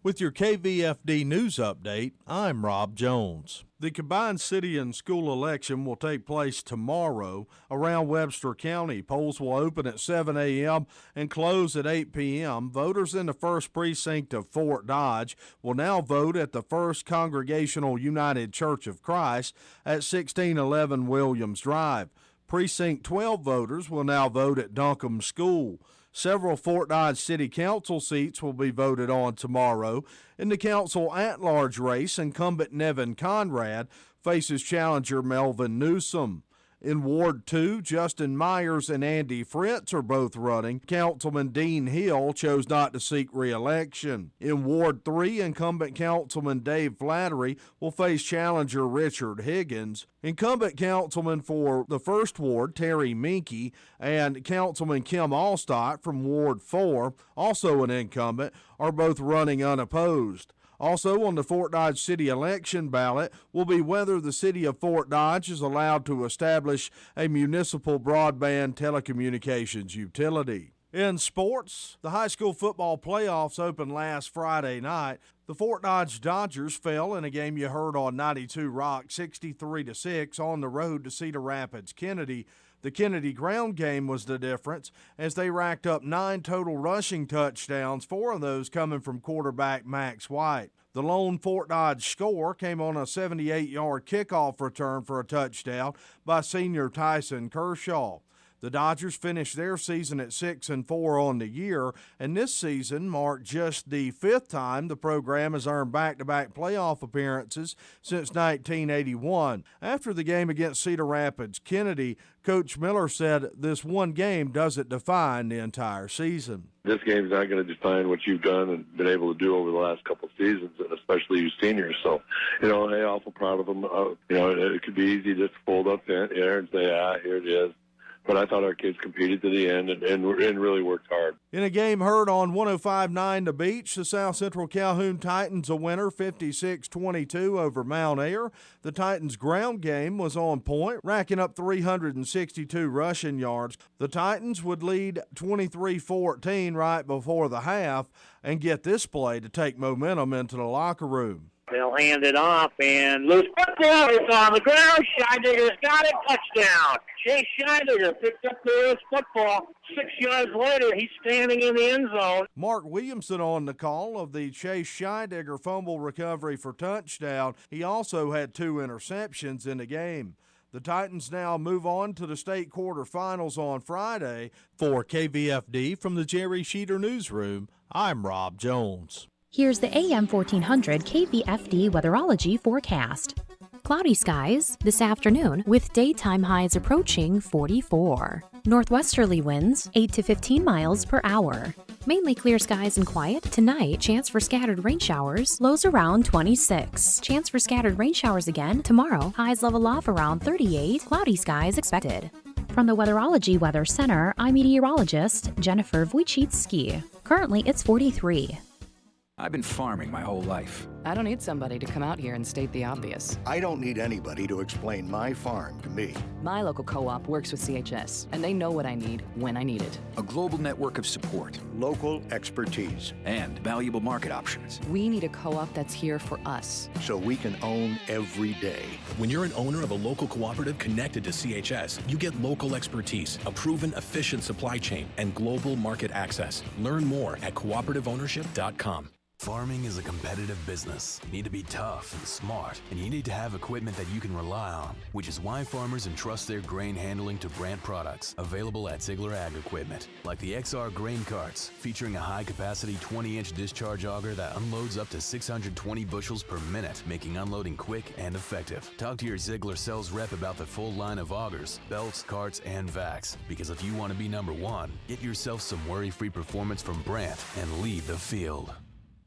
With your KVFD News Update, I'm Rob Jones. The combined city and school election will take place tomorrow around Webster County. Polls will open at 7 a.m. and close at 8 p.m. Voters in the first precinct of Fort Dodge will now vote at the First Congregational United Church of Christ at 1611 Williams Drive. Precinct 12 voters will now vote at Duncombe School. Several Fort Dodge City Council seats will be voted on tomorrow. In the council at-large race, incumbent Nevin Conrad faces challenger Melvin Newsom. In Ward 2, Justin Myers and Andy Fritz are both running. Councilman Dean Hill chose not to seek re-election. In Ward 3, incumbent Councilman Dave Flattery will face challenger Richard Higgins. Incumbent Councilman for the 1st Ward, Terry Minke, and Councilman Kim Allstott from Ward 4, also an incumbent, are both running unopposed. Also on the Fort Dodge City election ballot will be whether the city of Fort Dodge is allowed to establish a municipal broadband telecommunications utility. In sports, the high school football playoffs opened last Friday night. The Fort Dodge Dodgers fell in a game you heard on 92 Rock 63-6 on the road to Cedar Rapids Kennedy. The Kennedy ground game was the difference as they racked up 9 total rushing touchdowns, 4 of those coming from quarterback Max White. The lone Fort Dodge score came on a 78-yard kickoff return for a touchdown by senior Tyson Kershaw. The Dodgers finished their season at 6-4 on the year, and this season marked just the 5th time the program has earned back-to-back playoff appearances since 1981. After the game against Cedar Rapids Kennedy, Coach Miller said this one game doesn't define the entire season. This game's not going to define what you've done and been able to do over the last couple of seasons, and especially you seniors. So, hey, awful proud of them. It could be easy just to fold up there and say, here it is. But I thought our kids competed to the end and really worked hard. In a game heard on 105.9 The Beach, the South Central Calhoun Titans a winner 56-22 over Mount Ayr. The Titans' ground game was on point, racking up 362 rushing yards. The Titans would lead 23-14 right before the half and get this play to take momentum into the locker room. They'll hand it off, and loose football is on the ground. Scheidegger's got it. Touchdown. Chase Scheidegger picked up the loose football. 6 yards later, he's standing in the end zone. Mark Williamson on the call of the Chase Scheidegger fumble recovery for touchdown. He also had 2 interceptions in the game. The Titans now move on to the state quarterfinals on Friday. For KVFD from the Jerry Sheeter Newsroom, I'm Rob Jones. Here's the AM 1400 KVFD weatherology forecast. Cloudy skies this afternoon with daytime highs approaching 44. Northwesterly winds 8 to 15 miles per hour. Mainly clear skies and quiet. Tonight, chance for scattered rain showers, lows around 26. Chance for scattered rain showers again tomorrow, highs level off around 38. Cloudy skies expected. From the Weatherology Weather Center, I'm meteorologist Jennifer Wojcicki. Currently, it's 43. I've been farming my whole life. I don't need somebody to come out here and state the obvious. I don't need anybody to explain my farm to me. My local co-op works with CHS, and they know what I need when I need it. A global network of support, local expertise, and valuable market options. We need a co-op that's here for us. So we can own every day. When you're an owner of a local cooperative connected to CHS, you get local expertise, a proven, efficient supply chain, and global market access. Learn more at cooperativeownership.com. Farming is a competitive business. You need to be tough and smart, and you need to have equipment that you can rely on, which is why farmers entrust their grain handling to Brandt products, available at Ziegler Ag Equipment, like the XR grain carts, featuring a high-capacity 20-inch discharge auger that unloads up to 620 bushels per minute, making unloading quick and effective. Talk to your Ziegler sales rep about the full line of augers, belts, carts, and vacs, because if you want to be number one, get yourself some worry-free performance from Brandt and lead the field.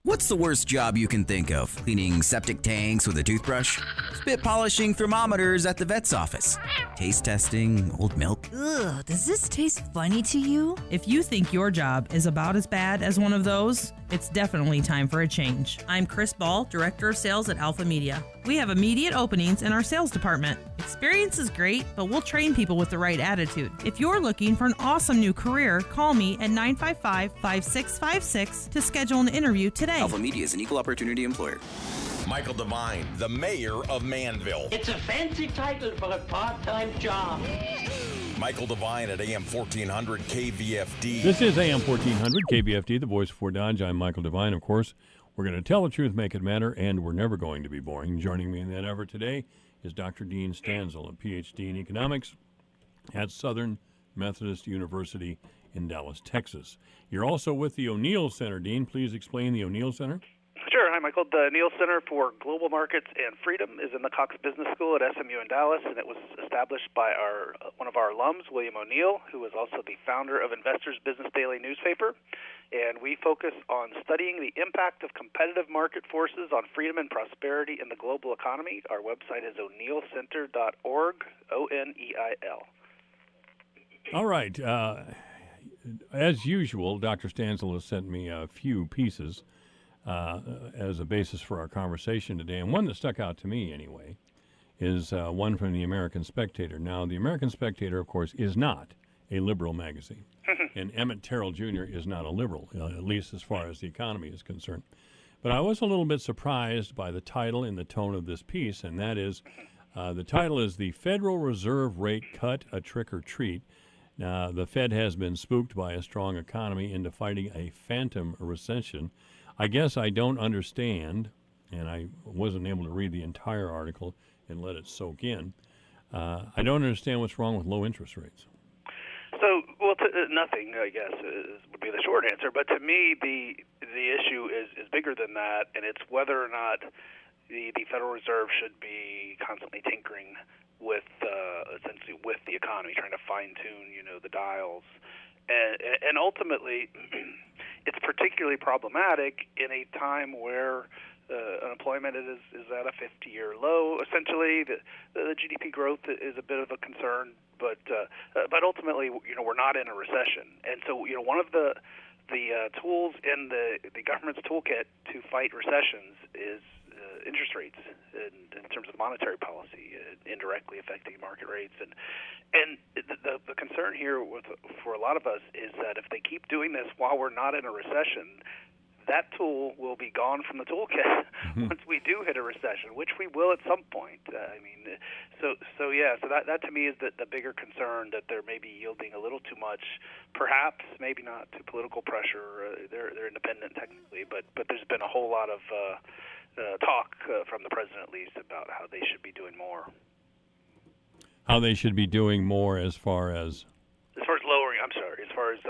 What's the worst job you can think of? Cleaning septic tanks with a toothbrush? Spit polishing thermometers at the vet's office? Taste testing old milk? Ugh, does this taste funny to you? If you think your job is about as bad as one of those, it's definitely time for a change. I'm Chris Ball, Director of Sales at Alpha Media. We have immediate openings in our sales department. Experience is great, but we'll train people with the right attitude. If you're looking for an awesome new career, call me at 955-5656 to schedule an interview today. Alpha Media is an equal opportunity employer. Michael Devine, the mayor of Manville. It's a fancy title for a part-time job. Michael Devine at AM 1400 KVFD. This is AM 1400 KVFD, the voice for Dodge. I'm Michael Devine, of course. We're going to tell the truth, make it matter, and we're never going to be boring. Joining me in that effort today is Dr. Dean Stanzel, a Ph.D. in economics at Southern Methodist University in Dallas, Texas. You're also with the O'Neill Center. Dean, please explain the O'Neill Center. Sure. Hi, Michael. The O'Neill Center for Global Markets and Freedom is in the Cox Business School at SMU in Dallas, and it was established by one of our alums, William O'Neill, who was also the founder of Investors Business Daily newspaper. And we focus on studying the impact of competitive market forces on freedom and prosperity in the global economy. Our website is o'neillcenter.org, ONEIL. All right. As usual, Dr. Stanzel has sent me a few pieces as a basis for our conversation today. And one that stuck out to me, anyway, is one from the American Spectator. Now, the American Spectator, of course, is not a liberal magazine. And Emmett Terrell Jr. is not a liberal, at least as far as the economy is concerned. But I was a little bit surprised by the title and the tone of this piece, and that is, the title is "The Federal Reserve Rate Cut, a Trick or Treat." Now, the Fed has been spooked by a strong economy into fighting a phantom recession. I guess I don't understand, and I wasn't able to read the entire article and let it soak in. I don't understand what's wrong with low interest rates. So, well, nothing, I guess, would be the short answer. But to me, the issue is bigger than that, and it's whether or not the Federal Reserve should be constantly tinkering with, essentially, with the economy, trying to fine-tune, the dials. And ultimately, it's particularly problematic in a time where unemployment is at a 50-year low. Essentially, the GDP growth is a bit of a concern, but ultimately, we're not in a recession. And so, one of the tools in the government's toolkit to fight recessions is interest rates in terms of monetary policy, indirectly affecting market rates. And the concern here for a lot of us is that if they keep doing this while we're not in a recession, that tool will be gone from the toolkit once we do hit a recession, which we will at some point. So that to me is the bigger concern, that they're maybe yielding a little too much, perhaps maybe not to political pressure. They're independent technically, but there's been a whole lot of talk from the president, at least, about how they should be doing more. How they should be doing more as far as lowering, as far as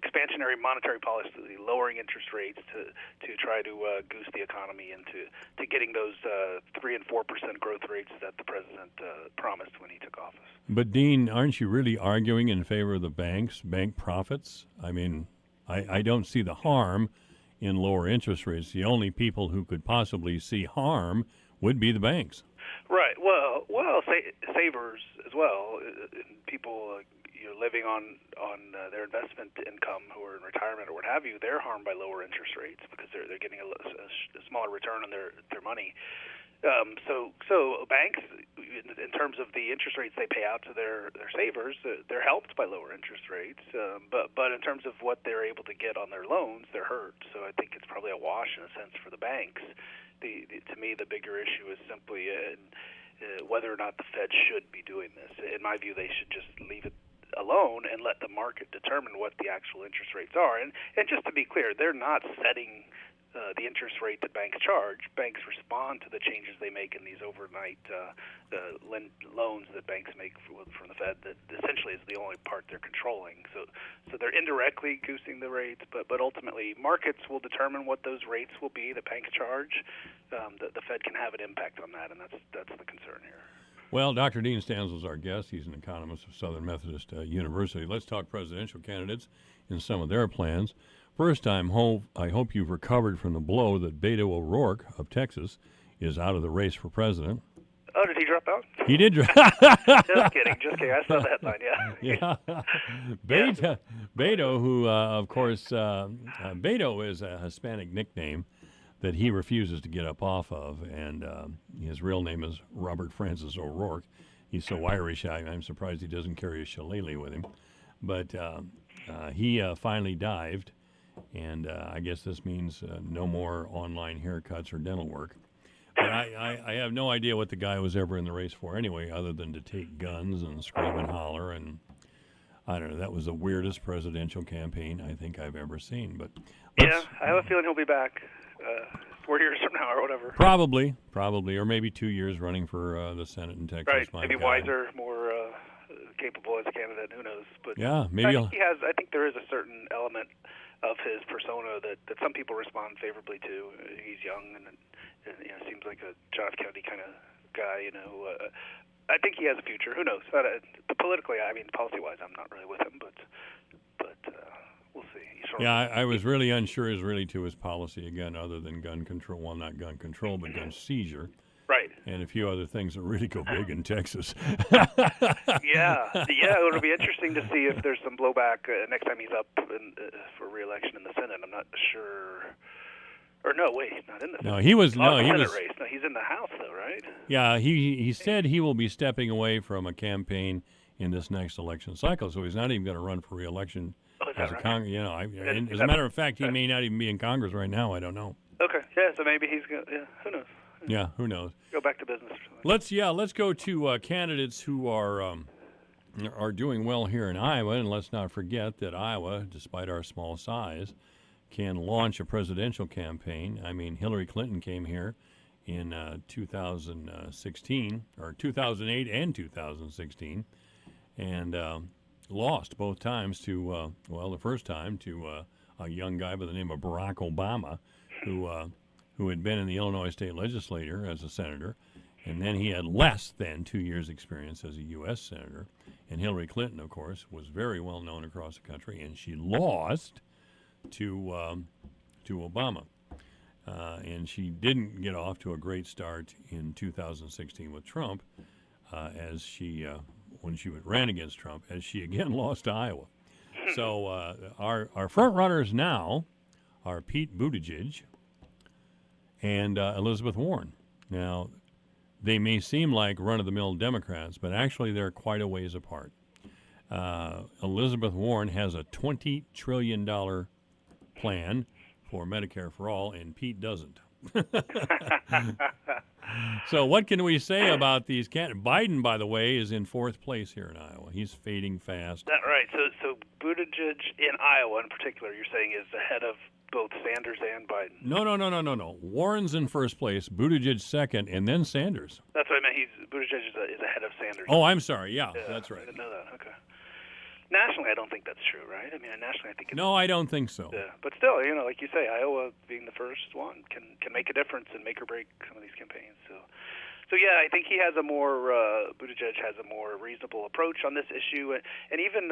expansionary monetary policy, lowering interest rates to try to goose the economy into getting those 3 and 4% growth rates that the president promised when he took office. But, Dean, aren't you really arguing in favor of the bank profits? I mean, I don't see the harm in lower interest rates. The only people who could possibly see harm would be the banks. Right. Well, savers as well, people living on their investment income who are in retirement or what have you, they're harmed by lower interest rates because they're getting a smaller return on their money. So banks, in terms of the interest rates they pay out to their savers, they're helped by lower interest rates. But in terms of what they're able to get on their loans, they're hurt. So I think it's probably a wash in a sense for the banks. To me, the bigger issue is simply whether or not the Fed should be doing this. In my view, they should just leave it alone and let the market determine what the actual interest rates are. And just to be clear, they're not setting the interest rate that banks charge. Banks respond to the changes they make in these overnight loans that banks make from the Fed. That essentially is the only part they're controlling. So they're indirectly goosing the rates, but ultimately markets will determine what those rates will be that banks charge. The Fed can have an impact on that, and that's the concern here. Well, Dr. Dean Stanzel is our guest. He's an economist of Southern Methodist University. Let's talk presidential candidates and some of their plans. First time, I hope you've recovered from the blow that Beto O'Rourke of Texas is out of the race for president. Oh, did he drop out? He did drop. Just kidding. I saw the headline. Yeah. Beto, who of course, Beto is a Hispanic nickname that he refuses to get up off of, and his real name is Robert Francis O'Rourke. He's so Irish, I'm surprised he doesn't carry a shillelagh with him. But he finally dived, and I guess this means no more online haircuts or dental work. But I have no idea what the guy was ever in the race for anyway, other than to take guns and scream and holler. And I don't know, that was the weirdest presidential campaign I think I've ever seen. But yeah, I have a feeling he'll be back 4 years from now or whatever. Probably, or maybe 2 years running for the Senate in Texas. Right, maybe wiser, more capable as a candidate. Who knows? But yeah, maybe I think there is a certain element of his persona that some people respond favorably to. He's young and seems like a John F. Kennedy kind of guy. I think he has a future. Who knows? Politically, policy-wise, I'm not really with him, but we'll see. I was really unsure as really to his policy again, other than gun control. Well, not gun control, but gun seizure. Right. And a few other things that really go big in Texas. Yeah, it'll be interesting to see if there's some blowback next time he's up for re-election in the Senate. I'm not sure. Or no, wait, he's not in the Senate. No, he was race. No, he's in the House though, right? Yeah, he said he will be stepping away from a campaign in this next election cycle, so he's not even going to run for re-election as a Congress. As a matter of fact, he may not even be in Congress right now. I don't know. Okay, yeah, so maybe he's going. Yeah, who knows? Yeah, who knows? Go back to business. Let's go to candidates who are doing well here in Iowa, and let's not forget that Iowa, despite our small size, can launch a presidential campaign. I mean, Hillary Clinton came here in 2016, or 2008 and 2016, and lost both times to, the first time to a young guy by the name of Barack Obama, who had been in the Illinois State Legislature as a senator, and then he had less than 2 years' experience as a U.S. senator. And Hillary Clinton, of course, was very well known across the country, and she lost to Obama. And she didn't get off to a great start in 2016 with Trump, as she when she ran against Trump, as she again lost to Iowa. So our front runners now are Pete Buttigieg and Elizabeth Warren. Now, they may seem like run-of-the-mill Democrats, but actually they're quite a ways apart. Elizabeth Warren has a $20 trillion plan for Medicare for all, and Pete doesn't. So what can we say about these candidates? Biden, by the way, is in fourth place here in Iowa. He's fading fast. That right. So Buttigieg in Iowa in particular, you're saying, is ahead of both Sanders and Biden. No. Warren's in first place, Buttigieg second, and then Sanders. That's what I meant. Buttigieg is ahead of Sanders. Oh, I'm sorry. Yeah, that's right. I didn't know that. Okay. Nationally, I don't think that's true, right? I mean, nationally, I think it's... No, I don't think so. Yeah, but still, like you say, Iowa being the first one can make a difference and make or break some of these campaigns. So yeah, I think he has Buttigieg has a more reasonable approach on this issue, and even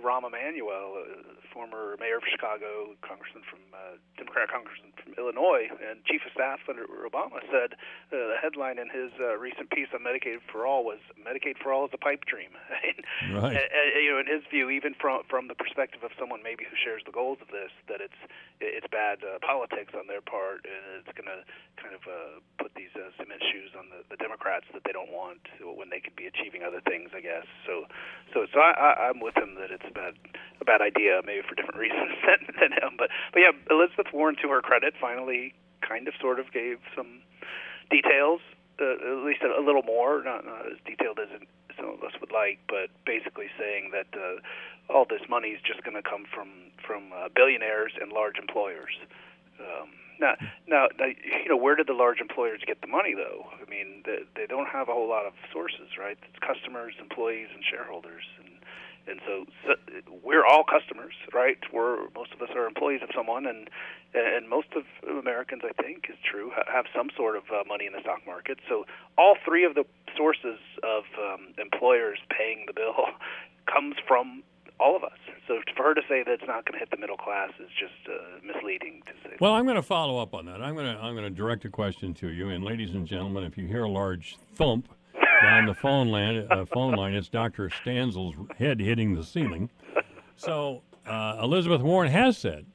Rahm Emanuel, former mayor of Chicago, Democratic congressman from Illinois, and chief of staff under Obama, said the headline in his recent piece on Medicaid for All was "Medicaid for All is a pipe dream." Right. In his view, even from the perspective of someone maybe who shares the goals of this, that it's bad politics on their part, and it's going to kind of put these cement shoes on the Democrats that they don't want when they could be achieving other things, I guess. So I'm with him that it's a bad idea, maybe for different reasons than him. But yeah, Elizabeth Warren, to her credit, finally kind of sort of gave some details, at least a little more, not as detailed as some of us would like, but basically saying that all this money is just going to come from billionaires and large employers. Now, where did the large employers get the money, though? I mean, they don't have a whole lot of sources, right? It's customers, employees, and shareholders, and so we're all customers, right? Most of us are employees of someone, and most of Americans, I think, is true, have some sort of money in the stock market. So all three of the sources of employers paying the bill comes from all of us. So for her to say that it's not going to hit the middle class is just misleading to say. Well, I'm going to follow up on that. I'm going to direct a question to you. And ladies and gentlemen, if you hear a large thump down the phone line, it's Dr. Stanzel's head hitting the ceiling. So Elizabeth Warren has said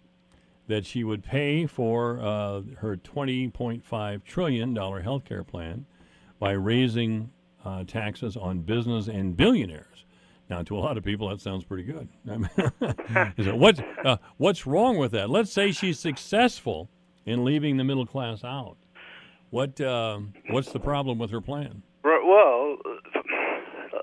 that she would pay for her $20.5 trillion health care plan by raising taxes on business and billionaires. Now, to a lot of people, that sounds pretty good. I mean, what's wrong with that? Let's say she's successful in leaving the middle class out. What's the problem with her plan? Well,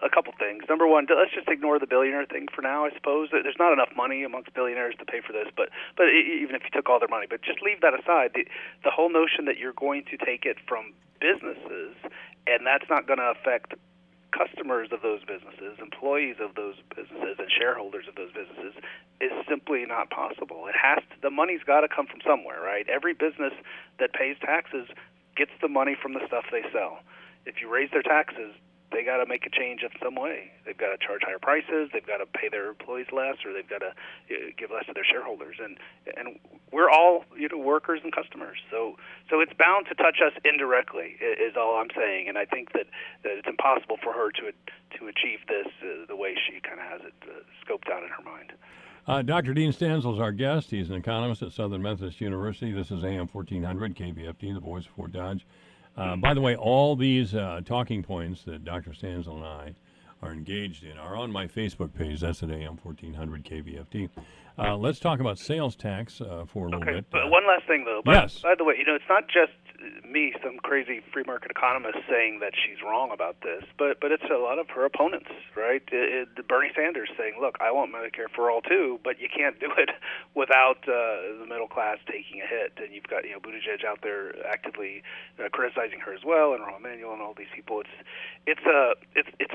a couple things. Number one, let's just ignore the billionaire thing for now, I suppose. There's not enough money amongst billionaires to pay for this, but even if you took all their money, but just leave that aside. The whole notion that you're going to take it from businesses, and that's not going to affect customers of those businesses, employees of those businesses, and shareholders of those businesses is simply not possible. The money's got to come from somewhere, right? Every business that pays taxes gets the money from the stuff they sell. If you raise their taxes, they got to make a change in some way. They've got to charge higher prices. They've got to pay their employees less, or they've got to give less to their shareholders. And we're all workers and customers. So it's bound to touch us indirectly, is all I'm saying. And I think that it's impossible for her to achieve this the way she kind of has it scoped out in her mind. Dr. Dean Stanzel is our guest. He's an economist at Southern Methodist University. This is AM 1400 KVFD, the voice of Fort Dodge. By the way, all these talking points that Dr. Stanzel and I are engaged in are on my Facebook page. That's at AM 1400 KVFD. Let's talk about sales tax for a little bit. But one last thing, though. Yes. By the way, it's not just me, some crazy free market economist, saying that she's wrong about this, but it's a lot of her opponents, right? Bernie Sanders saying, look, I want Medicare for all too, but you can't do it without the middle class taking a hit. And you've got Buttigieg out there actively criticizing her as well, and Rahm Emanuel and all these people. It's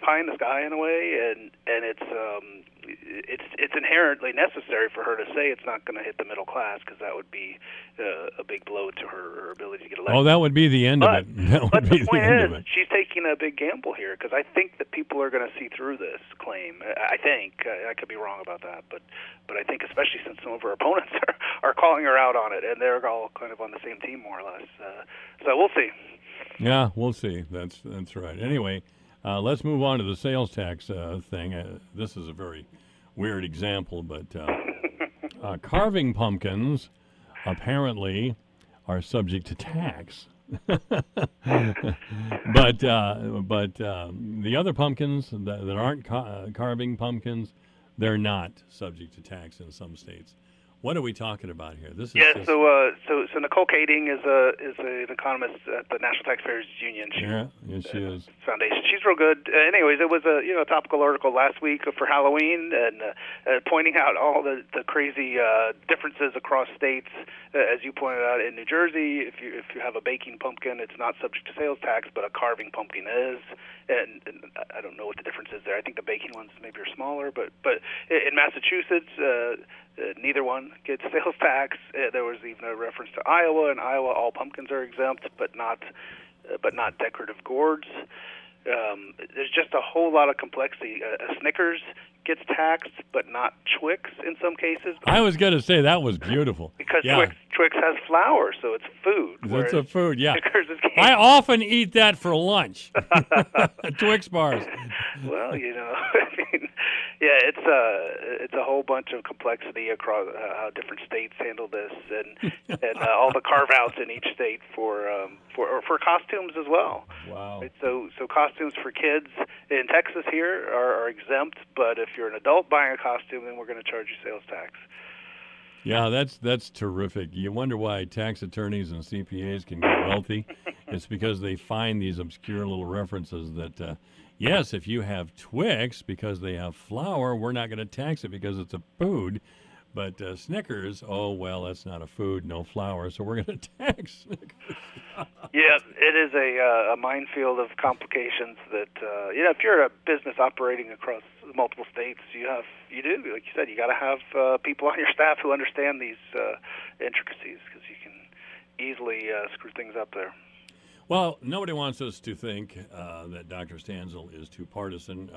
pie in the sky in a way, and it's inherently necessary for her to say it's not going to hit the middle class, because that would be a big blow to her ability to get elected. Oh, that would be the end of it. But the point is, she's taking a big gamble here, because I think that people are going to see through this claim. I think. I could be wrong about that, but I think especially since some of her opponents are calling her out on it, and they're all kind of on the same team more or less. So we'll see. Yeah, we'll see. That's right. Anyway, let's move on to the sales tax thing. This is a very weird example, but carving pumpkins apparently are subject to tax. but the other pumpkins that aren't carving pumpkins, they're not subject to tax in some states. What are we talking about here? This is so Nicole Kading is an economist at the National Taxpayers Union. She is. Foundation. She's real good. Anyways, it was a topical article last week for Halloween, and pointing out all the crazy differences across states. As you pointed out, in New Jersey, if you have a baking pumpkin, it's not subject to sales tax, but a carving pumpkin is. And I don't know what the difference is there. I think the baking ones maybe are smaller, but in Massachusetts, neither one gets sales tax. There was even a reference to Iowa. In Iowa, all pumpkins are exempt, but not decorative gourds. There's just a whole lot of complexity. Snickers gets taxed, but not Twix in some cases. I was going to say that was beautiful. Because Twix has flour, so it's food. It's a food, yeah. Snickers is I often eat that for lunch. Twix bars. Well, I mean, yeah, it's a whole bunch of complexity across how different states handle this, and all the carve-outs in each state for costumes as well. Wow. Right? So costumes for kids in Texas here are exempt, but if you're an adult buying a costume, then we're going to charge you sales tax. Yeah, that's terrific. You wonder why tax attorneys and CPAs can get wealthy. It's because they find these obscure little references that, yes, if you have Twix because they have flour, we're not going to tax it because it's a food. But Snickers, oh, well, that's not a food, no flour, so we're going to tax Snickers. Yeah, it is a minefield of complications that, if you're a business operating across multiple states, you do, like you said, you got to have people on your staff who understand these intricacies, because you can easily screw things up there. Well, nobody wants us to think that Dr. Stanzel is too partisan.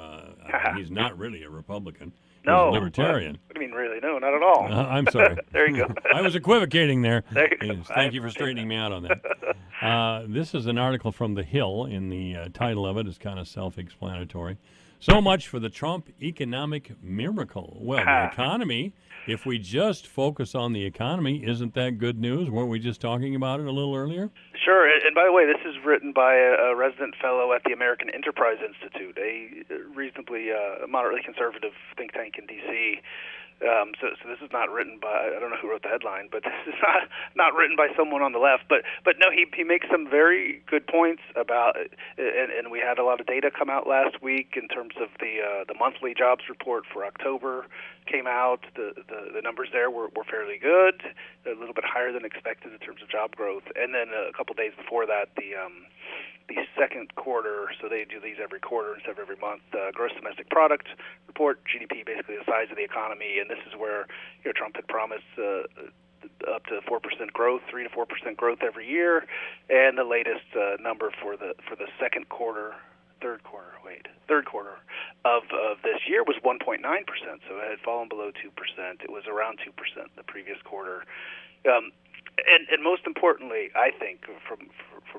He's not really a Republican. He's a libertarian. What do you mean, really? No, not at all. I'm sorry. There you go. I was equivocating there. There you go. Yes, thank you for straightening me out on that. This is an article from The Hill, and the title of it is kind of self-explanatory. So much for the Trump economic miracle. Well, the economy, if we just focus on the economy, isn't that good news? Weren't we just talking about it a little earlier? Sure. And by the way, this is written by a resident fellow at the American Enterprise Institute, a reasonably moderately conservative think tank in D.C. So this is not written by, I don't know who wrote the headline, but this is not written by someone on the left. But no, he makes some very good points about, and we had a lot of data come out last week in terms of the monthly jobs report for October came out. The numbers there were fairly good, a little bit higher than expected in terms of job growth. And then a couple days before that, the second quarter, so they do these every quarter instead of every month, gross domestic product report, GDP, basically the size of the economy, and this is where Trump had promised up to 4% growth, 3 to 4% growth every year, and the latest number for the third quarter of this year was 1.9%, so it had fallen below 2%. It was around 2% the previous quarter. And most importantly, I think, for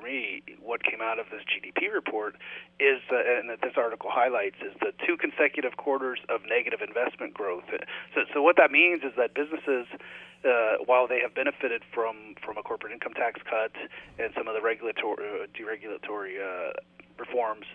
me, what came out of this GDP report is, and that this article highlights, is the 2 consecutive quarters of negative investment growth. So what that means is that businesses, while they have benefited from a corporate income tax cut and some of the deregulatory reforms,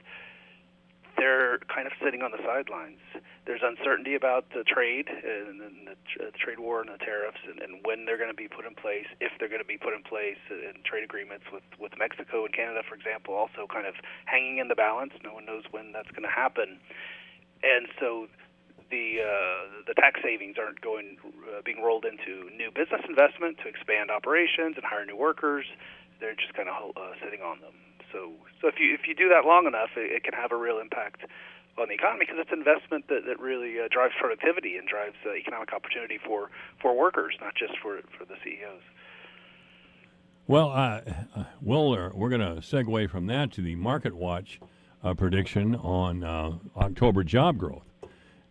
they're kind of sitting on the sidelines. There's uncertainty about the trade and the trade war and the tariffs and when they're going to be put in place, if they're going to be put in place, and trade agreements with Mexico and Canada, for example, also kind of hanging in the balance. No one knows when that's going to happen. And so the tax savings aren't being rolled into new business investment to expand operations and hire new workers. They're just kind of sitting on them. So if you do that long enough, it can have a real impact on the economy because it's investment that really drives productivity and drives economic opportunity for workers, not just for the CEOs. Well, we're going to segue from that to the Market Watch prediction on October job growth.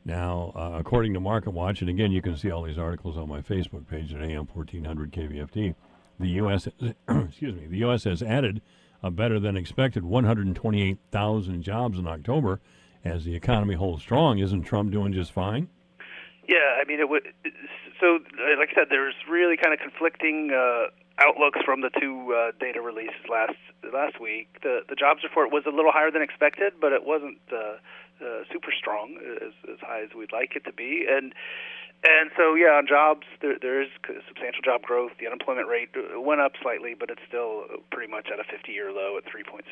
Now, according to Market Watch, and again, you can see all these articles on my Facebook page at AM 1400 KVFD. The U.S. has added a better than expected 128,000 jobs in October as the economy holds strong. Isn't Trump doing just fine? Yeah, I mean, so like I said, there's really kind of conflicting outlooks from the 2 data releases last week. The jobs report was a little higher than expected, but it wasn't super strong, as high as we'd like it to be. And so, yeah, on jobs, there is substantial job growth. The unemployment rate went up slightly, but it's still pretty much at a 50-year low at 3.6%.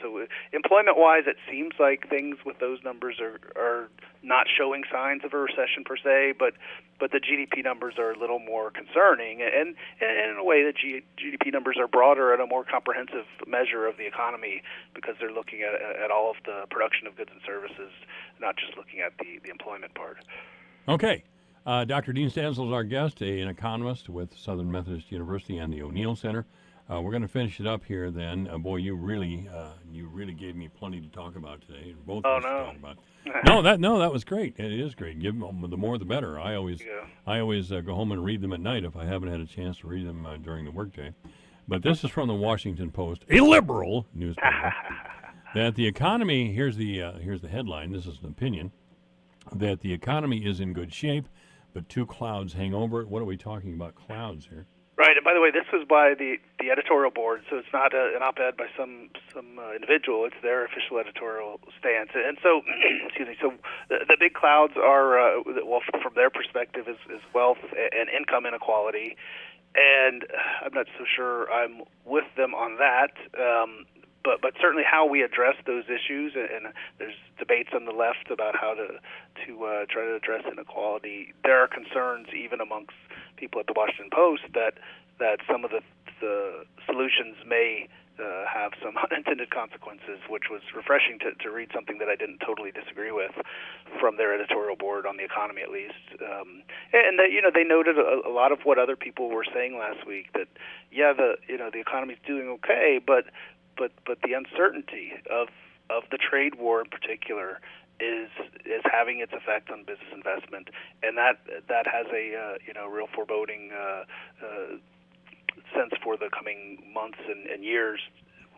So employment-wise, it seems like things with those numbers are not showing signs of a recession per se, but the GDP numbers are a little more concerning. And in a way, the GDP numbers are broader and a more comprehensive measure of the economy because they're looking at all of the production of goods and services, not just looking at the employment part. Okay. Dr. Dean Stanzel is our guest, an economist with Southern Methodist University and the O'Neill Center. We're going to finish it up here then. Boy, you really gave me plenty to talk about today. Both of us to talk about. No, that was great. It is great. Give them the more the better. I always go home and read them at night if I haven't had a chance to read them during the workday. But this is from the Washington Post, a liberal newspaper. That the economy, here's the headline. This is an opinion. That the economy is in good shape, but 2 clouds hang over it. What are we talking about, clouds here? Right, and by the way, this was by the editorial board, so it's not an op-ed by some individual. It's their official editorial stance. And so, excuse me. So the big clouds are, well, from their perspective, is wealth and income inequality. And I'm not so sure I'm with them on that. But certainly how we address those issues, and there's debates on the left about how to try to address inequality. There are concerns even amongst people at the Washington Post that some of the solutions may have some unintended consequences, which was refreshing to read something that I didn't totally disagree with from their editorial board on the economy, at least. And that, they noted a lot of what other people were saying last week, that the economy's doing okay, but but the uncertainty of the trade war in particular is having its effect on business investment, and that has a real foreboding sense for the coming months and years.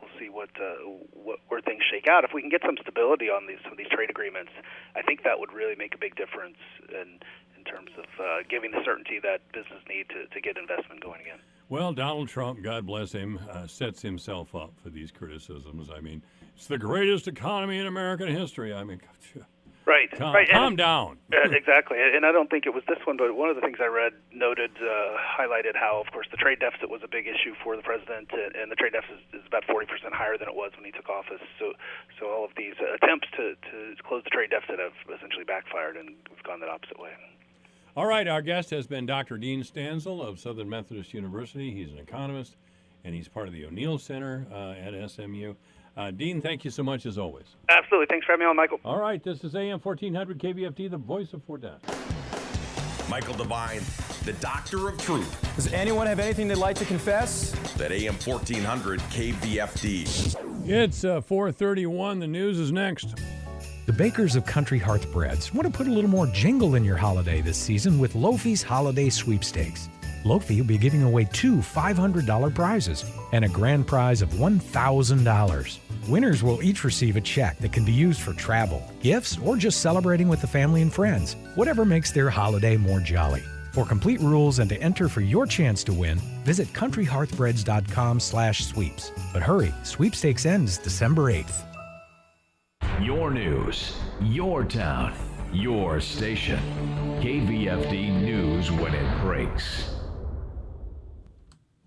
We'll see where things shake out. If we can get some stability on some of these trade agreements, I think that would really make a big difference in terms of giving the certainty that business need to get investment going again. Well, Donald Trump, God bless him, sets himself up for these criticisms. I mean, it's the greatest economy in American history. I mean, right. Calm down. Exactly. And I don't think it was this one, but one of the things I read highlighted how, of course, the trade deficit was a big issue for the president, and the trade deficit is about 40% higher than it was when he took office. So all of these attempts to close the trade deficit have essentially backfired, and we've gone that opposite way. All right, our guest has been Dr. Dean Stanzel of Southern Methodist University. He's an economist, and he's part of the O'Neill Center at SMU. Dean, thank you so much as always. Absolutely. Thanks for having me on, Michael. All right, this is AM 1400 KVFD, the voice of Fort Dodge. Michael Devine, the Doctor of Truth. Does anyone have anything they'd like to confess? At AM 1400 KVFD. It's 4:31. The news is next. The bakers of Country Hearth Breads want to put a little more jingle in your holiday this season with Lofi's Holiday Sweepstakes. Lofi will be giving away 2 $500 prizes and a grand prize of $1,000. Winners will each receive a check that can be used for travel, gifts, or just celebrating with the family and friends, whatever makes their holiday more jolly. For complete rules and to enter for your chance to win, visit countryhearthbreads.com/sweeps. But hurry, sweepstakes ends December 8th. Your news, your town, your station. KVFD News when it breaks.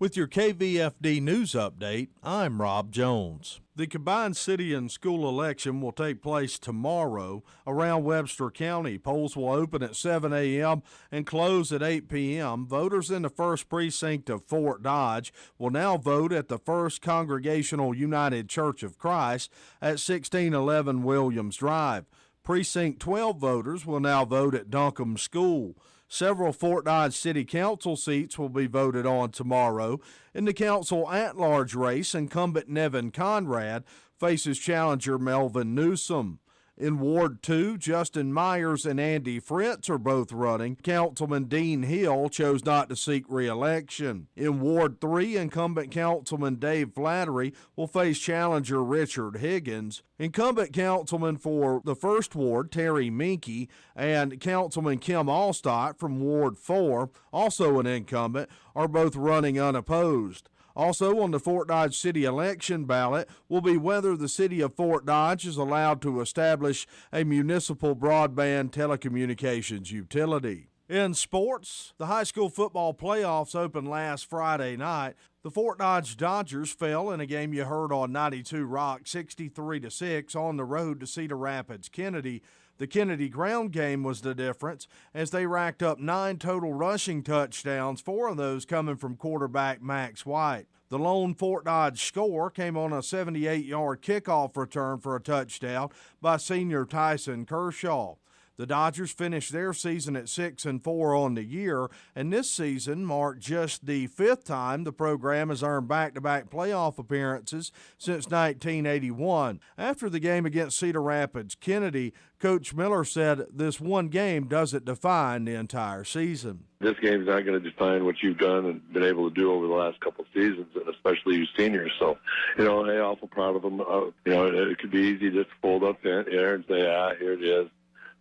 With your KVFD News Update, I'm Rob Jones. The combined city and school election will take place tomorrow around Webster County. Polls will open at 7 a.m. and close at 8 p.m. Voters in the first precinct of Fort Dodge will now vote at the First Congregational United Church of Christ at 1611 Williams Drive. Precinct 12 voters will now vote at Duncombe School. Several Fort Dodge City Council seats will be voted on tomorrow. In the council at-large race, incumbent Nevin Conrad faces challenger Melvin Newsom. In Ward 2, Justin Myers and Andy Fritz are both running. Councilman Dean Hill chose not to seek re-election. In Ward 3, incumbent Councilman Dave Flattery will face challenger Richard Higgins. Incumbent Councilman for the 1st Ward, Terry Minke, and Councilman Kim Allstott from Ward 4, also an incumbent, are both running unopposed. Also on the Fort Dodge City election ballot will be whether the city of Fort Dodge is allowed to establish a municipal broadband telecommunications utility. In sports, the high school football playoffs opened last Friday night. The Fort Dodge Dodgers fell in a game you heard on 92 Rock, 63-6 on the road to Cedar Rapids Kennedy. The Kennedy ground game was the difference as they racked up 9 total rushing touchdowns, 4 of those coming from quarterback Max White. The lone Fort Dodge score came on a 78-yard kickoff return for a touchdown by senior Tyson Kershaw. The Dodgers finished their season at 6-4 on the year, and this season marked just the 5th time the program has earned back-to-back playoff appearances since 1981. After the game against Cedar Rapids Kennedy, Coach Miller said this one game doesn't define the entire season. This game's not going to define what you've done and been able to do over the last couple of seasons, and especially you seniors. So, hey, awful proud of them. It could be easy just to fold up there and say, here it is.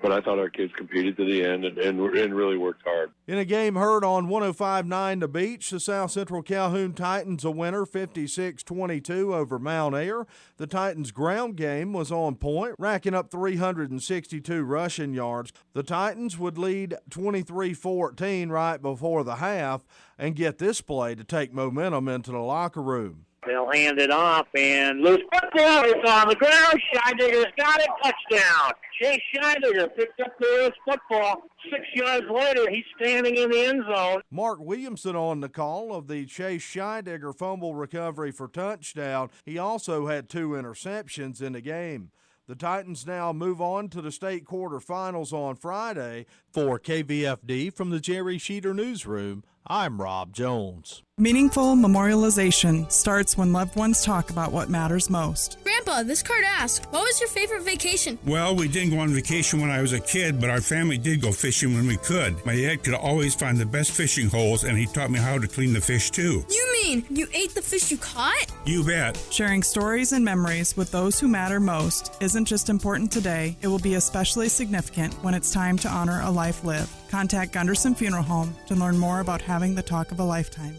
But I thought our kids competed to the end and really worked hard. In a game heard on 105.9 The Beach, the South Central Calhoun Titans a winner 56-22 over Mount Ayr. The Titans' ground game was on point, racking up 362 rushing yards. The Titans would lead 23-14 right before the half and get this play to take momentum into the locker room. They'll hand it off, and loose football is on the ground. Scheidegger's got it. Touchdown. Chase Scheidegger picked up the loose football. 6 yards later, he's standing in the end zone. Mark Williamson on the call of the Chase Scheidegger fumble recovery for touchdown. He also had 2 interceptions in the game. The Titans now move on to the state quarterfinals on Friday. For KVFD from the Jerry Sheeter Newsroom, I'm Rob Jones. Meaningful memorialization starts when loved ones talk about what matters most. Grandpa, this card asks, what was your favorite vacation? Well, we didn't go on vacation when I was a kid, but our family did go fishing when we could. My dad could always find the best fishing holes, and he taught me how to clean the fish, too. You mean you ate the fish you caught? You bet. Sharing stories and memories with those who matter most isn't just important today, it will be especially significant when it's time to honor a life lived. Contact Gunderson Funeral Home to learn more about having the talk of a lifetime.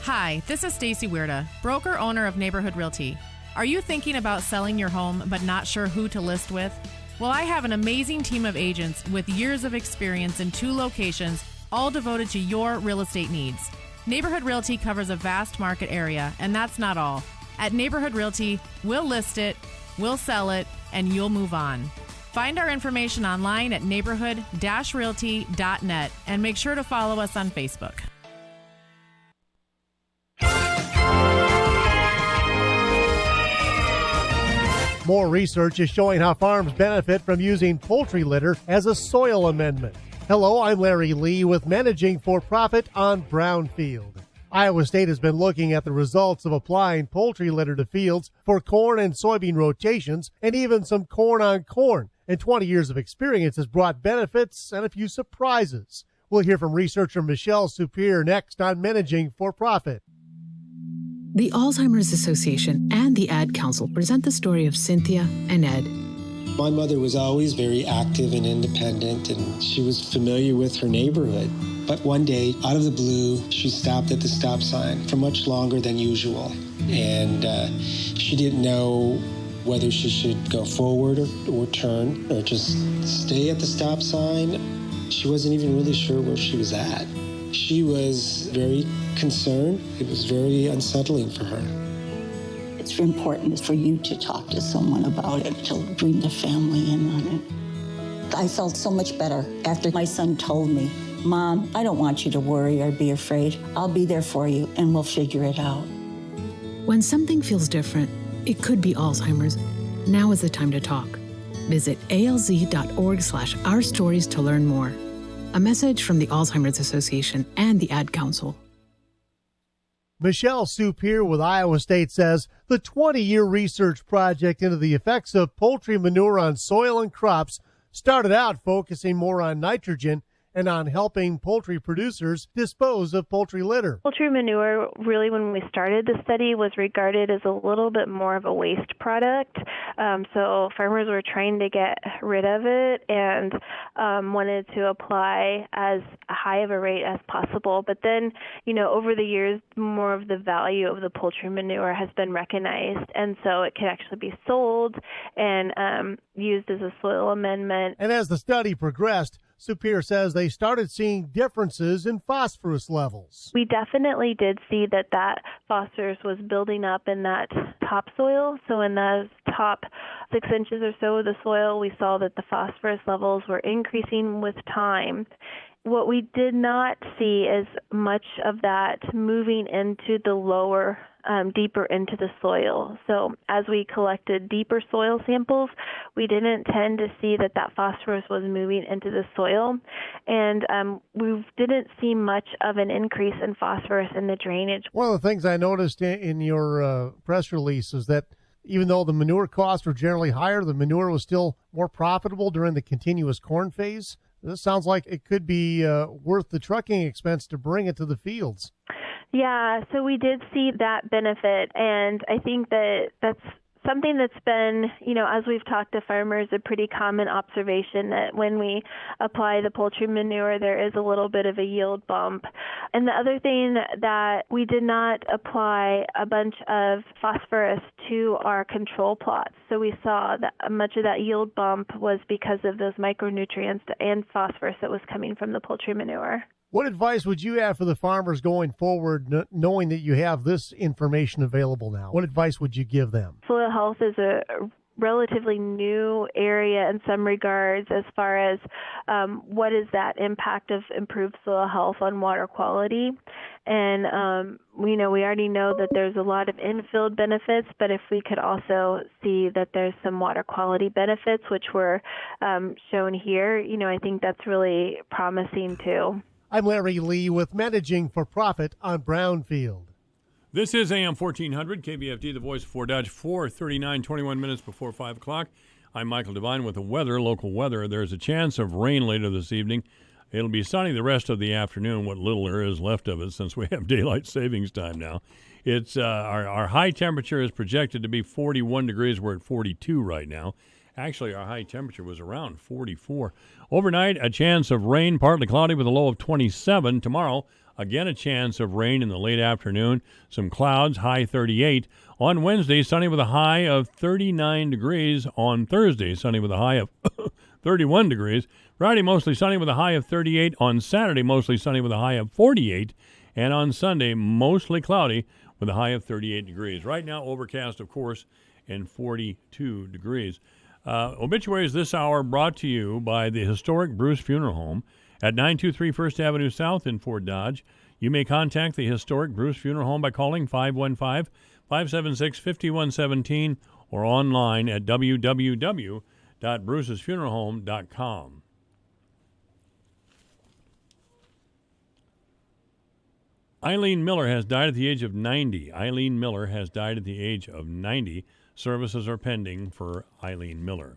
Hi, this is Stacy Weirda, broker owner of Neighborhood Realty. Are you thinking about selling your home but not sure who to list with? Well, I have an amazing team of agents with years of experience in 2 locations, all devoted to your real estate needs. Neighborhood Realty covers a vast market area, and that's not all. At Neighborhood Realty, we'll list it, we'll sell it, and you'll move on. Find our information online at neighborhood-realty.net and make sure to follow us on Facebook. More research is showing how farms benefit from using poultry litter as a soil amendment. Hello, I'm Larry Lee with Managing for Profit on Brownfield. Iowa State has been looking at the results of applying poultry litter to fields for corn and soybean rotations and even some corn on corn. And 20 years of experience has brought benefits and a few surprises. We'll hear from researcher Michelle Superior next on Managing for Profit. The Alzheimer's Association and the Ad Council present the story of Cynthia and Ed. My mother was always very active and independent, and she was familiar with her neighborhood. But one day, out of the blue, she stopped at the stop sign for much longer than usual. And she didn't know whether she should go forward or turn or just stay at the stop sign. She wasn't even really sure where she was at. She was very concerned. It was very unsettling for her. It's important for you to talk to someone about it, to bring the family in on it. I felt so much better after my son told me, Mom, I don't want you to worry or be afraid. I'll be there for you and we'll figure it out. When something feels different, it could be Alzheimer's. Now is the time to talk. Visit alz.org/ourstories to learn more. A message from the Alzheimer's Association and the Ad Council. Michelle Superior with Iowa State says the 20-year research project into the effects of poultry manure on soil and crops started out focusing more on nitrogen and on helping poultry producers dispose of poultry litter. Poultry manure, really, when we started the study, was regarded as a little bit more of a waste product. So farmers were trying to get rid of it and wanted to apply as high of a rate as possible. But then, over the years, more of the value of the poultry manure has been recognized. And so it can actually be sold and used as a soil amendment. And as the study progressed, Superior says they started seeing differences in phosphorus levels. We definitely did see that phosphorus was building up in that topsoil. So in those top 6 inches or so of the soil, we saw that the phosphorus levels were increasing with time. What we did not see is much of that moving into the lower, deeper into the soil. So as we collected deeper soil samples, we didn't tend to see that phosphorus was moving into the soil. And we didn't see much of an increase in phosphorus in the drainage. One of the things I noticed in your press release is that even though the manure costs were generally higher, the manure was still more profitable during the continuous corn phase. This sounds like it could be worth the trucking expense to bring it to the fields. Yeah, so we did see that benefit, and I think that's something that's been, as we've talked to farmers, a pretty common observation that when we apply the poultry manure, there is a little bit of a yield bump. And the other thing that we did not apply a bunch of phosphorus to our control plots. So we saw that much of that yield bump was because of those micronutrients and phosphorus that was coming from the poultry manure. What advice would you have for the farmers going forward, knowing that you have this information available now? What advice would you give them? Soil health is a relatively new area in some regards as far as what is that impact of improved soil health on water quality. And, we already know that there's a lot of infield benefits, but if we could also see that there's some water quality benefits, which were shown here, I think that's really promising too. I'm Larry Lee with Managing for Profit on Brownfield. This is AM 1400, KVFD, the voice of Fort Dodge, 4:39, 21 minutes before 5 o'clock. I'm Michael Devine with the weather, local weather. There's a chance of rain later this evening. It'll be sunny the rest of the afternoon, what little there is left of it since we have daylight savings time now. It's our high temperature is projected to be 41 degrees. We're at 42 right now. Actually, our high temperature was around 44. Overnight, a chance of rain, partly cloudy with a low of 27. Tomorrow, again a chance of rain in the late afternoon. Some clouds, high 38. On Wednesday, sunny with a high of 39 degrees. On Thursday, sunny with a high of 31 degrees. Friday, mostly sunny with a high of 38. On Saturday, mostly sunny with a high of 48. And on Sunday, mostly cloudy with a high of 38 degrees. Right now, overcast, of course, and 42 degrees. Obituaries this hour brought to you by the historic Bruce Funeral Home at 923 First Avenue South in Fort Dodge. You may contact the historic Bruce Funeral Home by calling 515-576-5117 or online at www.brucesfuneralhome.com. Eileen Miller has died at the age of 90. Eileen Miller has died at the age of 90. Services are pending for Eileen Miller.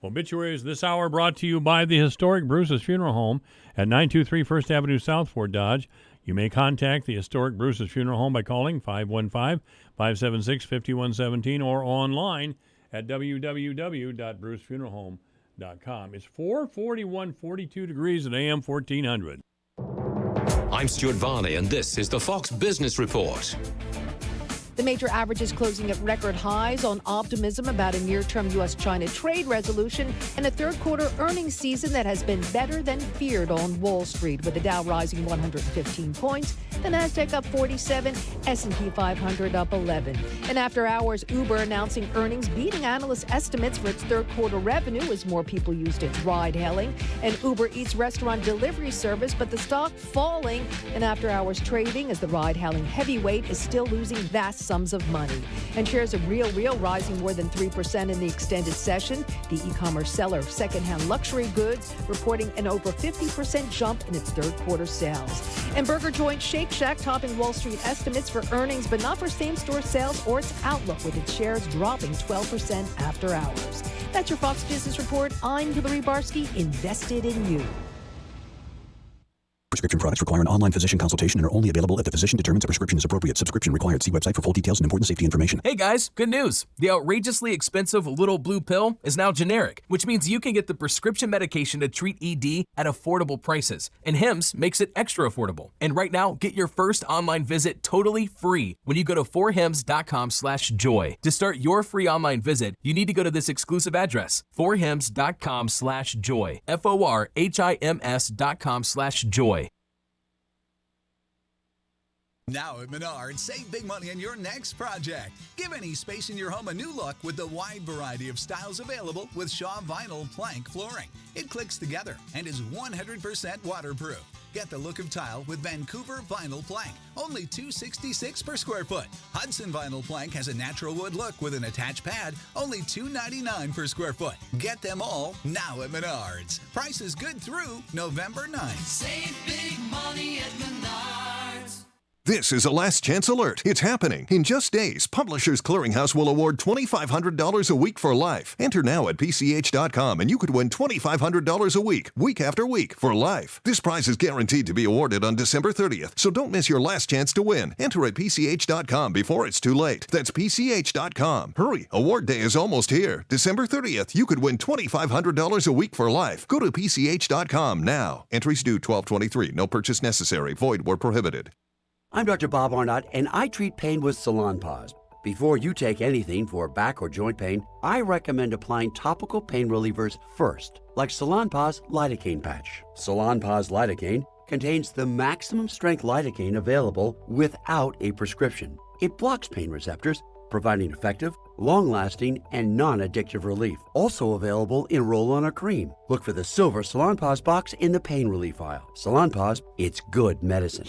Obituaries this hour brought to you by the historic Bruce's Funeral Home at 923 First Avenue South, Fort Dodge. You may contact the historic Bruce's Funeral Home by calling 515-576-5117 or online at www.brucefuneralhome.com. It's 441, 42 degrees at AM 1400. I'm Stuart Varney, and this is the Fox Business Report. The major averages closing at record highs on optimism about a near-term U.S.-China trade resolution and a third-quarter earnings season that has been better than feared on Wall Street, with the Dow rising 115 points, the Nasdaq up 47, S&P 500 up 11. And after hours, Uber announcing earnings beating analyst estimates for its third-quarter revenue as more people used its ride-hailing and Uber Eats restaurant delivery service, but the stock falling in after-hours trading as the ride-hailing heavyweight is still losing vast sums of money. And shares of Real rising more than 3% in the extended session. The e-commerce seller of secondhand luxury goods reporting an over 50% jump in its third-quarter sales. And burger joint Shake Shack topping Wall Street estimates for earnings, but not for same-store sales or its outlook, with its shares dropping 12% after hours. That's your Fox Business Report. I'm Hillary Barsky, invested in you. Prescription products require an online physician consultation and are only available if the physician determines a prescription is appropriate. Subscription required. See website for full details and important safety information. Hey guys, good news. The outrageously expensive little blue pill is now generic, which means you can get the prescription medication to treat ED at affordable prices. And Hims makes it extra affordable. And right now, get your first online visit totally free when you go to forhims.com/joy. To start your free online visit, you need to go to this exclusive address, forhims.com/joy. forhims.com/joy. Now at Menards, save big money on your next project. Give any space in your home a new look with the wide variety of styles available with Shaw Vinyl Plank Flooring. It clicks together and is 100% waterproof. Get the look of tile with Vancouver Vinyl Plank, only $266 per square foot. Hudson Vinyl Plank has a natural wood look with an attached pad, only $299 per square foot. Get them all now at Menards. Price is good through November 9th. Save big money at Menards. This is a last chance alert. It's happening. In just days, Publishers Clearinghouse will award $2,500 a week for life. Enter now at PCH.com and you could win $2,500 a week after week, for life. This prize is guaranteed to be awarded on December 30th, so don't miss your last chance to win. Enter at PCH.com before it's too late. That's PCH.com. Hurry, award day is almost here. December 30th, you could win $2,500 a week for life. Go to PCH.com now. Entries due 12/23. No purchase necessary. Void where prohibited. I'm Dr. Bob Arnott, and I treat pain with Salonpas. Before you take anything for back or joint pain, I recommend applying topical pain relievers first, like Salonpas lidocaine patch. Salonpas lidocaine contains the maximum strength lidocaine available without a prescription. It blocks pain receptors, providing effective, long-lasting, and non-addictive relief. Also available in roll-on or cream. Look for the silver Salonpas box in the pain relief aisle. Salonpas, it's good medicine.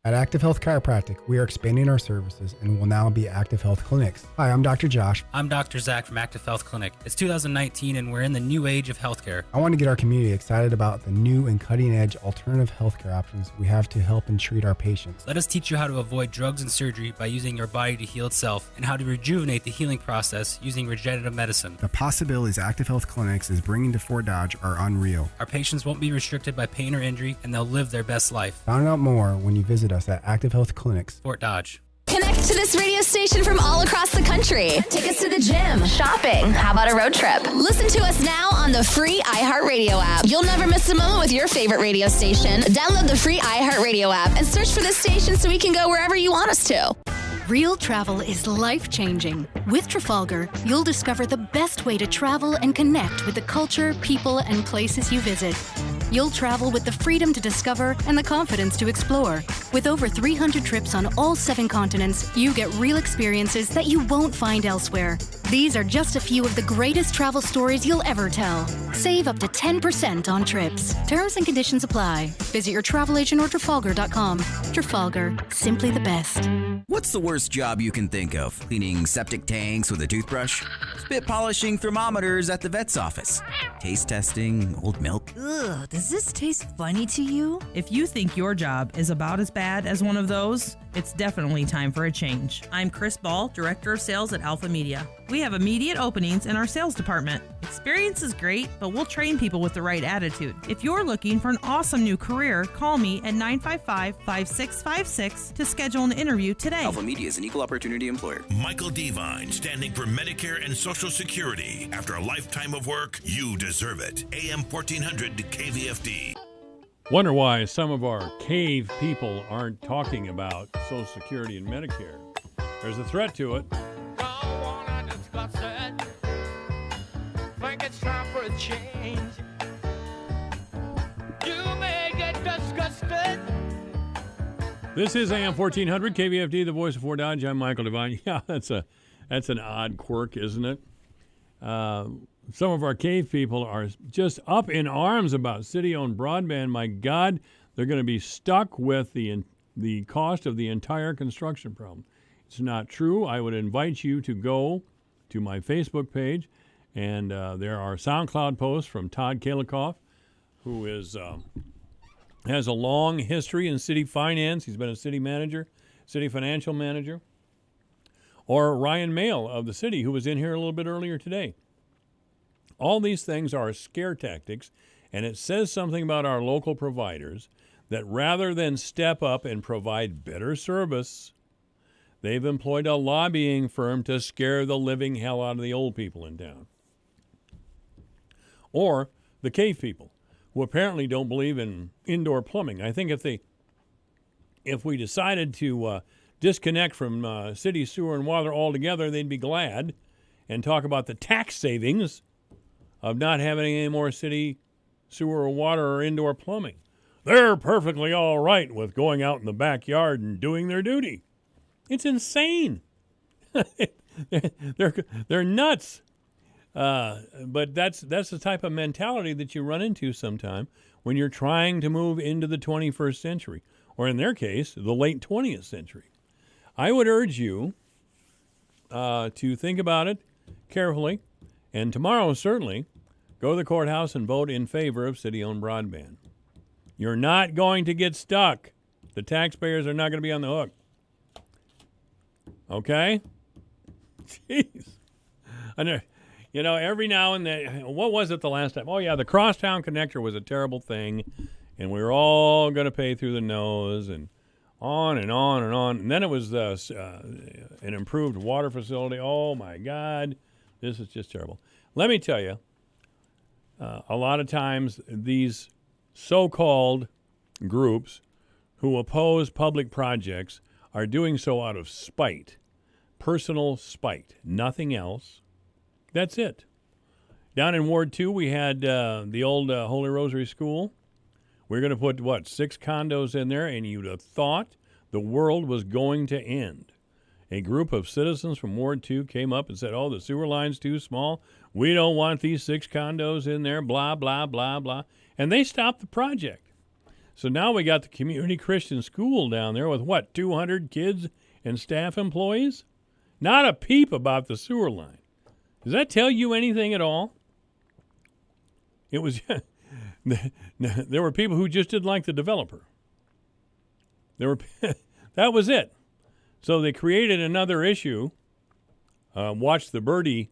At Active Health Chiropractic, we are expanding our services and will now be Active Health Clinics. Hi, I'm Dr. Josh. I'm Dr. Zach from Active Health Clinic. It's 2019 and we're in the new age of healthcare. I want to get our community excited about the new and cutting-edge alternative healthcare options we have to help and treat our patients. Let us teach you how to avoid drugs and surgery by using your body to heal itself and how to rejuvenate the healing process using regenerative medicine. The possibilities Active Health Clinics is bringing to Fort Dodge are unreal. Our patients won't be restricted by pain or injury and they'll live their best life. Find out more when you visit us at Active Health Clinics, Fort Dodge. Connect to this radio station from all across the country. Tickets to the gym, shopping. How about a road trip? Listen to us now on the free iHeartRadio app. You'll never miss a moment with your favorite radio station. Download the free iHeartRadio app and search for this station so we can go wherever you want us to. Real travel is life-changing. With Trafalgar, you'll discover the best way to travel and connect with the culture, people, and places you visit. You'll travel with the freedom to discover and the confidence to explore. With over 300 trips on all 7 continents, you get real experiences that you won't find elsewhere. These are just a few of the greatest travel stories you'll ever tell. Save up to 10% on trips. Terms and conditions apply. Visit your travel agent or Trafalgar.com. Trafalgar, simply the best. What's the worst job you can think of? Cleaning septic tanks with a toothbrush? Spit polishing thermometers at the vet's office? Taste testing old milk? Ugh, does this taste funny to you? If you think your job is about as bad as one of those, it's definitely time for a change. I'm Chris Ball, Director of Sales at Alpha Media. We have immediate openings in our sales department. Experience is great, but we'll train people with the right attitude. If you're looking for an awesome new career, call me at 955-5656 to schedule an interview today. Alpha Media is an equal opportunity employer. Michael Devine, standing for Medicare and Social Security. After a lifetime of work, you deserve it. AM 1400 KVFD. Wonder why some of our cave people aren't talking about Social Security and Medicare. There's a threat to it. Don't wanna discuss it. Think it's time for a change. You may get disgusted. This is AM 1400 KVFD, the voice of Fort Dodge. I'm Michael Devine. Yeah, that's an odd quirk, isn't it? Some of our cave people are just up in arms about city-owned broadband. My God, they're going to be stuck with the cost of the entire construction problem. It's not true. I would invite you to go to my Facebook page, and there are SoundCloud posts from Todd Kalikoff, who has a long history in city finance. He's been a city manager, city financial manager. Or Ryan Mail of the city, who was in here a little bit earlier today. All these things are scare tactics, and it says something about our local providers that rather than step up and provide better service, they've employed a lobbying firm to scare the living hell out of the old people in town. Or the cave people, who apparently don't believe in indoor plumbing. I think if we decided to disconnect from city sewer and water altogether, they'd be glad and talk about the tax savings of not having any more city sewer or water or indoor plumbing. They're perfectly all right with going out in the backyard and doing their duty. It's insane. They're nuts. But that's the type of mentality that you run into sometime when you're trying to move into the 21st century, or in their case, the late 20th century. I would urge you to think about it carefully, and tomorrow certainly go to the courthouse and vote in favor of city-owned broadband. You're not going to get stuck. The taxpayers are not going to be on the hook. Okay? Jeez. You know, every now and then, what was it the last time? Oh, yeah, the Crosstown Connector was a terrible thing, and we were all going to pay through the nose, and on and on and on. And then it was an improved water facility. Oh, my God. This is just terrible. Let me tell you, a lot of times these so-called groups who oppose public projects are doing so out of spite, personal spite, nothing else. That's it. Down in Ward 2, we had the old Holy Rosary School. We're going to put, 6 condos in there, and you'd have thought the world was going to end. A group of citizens from Ward 2 came up and said, oh, the sewer line's too small. We don't want these 6 condos in there, blah, blah, blah, blah. And they stopped the project. So now we got the community Christian school down there with, what, 200 kids and staff employees? Not a peep about the sewer line. Does that tell you anything at all? It was, there were people who just didn't like the developer. That was it. So they created another issue, watch the birdie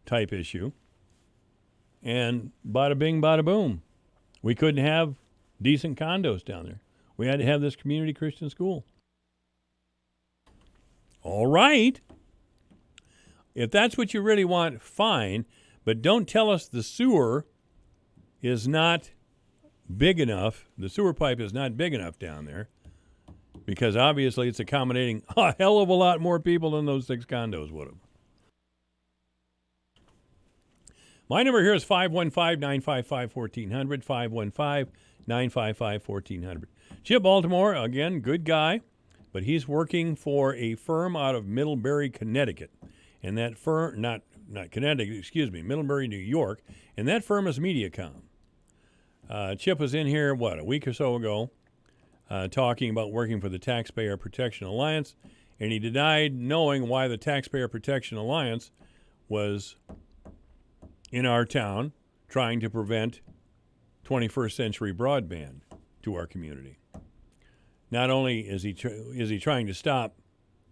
type issue, and bada bing, bada boom. We couldn't have decent condos down there. We had to have this community Christian school. All right. If that's what you really want, fine. But don't tell us the sewer is not big enough. The sewer pipe is not big enough down there, because obviously it's accommodating a hell of a lot more people than those 6 condos would have. My number here is 515-955-1400, 515-955-1400. Chip Baltimore, again, good guy, but he's working for a firm out of Middlebury, Connecticut. And that firm, not Connecticut, Middlebury, New York, and that firm is Mediacom. Chip was in here, a week or so ago, talking about working for the Taxpayer Protection Alliance, and he denied knowing why the Taxpayer Protection Alliance was in our town trying to prevent 21st century broadband to our community. Not only is he trying to stop,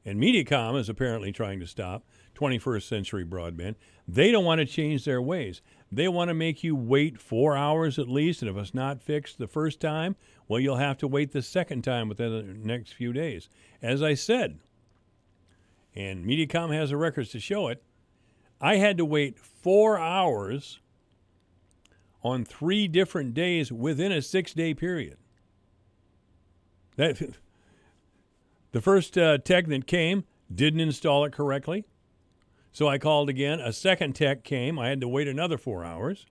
and Mediacom is apparently trying to stop 21st century broadband, they don't want to change their ways. They want to make you wait 4 hours at least, and if it's not fixed the first time, well, you'll have to wait the second time within the next few days. As I said, and Mediacom has the records to show it, I had to wait 4 hours on 3 different days within a 6-day period. The first tech that came didn't install it correctly, so I called again. A second tech came. I had to wait another 4 hours.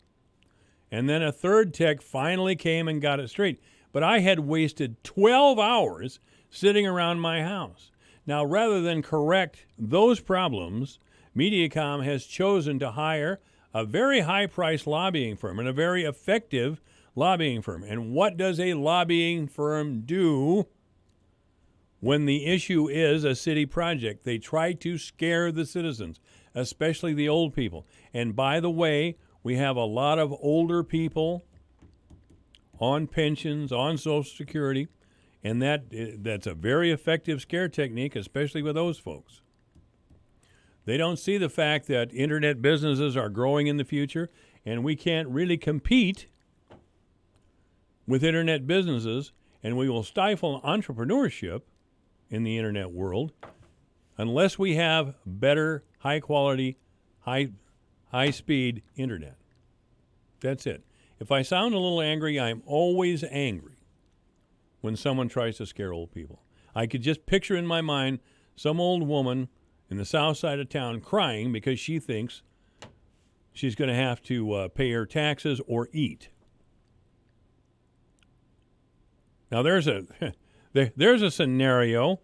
And then a third tech finally came and got it straight. But I had wasted 12 hours sitting around my house. Now, rather than correct those problems, Mediacom has chosen to hire a very high-priced lobbying firm and a very effective lobbying firm. And what does a lobbying firm do when the issue is a city project? They try to scare the citizens, especially the old people. And by the way, we have a lot of older people on pensions, on Social Security, and that's a very effective scare technique, especially with those folks. They don't see the fact that internet businesses are growing in the future, and we can't really compete with internet businesses, and we will stifle entrepreneurship in the internet world unless we have better, high-quality, high-speed internet. That's it. If I sound a little angry, I'm always angry when someone tries to scare old people. I could just picture in my mind some old woman in the south side of town crying because she thinks she's going to have to pay her taxes or eat. Now, there's a scenario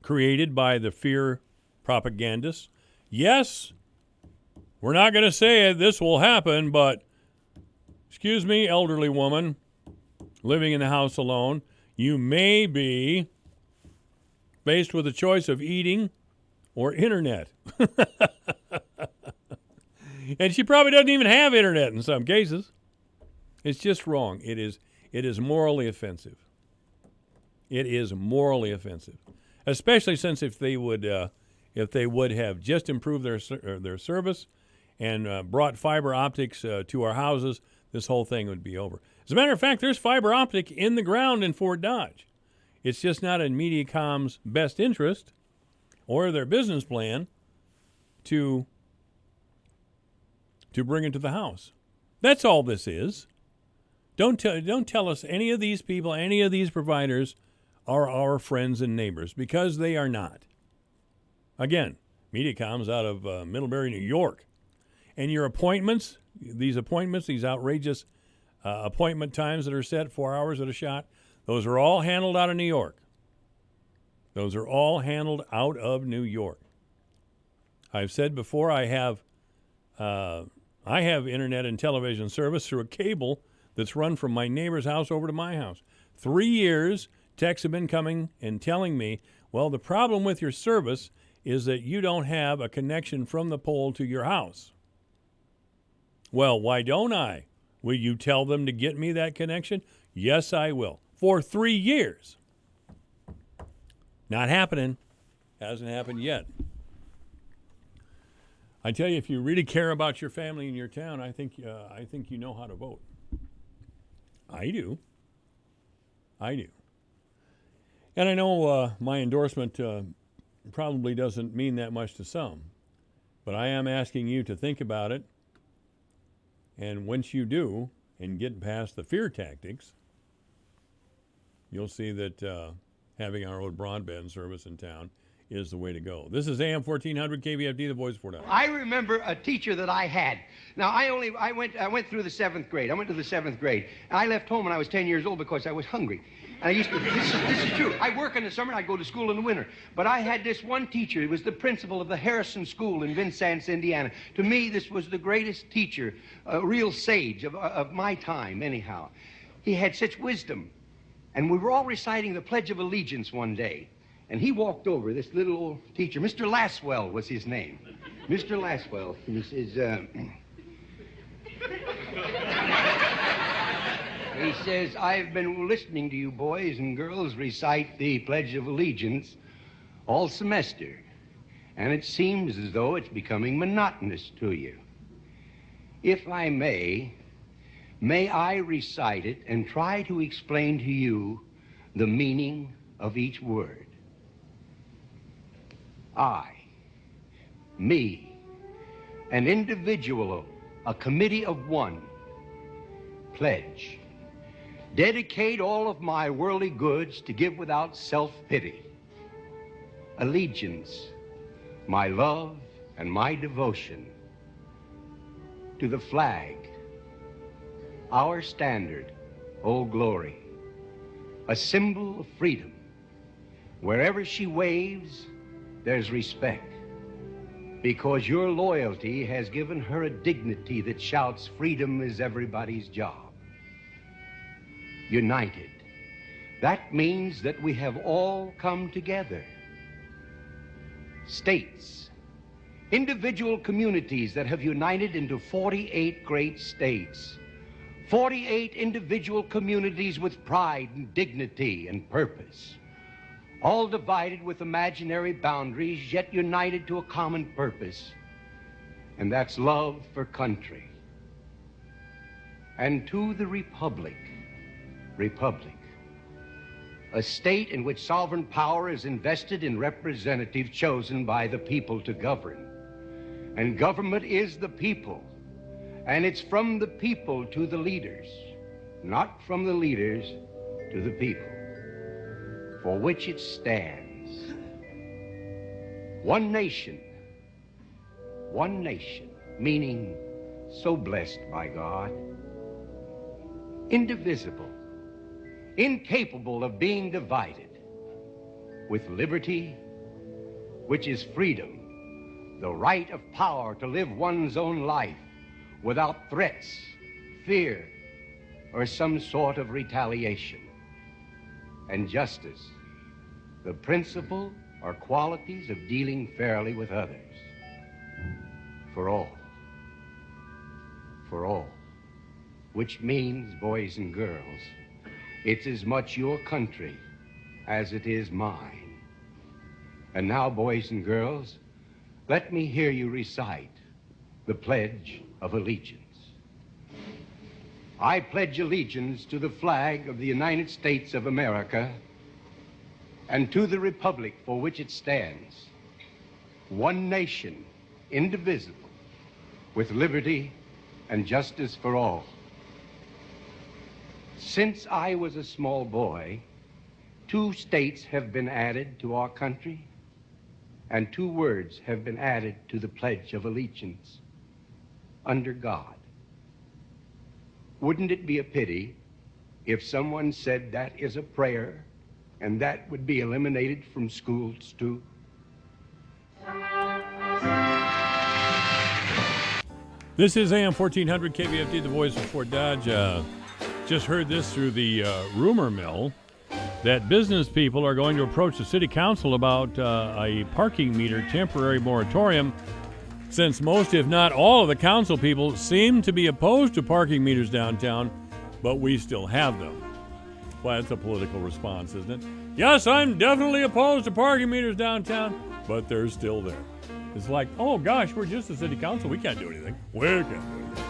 created by the fear propagandists. Yes, we're not going to say it, this will happen, but excuse me, elderly woman living in the house alone, you may be faced with a choice of eating or internet. And she probably doesn't even have internet in some cases. It's just wrong. It is morally offensive. It is morally offensive, especially since if they would have just improved their service and brought fiber optics to our houses, this whole thing would be over. As a matter of fact, there's fiber optic in the ground in Fort Dodge. It's just not in Mediacom's best interest or their business plan to bring it to the house. That's all this is. Don't tell us any of these people, any of these providers are our friends and neighbors, because they are not. Again, Mediacom's out of Middlebury, New York. And your appointments, these outrageous appointment times that are set, 4 hours at a shot, those are all handled out of New York. Those are all handled out of New York. I've said before, I have internet and television service through a cable that's run from my neighbor's house over to my house. 3 years, texts have been coming and telling me, well, the problem with your service is that you don't have a connection from the pole to your house. Well, why don't I? Will you tell them to get me that connection? Yes, I will. For 3 years. Not happening. Hasn't happened yet. I tell you, if you really care about your family and your town, I think you know how to vote. I do. And I know my endorsement probably doesn't mean that much to some, but I am asking you to think about it. And once you do, and get past the fear tactics, you'll see that having our own broadband service in town is the way to go. This is AM 1400 KVFD, the voice for now. I remember a teacher that I had. Now, I went through the 7th grade. I went to the 7th grade. And I left home when I was 10 years old because I was hungry. And I used to, this is true. I work in the summer and I go to school in the winter. But I had this one teacher. He was the principal of the Harrison School in Vincennes, Indiana. To me, this was the greatest teacher, a real sage of my time, anyhow. He had such wisdom. And we were all reciting the Pledge of Allegiance one day. And he walked over, this little old teacher. Mr. Laswell was his name. Mr. Laswell. And he says, I've been listening to you boys and girls recite the Pledge of Allegiance all semester. And it seems as though it's becoming monotonous to you. If I may I recite it and try to explain to you the meaning of each word. I, me, an individual, a committee of one, pledge, dedicate all of my worldly goods to give without self-pity, allegiance, my love and my devotion to the flag, our standard, Old Glory, a symbol of freedom. Wherever she waves, there's respect, because your loyalty has given her a dignity that shouts freedom is everybody's job. United. That means that we have all come together. States, individual communities that have united into 48 great states. 48 individual communities with pride and dignity and purpose. All divided with imaginary boundaries, yet united to a common purpose, and that's love for country. And to the republic, a state in which sovereign power is invested in representatives chosen by the people to govern. And government is the people, and it's from the people to the leaders, not from the leaders to the people, for which it stands. One nation, meaning so blessed by God, indivisible, incapable of being divided, with liberty, which is freedom, the right of power to live one's own life without threats, fear, or some sort of retaliation. And justice, the principle or qualities of dealing fairly with others. For all, which means, boys and girls, it's as much your country as it is mine. And now, boys and girls, let me hear you recite the Pledge of Allegiance. I pledge allegiance to the flag of the United States of America and to the republic for which it stands, one nation, indivisible, with liberty and justice for all. Since I was a small boy, 2 states have been added to our country, and 2 words have been added to the Pledge of Allegiance: under God. Wouldn't it be a pity if someone said that is a prayer and that would be eliminated from schools too? This is AM 1400 KVFD, the voice of Fort Dodge. Just heard this through the rumor mill that business people are going to approach the city council about a parking meter temporary moratorium, since most, if not all, of the council people seem to be opposed to parking meters downtown, but we still have them. Well, that's a political response, isn't it? Yes, I'm definitely opposed to parking meters downtown, but they're still there. It's like, oh gosh, we're just the city council. We can't do anything. We can't do anything.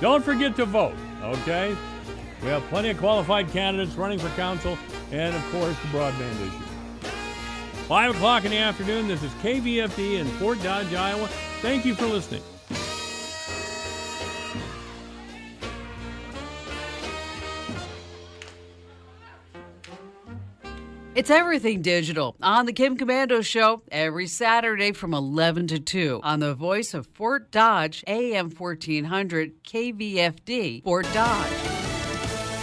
Don't forget to vote, okay? We have plenty of qualified candidates running for council, and of course, the broadband issue. 5 o'clock in the afternoon, this is KVFD in Fort Dodge, Iowa. Thank you for listening. It's everything digital on the Kim Commando Show every Saturday from 11 to 2 on the voice of Fort Dodge, AM 1400 KVFD, Fort Dodge.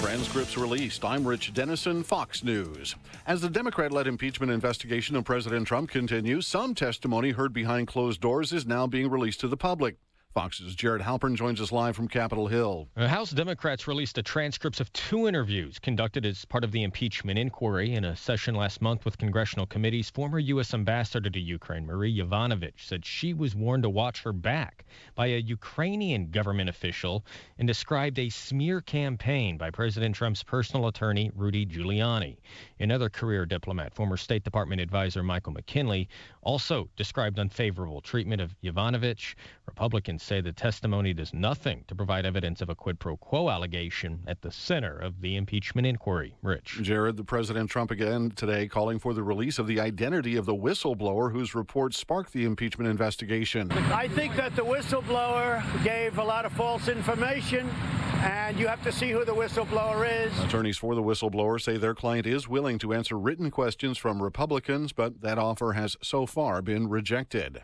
Transcripts released. I'm Rich Dennison, Fox News. As the Democrat-led impeachment investigation of President Trump continues, some testimony heard behind closed doors is now being released to the public. Fox's Jared Halpern joins us live from Capitol Hill. House Democrats released the transcripts of 2 interviews conducted as part of the impeachment inquiry. In a session last month with congressional committees, former U.S. Ambassador to Ukraine, Marie Yovanovitch, said she was warned to watch her back by a Ukrainian government official and described a smear campaign by President Trump's personal attorney, Rudy Giuliani. Another career diplomat, former State Department advisor Michael McKinley, also described unfavorable treatment of Yovanovitch. Republicans say the testimony does nothing to provide evidence of a quid pro quo allegation at the center of the impeachment inquiry. Rich. Jared, the President Trump again today calling for the release of the identity of the whistleblower whose report sparked the impeachment investigation. I think that the whistleblower gave a lot of false information, and you have to see who the whistleblower is. Attorneys for the whistleblower say their client is willing to answer written questions from Republicans, but that offer has so far been rejected.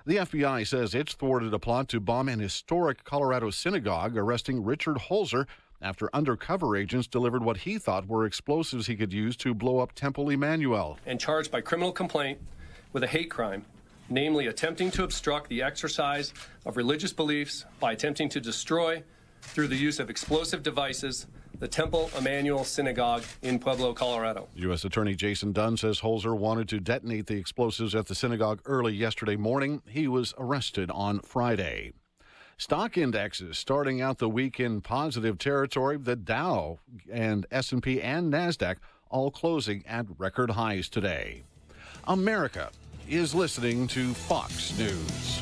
The FBI says it's thwarted a plot to bomb an historic Colorado synagogue, arresting Richard Holzer after undercover agents delivered what he thought were explosives he could use to blow up Temple Emmanuel. And charged by criminal complaint with a hate crime, namely attempting to obstruct the exercise of religious beliefs by attempting to destroy, through the use of explosive devices, the Temple Emmanuel Synagogue in Pueblo, Colorado. U.S. Attorney Jason Dunn says Holzer wanted to detonate the explosives at the synagogue early yesterday morning. He was arrested on Friday. Stock indexes starting out the week in positive territory. The Dow and S&P and NASDAQ all closing at record highs today. America is listening to Fox News.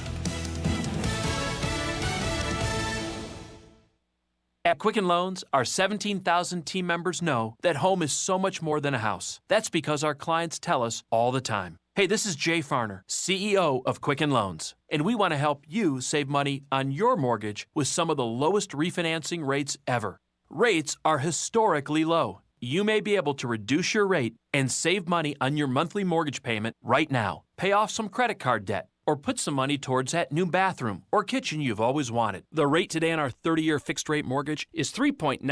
At Quicken Loans, our 17,000 team members know that home is so much more than a house. That's because our clients tell us all the time. Hey, this is Jay Farner, CEO of Quicken Loans, and we want to help you save money on your mortgage with some of the lowest refinancing rates ever. Rates are historically low. You may be able to reduce your rate and save money on your monthly mortgage payment right now. Pay off some credit card debt, or put some money towards that new bathroom or kitchen you've always wanted. The rate today on our 30-year fixed-rate mortgage is 3.99%,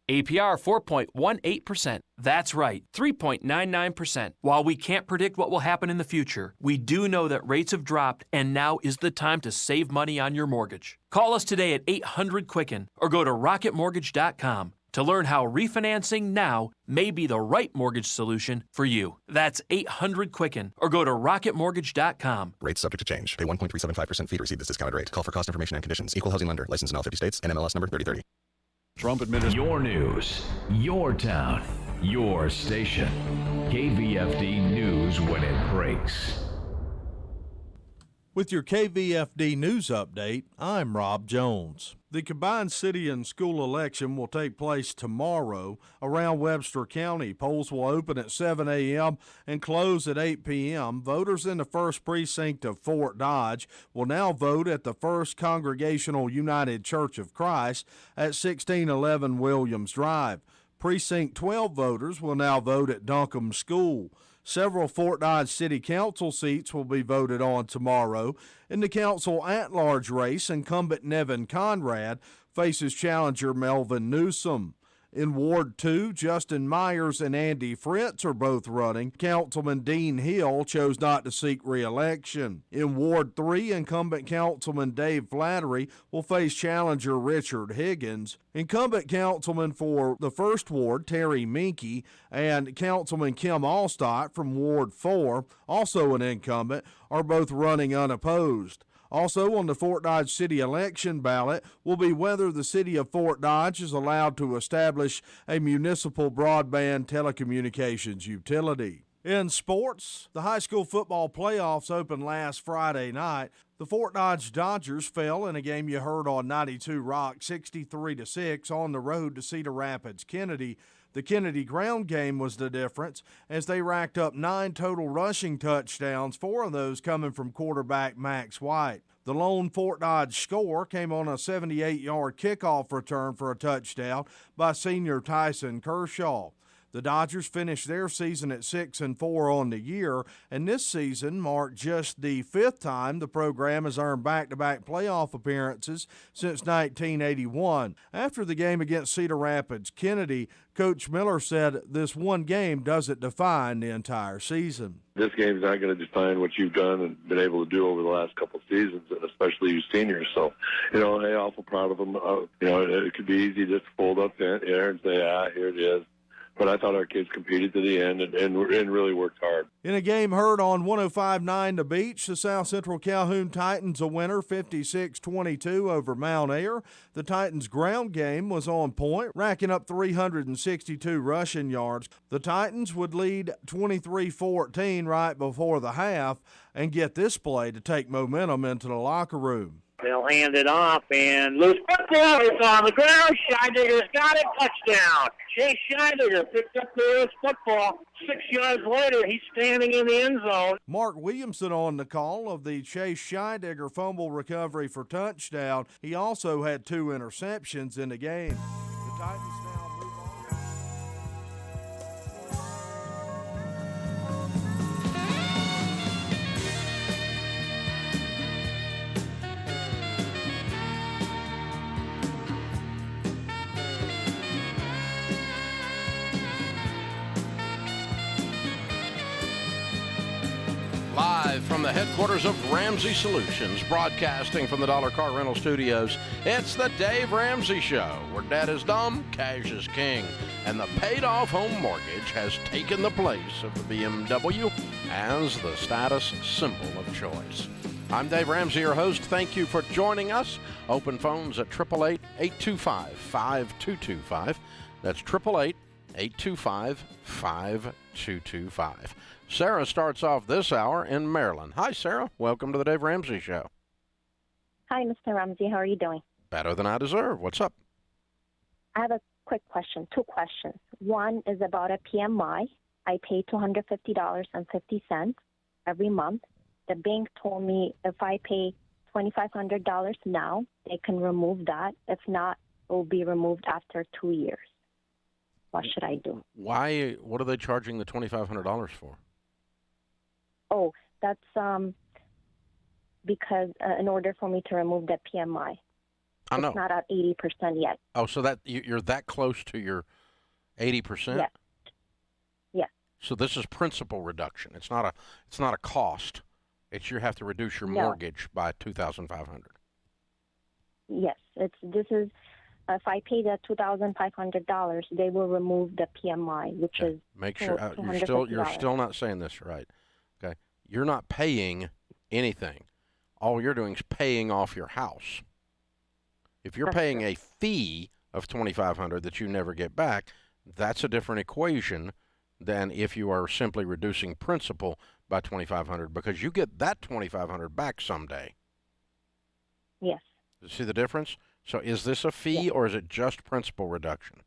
APR 4.18%. That's right, 3.99%. While we can't predict what will happen in the future, we do know that rates have dropped, and now is the time to save money on your mortgage. Call us today at 800-QUICKEN or go to rocketmortgage.com to learn how refinancing now may be the right mortgage solution for you. That's 800-QUICKEN or go to rocketmortgage.com. Rates subject to change. Pay 1.375% fee to receive this discounted rate. Call for cost information and conditions. Equal housing lender. Licensed in all 50 states. NMLS number 3030. Trump administration. Your news, your town, your station. KVFD News when it breaks. With your KVFD News Update, I'm Rob Jones. The combined city and school election will take place tomorrow around Webster County. Polls will open at 7 a.m. and close at 8 p.m. Voters in the 1st Precinct of Fort Dodge will now vote at the First Congregational United Church of Christ at 1611 Williams Drive. Precinct 12 voters will now vote at Duncombe School. Several Fort Dodge City Council seats will be voted on tomorrow. In the council at-large race, incumbent Nevin Conrad faces challenger Melvin Newsom. In Ward 2, Justin Myers and Andy Fritz are both running. Councilman Dean Hill chose not to seek re-election. In Ward 3, incumbent Councilman Dave Flattery will face challenger Richard Higgins. Incumbent Councilman for the 1st Ward, Terry Minke, and Councilman Kim Allstott from Ward 4, also an incumbent, are both running unopposed. Also on the Fort Dodge City election ballot will be whether the City of Fort Dodge is allowed to establish a municipal broadband telecommunications utility. In sports, the high school football playoffs opened last Friday night. The Fort Dodge Dodgers fell in a game you heard on 92 Rock 63-6 on the road to Cedar Rapids Kennedy. The Kennedy ground game was the difference as they racked up 9 total rushing touchdowns, 4 of those coming from quarterback Max White. The lone Fort Dodge score came on a 78-yard kickoff return for a touchdown by senior Tyson Kershaw. The Dodgers finished their season at 6-4 on the year, and this season marked just the 5th time the program has earned back-to-back playoff appearances since 1981. After the game against Cedar Rapids Kennedy, Coach Miller said this one game doesn't define the entire season. This game's not going to define what you've done and been able to do over the last couple of seasons, and especially you seniors. So, hey, awful proud of them. It could be easy just to fold up there and say, here it is. But I thought our kids competed to the end and really worked hard. In a game heard on 105.9 The Beach, the South Central Calhoun Titans a winner 56-22 over Mount Ayr. The Titans' ground game was on point, racking up 362 rushing yards. The Titans would lead 23-14 right before the half and get this play to take momentum into the locker room. They'll hand it off, and loose football is on the ground. Scheidegger's got it. Touchdown. Chase Scheidegger picked up the loose football. 6 yards later, he's standing in the end zone. Mark Williamson on the call of the Chase Scheidegger fumble recovery for touchdown. He also had 2 interceptions in the game. The Titans now move on. Live from the headquarters of Ramsey Solutions, broadcasting from the Dollar Car Rental Studios, it's the Dave Ramsey Show, where dad is dumb, cash is king, and the paid-off home mortgage has taken the place of the BMW as the status symbol of choice. I'm Dave Ramsey, your host. Thank you for joining us. Open phones at 888-825-5225. That's 888-825-5225. Sarah starts off this hour in Maryland. Hi, Sarah. Welcome to the Dave Ramsey Show. Hi, Mr. Ramsey. How are you doing? Better than I deserve. What's up? I have a quick question, 2 questions. One is about a PMI. I pay $250.50 every month. The bank told me if I pay $2,500 now, they can remove that. If not, it will be removed after 2 years. What should I do? Why? What are they charging the $2,500 for? Oh, that's because in order for me to remove the PMI, I know. It's not at 80% yet. Oh, so that you're that close to your 80%? Yes. Yes. So this is principal reduction. It's not a cost. It's you have to reduce your mortgage by $2,500. Yes. This is if I pay the $2,500, they will remove the PMI, which is make sure you're still not saying this right. Okay, you're not paying anything. All you're doing is paying off your house. If you're paying a fee of $2,500 that you never get back, that's a different equation than if you are simply reducing principal by $2,500 because you get that $2,500 back someday. Yes. See the difference? So is this a fee or is it just principal reduction?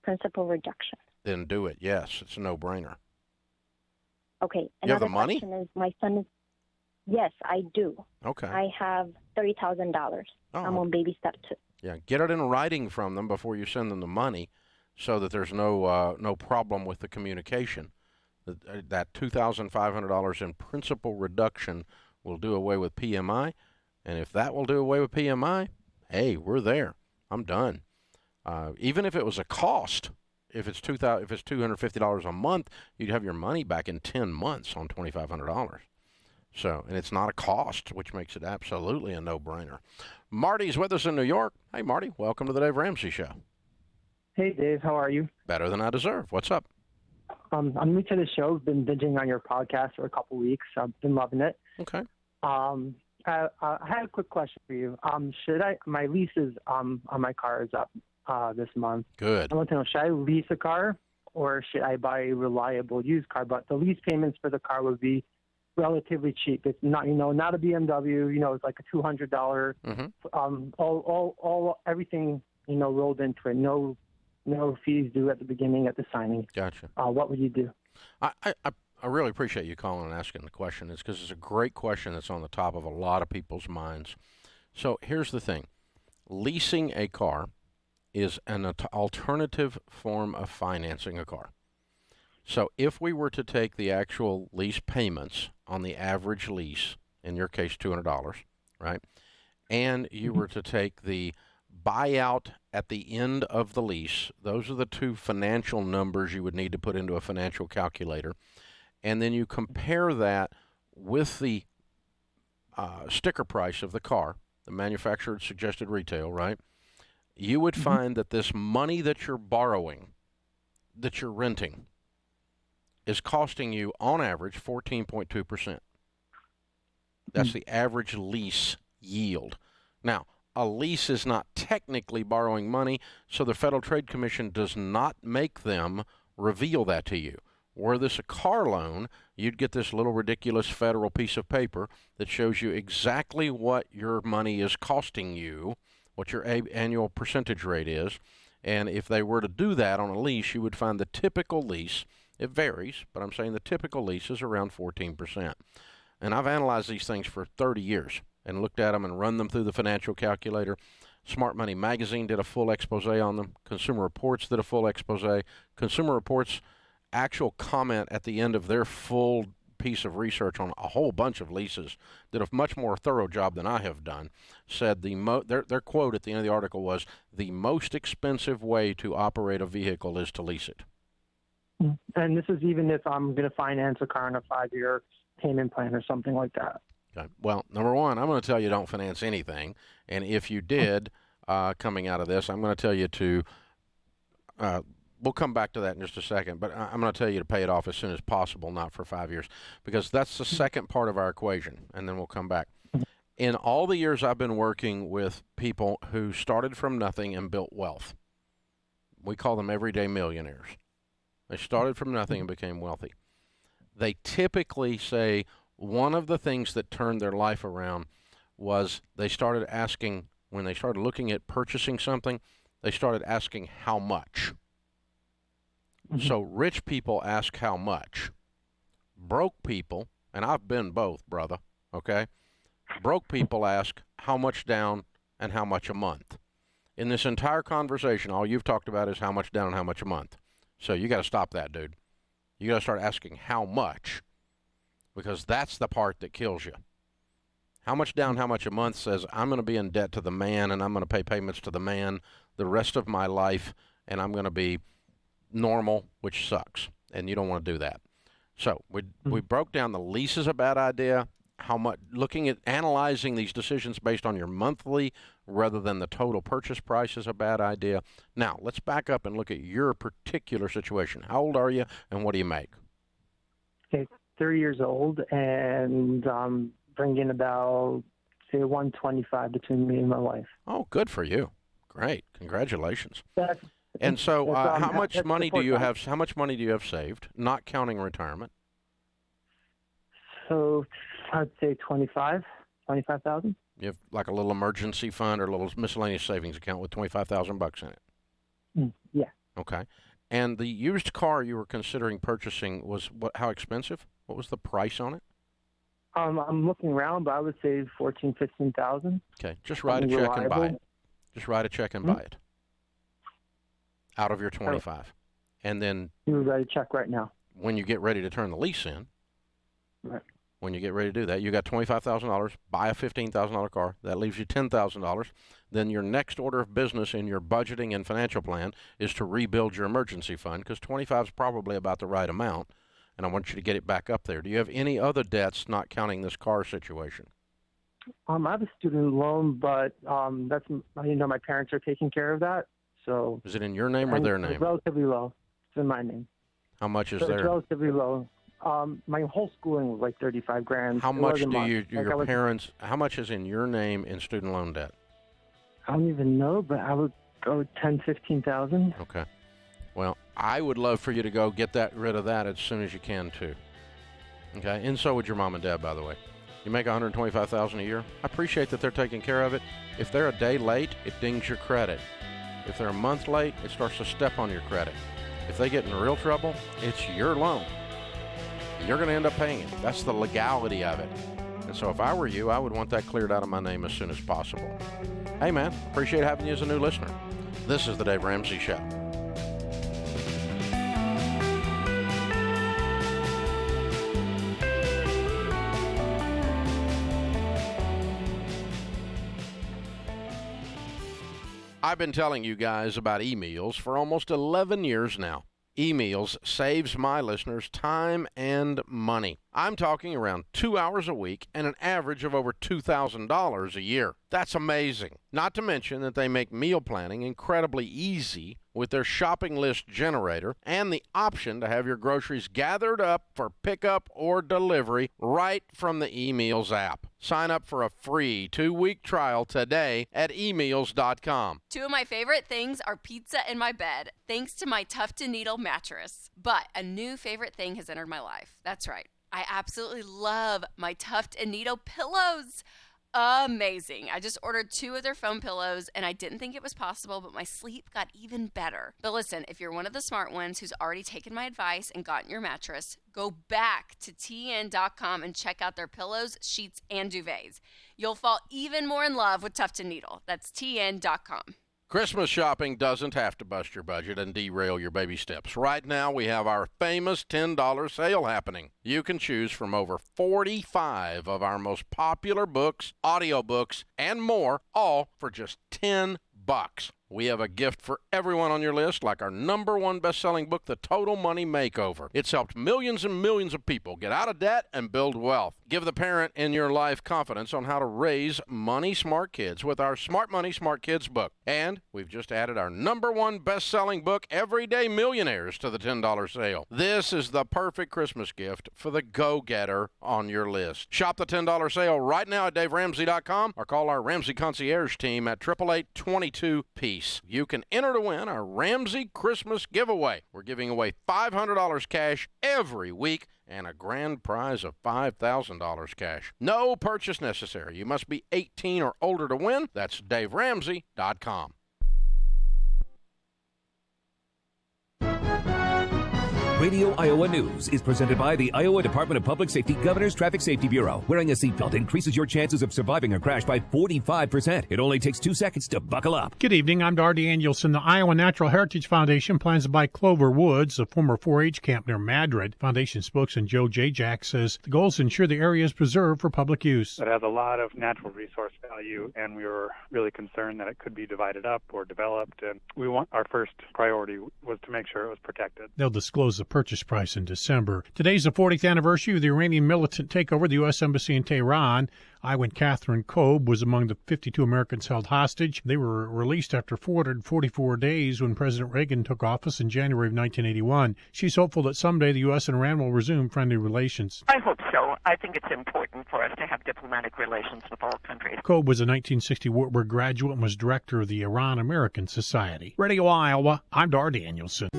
Principal reduction. Then do it. Yes, it's a no-brainer. Okay. You have the Another money? question is my son is. Yes, I do. Okay. I have $30,000. I'm on baby step 2. Yeah, get it in writing from them before you send them the money, so that there's no problem with the communication. That $2,500 in principal reduction will do away with PMI, and if that will do away with PMI, hey, we're there. I'm done. Even if it was a cost, if it's $250 a month, you'd have your money back in 10 months on $2,500. So, and it's not a cost, which makes it absolutely a no-brainer. Marty's with us in New York. Hey, Marty, welcome to the Dave Ramsey Show. Hey, Dave, how are you? Better than I deserve. What's up? I'm new to the show. I've been binging on your podcast for a couple weeks. I've been loving it. Okay. I had a quick question for you. My lease is on my car is up this month. Good. I want to know, should I lease a car or should I buy a reliable used car? But the lease payments for the car would be relatively cheap. It's not, not a BMW. It's like a $200. Everything, rolled into it. No fees due at the beginning at the signing. Gotcha. What would you do? I really appreciate you calling and asking the question. It's because it's a great question that's on the top of a lot of people's minds. So here's the thing. Leasing a car is an alternative form of financing a car. So if we were to take the actual lease payments on the average lease, in your case $200, right, and you were to take the buyout at the end of the lease, those are the two financial numbers you would need to put into a financial calculator, and then you compare that with the sticker price of the car, the manufacturer suggested retail, right, you would find that this money that you're borrowing, that you're renting, is costing you, on average, 14.2%. That's the average lease yield. Now, a lease is not technically borrowing money, so the Federal Trade Commission does not make them reveal that to you. Were this a car loan, you'd get this little ridiculous federal piece of paper that shows you exactly what your money is costing you, what your annual percentage rate is, and if they were to do that on a lease, you would find the typical lease, it varies, but I'm saying the typical lease is around 14%. And I've analyzed these things for 30 years and looked at them and run them through the financial calculator. Smart Money Magazine did a full expose on them. Consumer Reports did a full expose. Consumer Reports' actual comment at the end of their full piece of research on a whole bunch of leases did a much more thorough job than I have done. Said their quote at the end of the article was, the most expensive way to operate a vehicle is to lease it. And this is even if I'm going to finance a car on a 5-year payment plan or something like that. Okay. Well, number one, I'm going to tell you don't finance anything. And if you did, coming out of this, I'm going to tell you to, we'll come back to that in just a second, but I'm going to tell you to pay it off as soon as possible, not for 5 years, because that's the second part of our equation, and then we'll come back. In all the years I've been working with people who started from nothing and built wealth, we call them everyday millionaires. They started from nothing and became wealthy. They typically say one of the things that turned their life around was they started asking, when they started looking at purchasing something, they started asking how much. So rich people ask how much. Broke people, and I've been both, brother, okay? Broke people ask how much down and how much a month. In this entire conversation, all you've talked about is how much down and how much a month. So you got to stop that, dude. You got to start asking how much, because that's the part that kills you. How much down, how much a month says I'm going to be in debt to the man, and I'm going to pay payments to the man the rest of my life, and I'm going to be normal, which sucks, and you don't want to do that. So we broke down the lease is a bad idea. How much, looking at analyzing these decisions based on your monthly rather than the total purchase price is a bad idea. Now, let's back up and look at your particular situation. How old are you, and what do you make? Okay, 30 years old, and bringing about, say, $125 between me and my wife. Oh, good for you. Great. Congratulations. And so how much money do you have? How much money do you have saved, not counting retirement? So I'd say 25,000. You have like a little emergency fund or a little miscellaneous savings account with $25,000 in it. Yeah. Okay. And the used car you were considering purchasing was what? How expensive? What was the price on it? I'm looking around, but I would say 15,000. Okay. Just write a check and buy it. Just write a check and buy it. Out of your 25. And then you write a check right now. When you get ready to turn the lease in, right, when you get ready to do that. You got $25,000, buy a $15,000 car. That leaves you $10,000. Then your next order of business in your budgeting and financial plan is to rebuild your emergency fund, because 25 is probably about the right amount, and I want you to get it back up there. Do you have any other debts, not counting this car situation? I have a student loan, but that's, my parents are taking care of that. So is it in your name or their name? It's relatively low. It's in my name. How much is So there? It's relatively low. My whole schooling was like $35,000. How much do your parents? How much is in your name in student loan debt? I don't even know, but I would go $10,000-15,000. Okay. Well, I would love for you to go get rid of that as soon as you can too. Okay, and so would your mom and dad, by the way. You make $125,000 a year. I appreciate that they're taking care of it. If they're a day late, it dings your credit. If they're a month late, it starts to step on your credit. If they get in real trouble, it's your loan. You're going to end up paying it. That's the legality of it. And so if I were you, I would want that cleared out of my name as soon as possible. Hey, man, appreciate having you as a new listener. This is the Dave Ramsey Show. I've been telling you guys about e-meals for almost 11 years now. E-meals saves my listeners time and money. I'm talking around 2 hours a week and an average of over $2,000 a year. That's amazing. Not to mention that they make meal planning incredibly easy with their shopping list generator and the option to have your groceries gathered up for pickup or delivery right from the eMeals app. Sign up for a free 2-week trial today at emeals.com. Two of my favorite things are pizza and my bed, thanks to my Tough to Needle mattress. But a new favorite thing has entered my life. That's right. I absolutely love my Tuft & Needle pillows. Amazing. I just ordered 2 of their foam pillows, and I didn't think it was possible, but my sleep got even better. But listen, if you're one of the smart ones who's already taken my advice and gotten your mattress, go back to tn.com and check out their pillows, sheets, and duvets. You'll fall even more in love with Tuft & Needle. That's tn.com. Christmas shopping doesn't have to bust your budget and derail your baby steps. Right now, we have our famous $10 sale happening. You can choose from over 45 of our most popular books, audiobooks, and more, all for just $10. We have a gift for everyone on your list, like our #1 best-selling book, The Total Money Makeover. It's helped millions and millions of people get out of debt and build wealth. Give the parent in your life confidence on how to raise money-smart kids with our Smart Money, Smart Kids book. And we've just added our #1 best-selling book, Everyday Millionaires, to the $10 sale. This is the perfect Christmas gift for the go-getter on your list. Shop the $10 sale right now at DaveRamsey.com or call our Ramsey Concierge team at 888-22-PEACE. You can enter to win our Ramsey Christmas giveaway. We're giving away $500 cash every week and a grand prize of $5,000 cash. No purchase necessary. You must be 18 or older to win. That's DaveRamsey.com. Radio Iowa News is presented by the Iowa Department of Public Safety Governor's Traffic Safety Bureau. Wearing a seatbelt increases your chances of surviving a crash by 45%. It only takes 2 seconds to buckle up. Good evening. I'm Darty Danielson. The Iowa Natural Heritage Foundation plans to buy Clover Woods, a former 4-H camp near Madrid. Foundation spokesman Joe Jajak says the goal is to ensure the area is preserved for public use. It has a lot of natural resource value, and we were really concerned that it could be divided up or developed. And our first priority was to make sure it was protected. They'll disclose the purchase price in December. Today's the 40th anniversary of the Iranian militant takeover of the U.S. Embassy in Tehran. Iowan Catherine Kobe was among the 52 Americans held hostage. They were released after 444 days when President Reagan took office in January of 1981. She's hopeful that someday the U.S. and Iran will resume friendly relations. I hope so. I think it's important for us to have diplomatic relations with all countries. Kobe was a 1960 Wartburg graduate and was director of the Iran-American Society. Radio Iowa, I'm Dar Danielson.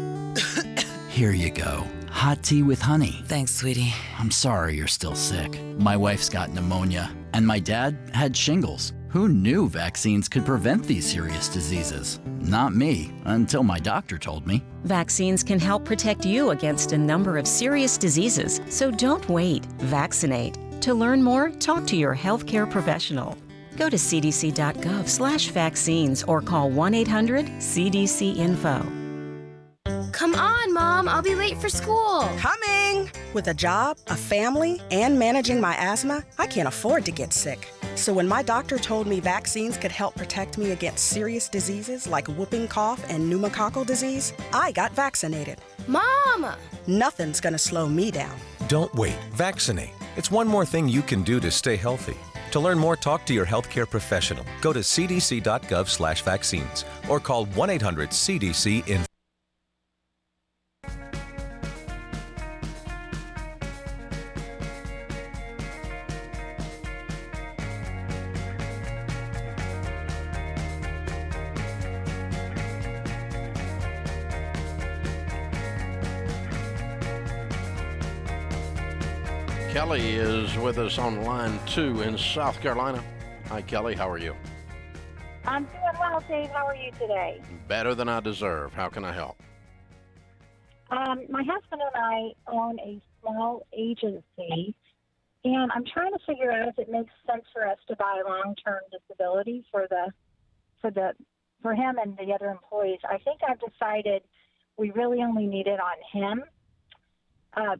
Here you go. Hot tea with honey. Thanks, sweetie. I'm sorry you're still sick. My wife's got pneumonia, and my dad had shingles. Who knew vaccines could prevent these serious diseases? Not me, until my doctor told me. Vaccines can help protect you against a number of serious diseases, so don't wait. Vaccinate. To learn more, talk to your healthcare professional. Go to cdc.gov/vaccines or call 1-800-CDC-INFO. Come on, Mom. I'll be late for school. Coming! With a job, a family, and managing my asthma, I can't afford to get sick. So when my doctor told me vaccines could help protect me against serious diseases like whooping cough and pneumococcal disease, I got vaccinated. Mama! Nothing's gonna slow me down. Don't wait. Vaccinate. It's one more thing you can do to stay healthy. To learn more, talk to your healthcare professional. Go to cdc.gov/vaccines or call 1-800-CDC-INFO. Kelly is with us on line 2 in South Carolina. Hi, Kelly. How are you? I'm doing well, Dave. How are you today? Better than I deserve. How can I help? My husband and I own a small agency, and I'm trying to figure out if it makes sense for us to buy long-term disability for him and the other employees. I think I've decided we really only need it on him.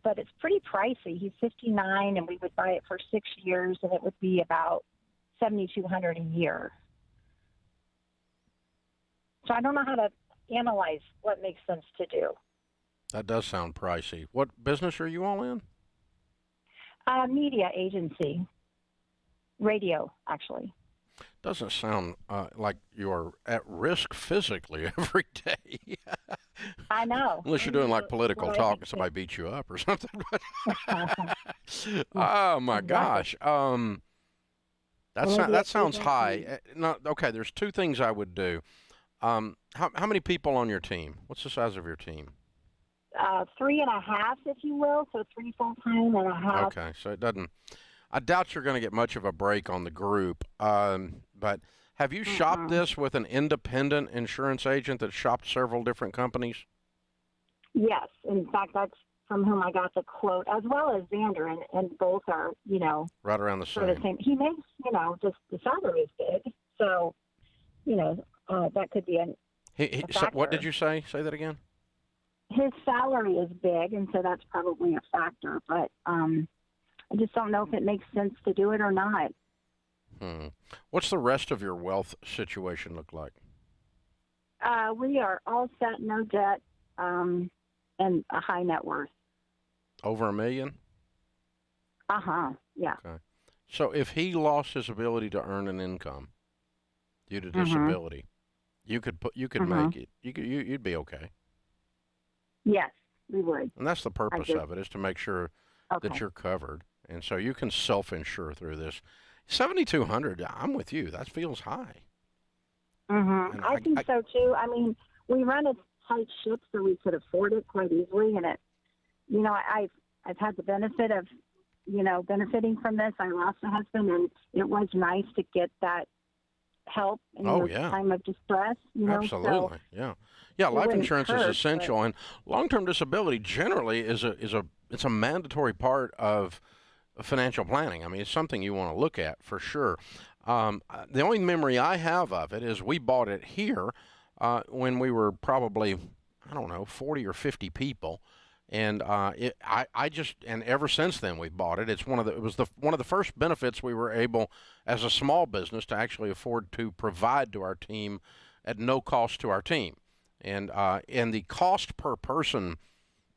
But it's pretty pricey. He's 59, and we would buy it for 6 years, and it would be about $7,200 a year. So I don't know how to analyze what makes sense to do. That does sound pricey. What business are you all in? Media agency. Radio, actually. Doesn't sound like you're at risk physically every day. I know. Unless you're doing like political talk and somebody beats you up or something. Oh my gosh. That sounds high. No, okay, there's two things I would do. How many people on your team? What's the size of your team? 3.5, if you will. So 3 full-time and a half. Okay, so it doesn't. I doubt you're going to get much of a break on the group. But have you shopped this with an independent insurance agent that shopped several different companies? Yes. In fact, that's from whom I got the quote, as well as Xander, and both are, right around the same. He makes, just the salary is big. So, that could be a factor. What did you say? Say that again. His salary is big, and so that's probably a factor. But I just don't know if it makes sense to do it or not. What's the rest of your wealth situation look like? We are all set, no debt, and a high net worth. Over $1 million? Yeah. Okay. So if he lost his ability to earn an income due to disability, you could make it. You'd be okay. Yes, we would. And that's the purpose of it, is to make sure that you're covered. And so you can self-insure through this. $7,200, I'm with you. That feels high. I think so too. I mean, we run a tight ship, so we could afford it quite easily. And it, I've had the benefit of, benefiting from this. I lost a husband, and it was nice to get that help in your time of distress. Absolutely, so yeah. Life insurance is essential, and long-term disability generally is a mandatory part of financial planning. I mean, it's something you want to look at for sure. The only memory I have of it is we bought it here when we were probably, 40 or 50 people. And and ever since then we've bought it. It was one of the first benefits we were able, as a small business, to actually afford to provide to our team at no cost to our team. And the cost per person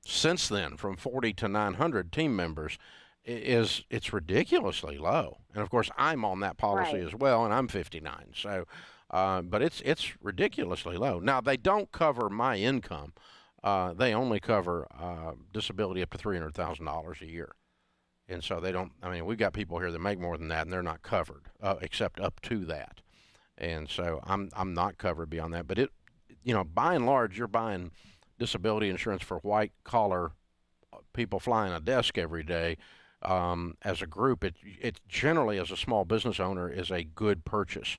since then, from 40 to 900 team members, it's ridiculously low. And of course, I'm on that policy as well, and I'm 59. So, but it's ridiculously low. Now, they don't cover my income. They only cover disability up to $300,000 a year. And so they don't, we've got people here that make more than that, and they're not covered, except up to that. And so I'm not covered beyond that. But by and large, you're buying disability insurance for white-collar people flying a desk every day. As a group, it generally, as a small business owner, is a good purchase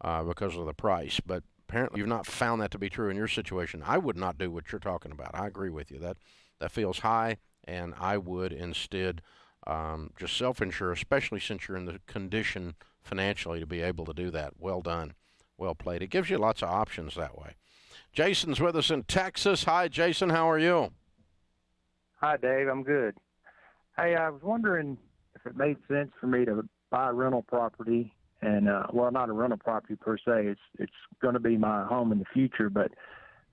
because of the price. But apparently you've not found that to be true in your situation. I would not do what you're talking about. I agree with you. That feels high, and I would instead just self-insure, especially since you're in the condition financially to be able to do that. Well done. Well played. It gives you lots of options that way. Jason's with us in Texas. Hi, Jason. How are you? Hi, Dave. I'm good. Hey, I was wondering if it made sense for me to buy a rental property, and well, not a rental property per se. It's going to be my home in the future, but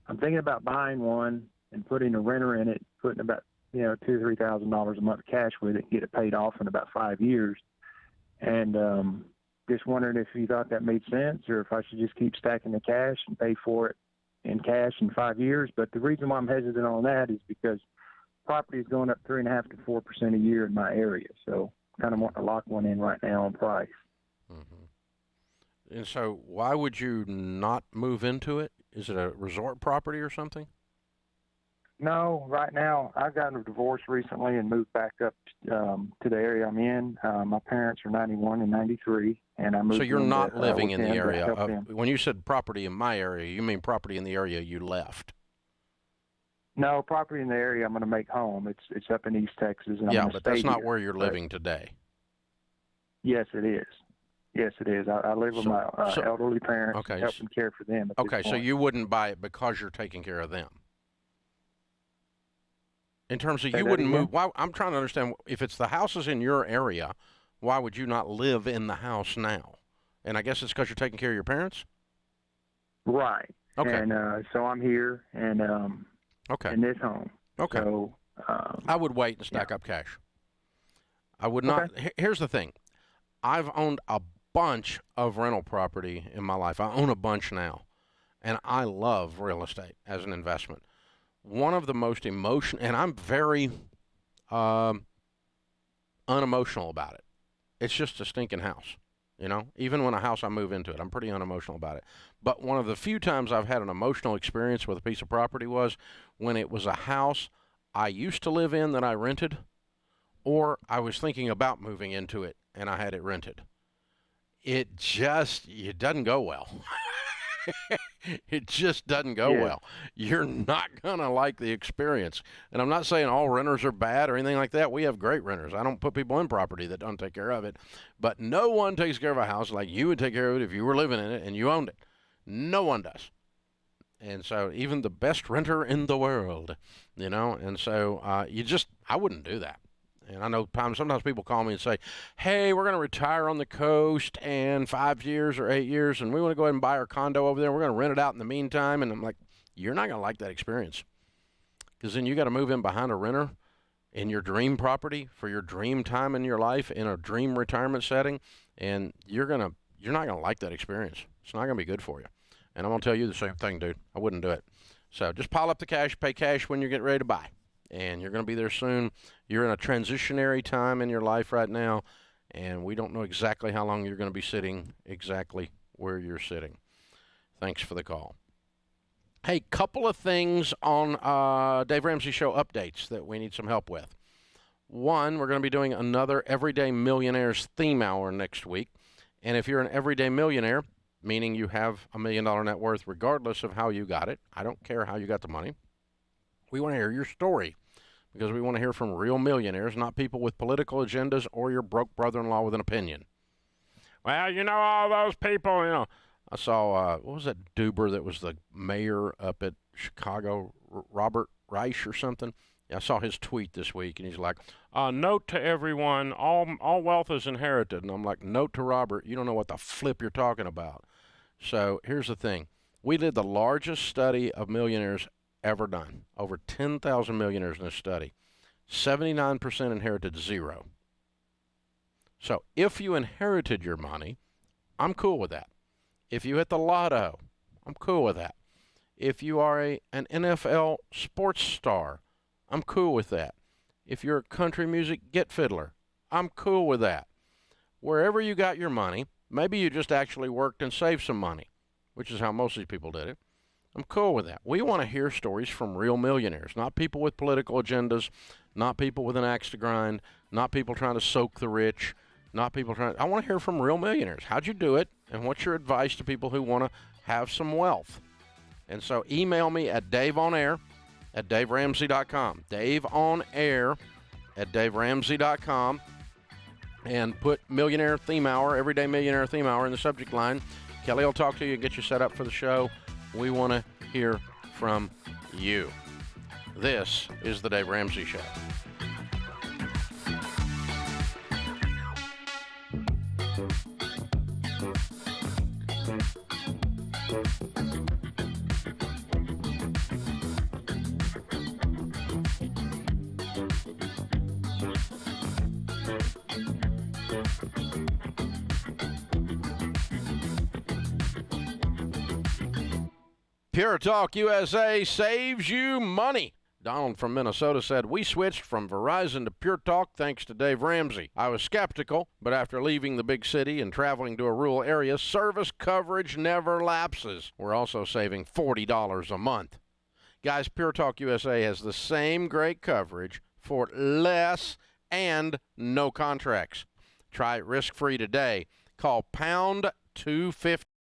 I'm thinking about buying one and putting a renter in it, putting about $2,000 to $3,000 a month cash with it, and get it paid off in about 5 years. And just wondering if you thought that made sense, or if I should just keep stacking the cash and pay for it in cash in 5 years. But the reason why I'm hesitant on that is because property is going up 3.5% to 4% a year in my area. So kind of want to lock one in right now on price. And so why would you not move into it? Is it a resort property or something? No, right now I got a divorce recently and moved back up to the area I'm in. My parents are 91 and 93, and I moved. So you're not living in the with them to area. help them. When you said property in my area, you mean property in the area you left? No, property in the area I'm going to make home. It's up in East Texas. And Yeah, I'm but stay that's not here. where you're living today. Yes, it is. Yes, it is. I live with my elderly parents, okay, and helping care for them. At Okay, this so point. you wouldn't buy it because you're taking care of them. In terms of Say you that wouldn't again? move. Why, I'm trying to understand, if it's the houses in your area, why would you not live in the house now? And I guess it's because you're taking care of your parents? Right. Okay. And so I'm here and Okay. in this home. Okay. So I would wait and stack up cash. I would not. Here's the thing. I've owned a bunch of rental property in my life. I own a bunch now, and I love real estate as an investment. One of the most and I'm very unemotional about it. It's just a stinking house, Even when a house I move into it, I'm pretty unemotional about it. But one of the few times I've had an emotional experience with a piece of property was when it was a house I used to live in that I rented, or I was thinking about moving into it and I had it rented. It doesn't go well. It just doesn't go well. You're not going to like the experience. And I'm not saying all renters are bad or anything like that. We have great renters. I don't put people in property that don't take care of it. But no one takes care of a house like you would take care of it if you were living in it and you owned it. No one does. And so even the best renter in the world, and so I wouldn't do that. And I know sometimes people call me and say, hey, we're going to retire on the coast in 5 years or 8 years, and we want to go ahead and buy our condo over there. We're going to rent it out in the meantime. And I'm like, you're not going to like that experience, because then you got to move in behind a renter in your dream property for your dream time in your life in a dream retirement setting, and you're not going to like that experience. It's not going to be good for you. And I'm going to tell you the same thing, dude. I wouldn't do it. So just pile up the cash, pay cash when you get ready to buy. And you're going to be there soon. You're in a transitionary time in your life right now, and we don't know exactly how long you're going to be sitting exactly where you're sitting. Thanks for the call. Hey, couple of things on Dave Ramsey Show updates that we need some help with. One, we're going to be doing another Everyday Millionaires theme hour next week. And if you're an everyday millionaire, meaning you have $1 million net worth regardless of how you got it, I don't care how you got the money, we want to hear your story, because we want to hear from real millionaires, not people with political agendas or your broke brother-in-law with an opinion. Well, all those people, I saw, what was that Duber that was the mayor up at Chicago, Robert Reich or something? Yeah, I saw his tweet this week, and he's like, note to everyone, all wealth is inherited. And I'm like, note to Robert, you don't know what the flip you're talking about. So here's the thing. We did the largest study of millionaires ever done. Over 10,000 millionaires in this study. 79% inherited zero. So if you inherited your money, I'm cool with that. If you hit the lotto, I'm cool with that. If you are an NFL sports star, I'm cool with that. If you're a country music get fiddler, I'm cool with that. Wherever you got your money, maybe you just actually worked and saved some money, which is how most of these people did it. I'm cool with that. We want to hear stories from real millionaires, not people with political agendas, not people with an axe to grind, not people trying to soak the rich, not people I want to hear from real millionaires. How'd you do it? And what's your advice to people who want to have some wealth? And so email me at daveonair@daveramsey.com. daveonair@daveramsey.com. And put Millionaire Theme Hour, Everyday Millionaire Theme Hour in the subject line. Kelly will talk to you and get you set up for the show. We want to hear from you. This is the Dave Ramsey Show. Pure Talk USA saves you money. Donald from Minnesota said, we switched from Verizon to Pure Talk thanks to Dave Ramsey. I was skeptical, but after leaving the big city and traveling to a rural area, service coverage never lapses. We're also saving $40 a month. Guys, Pure Talk USA has the same great coverage for less and no contracts. Try it risk-free today. Call pound 250.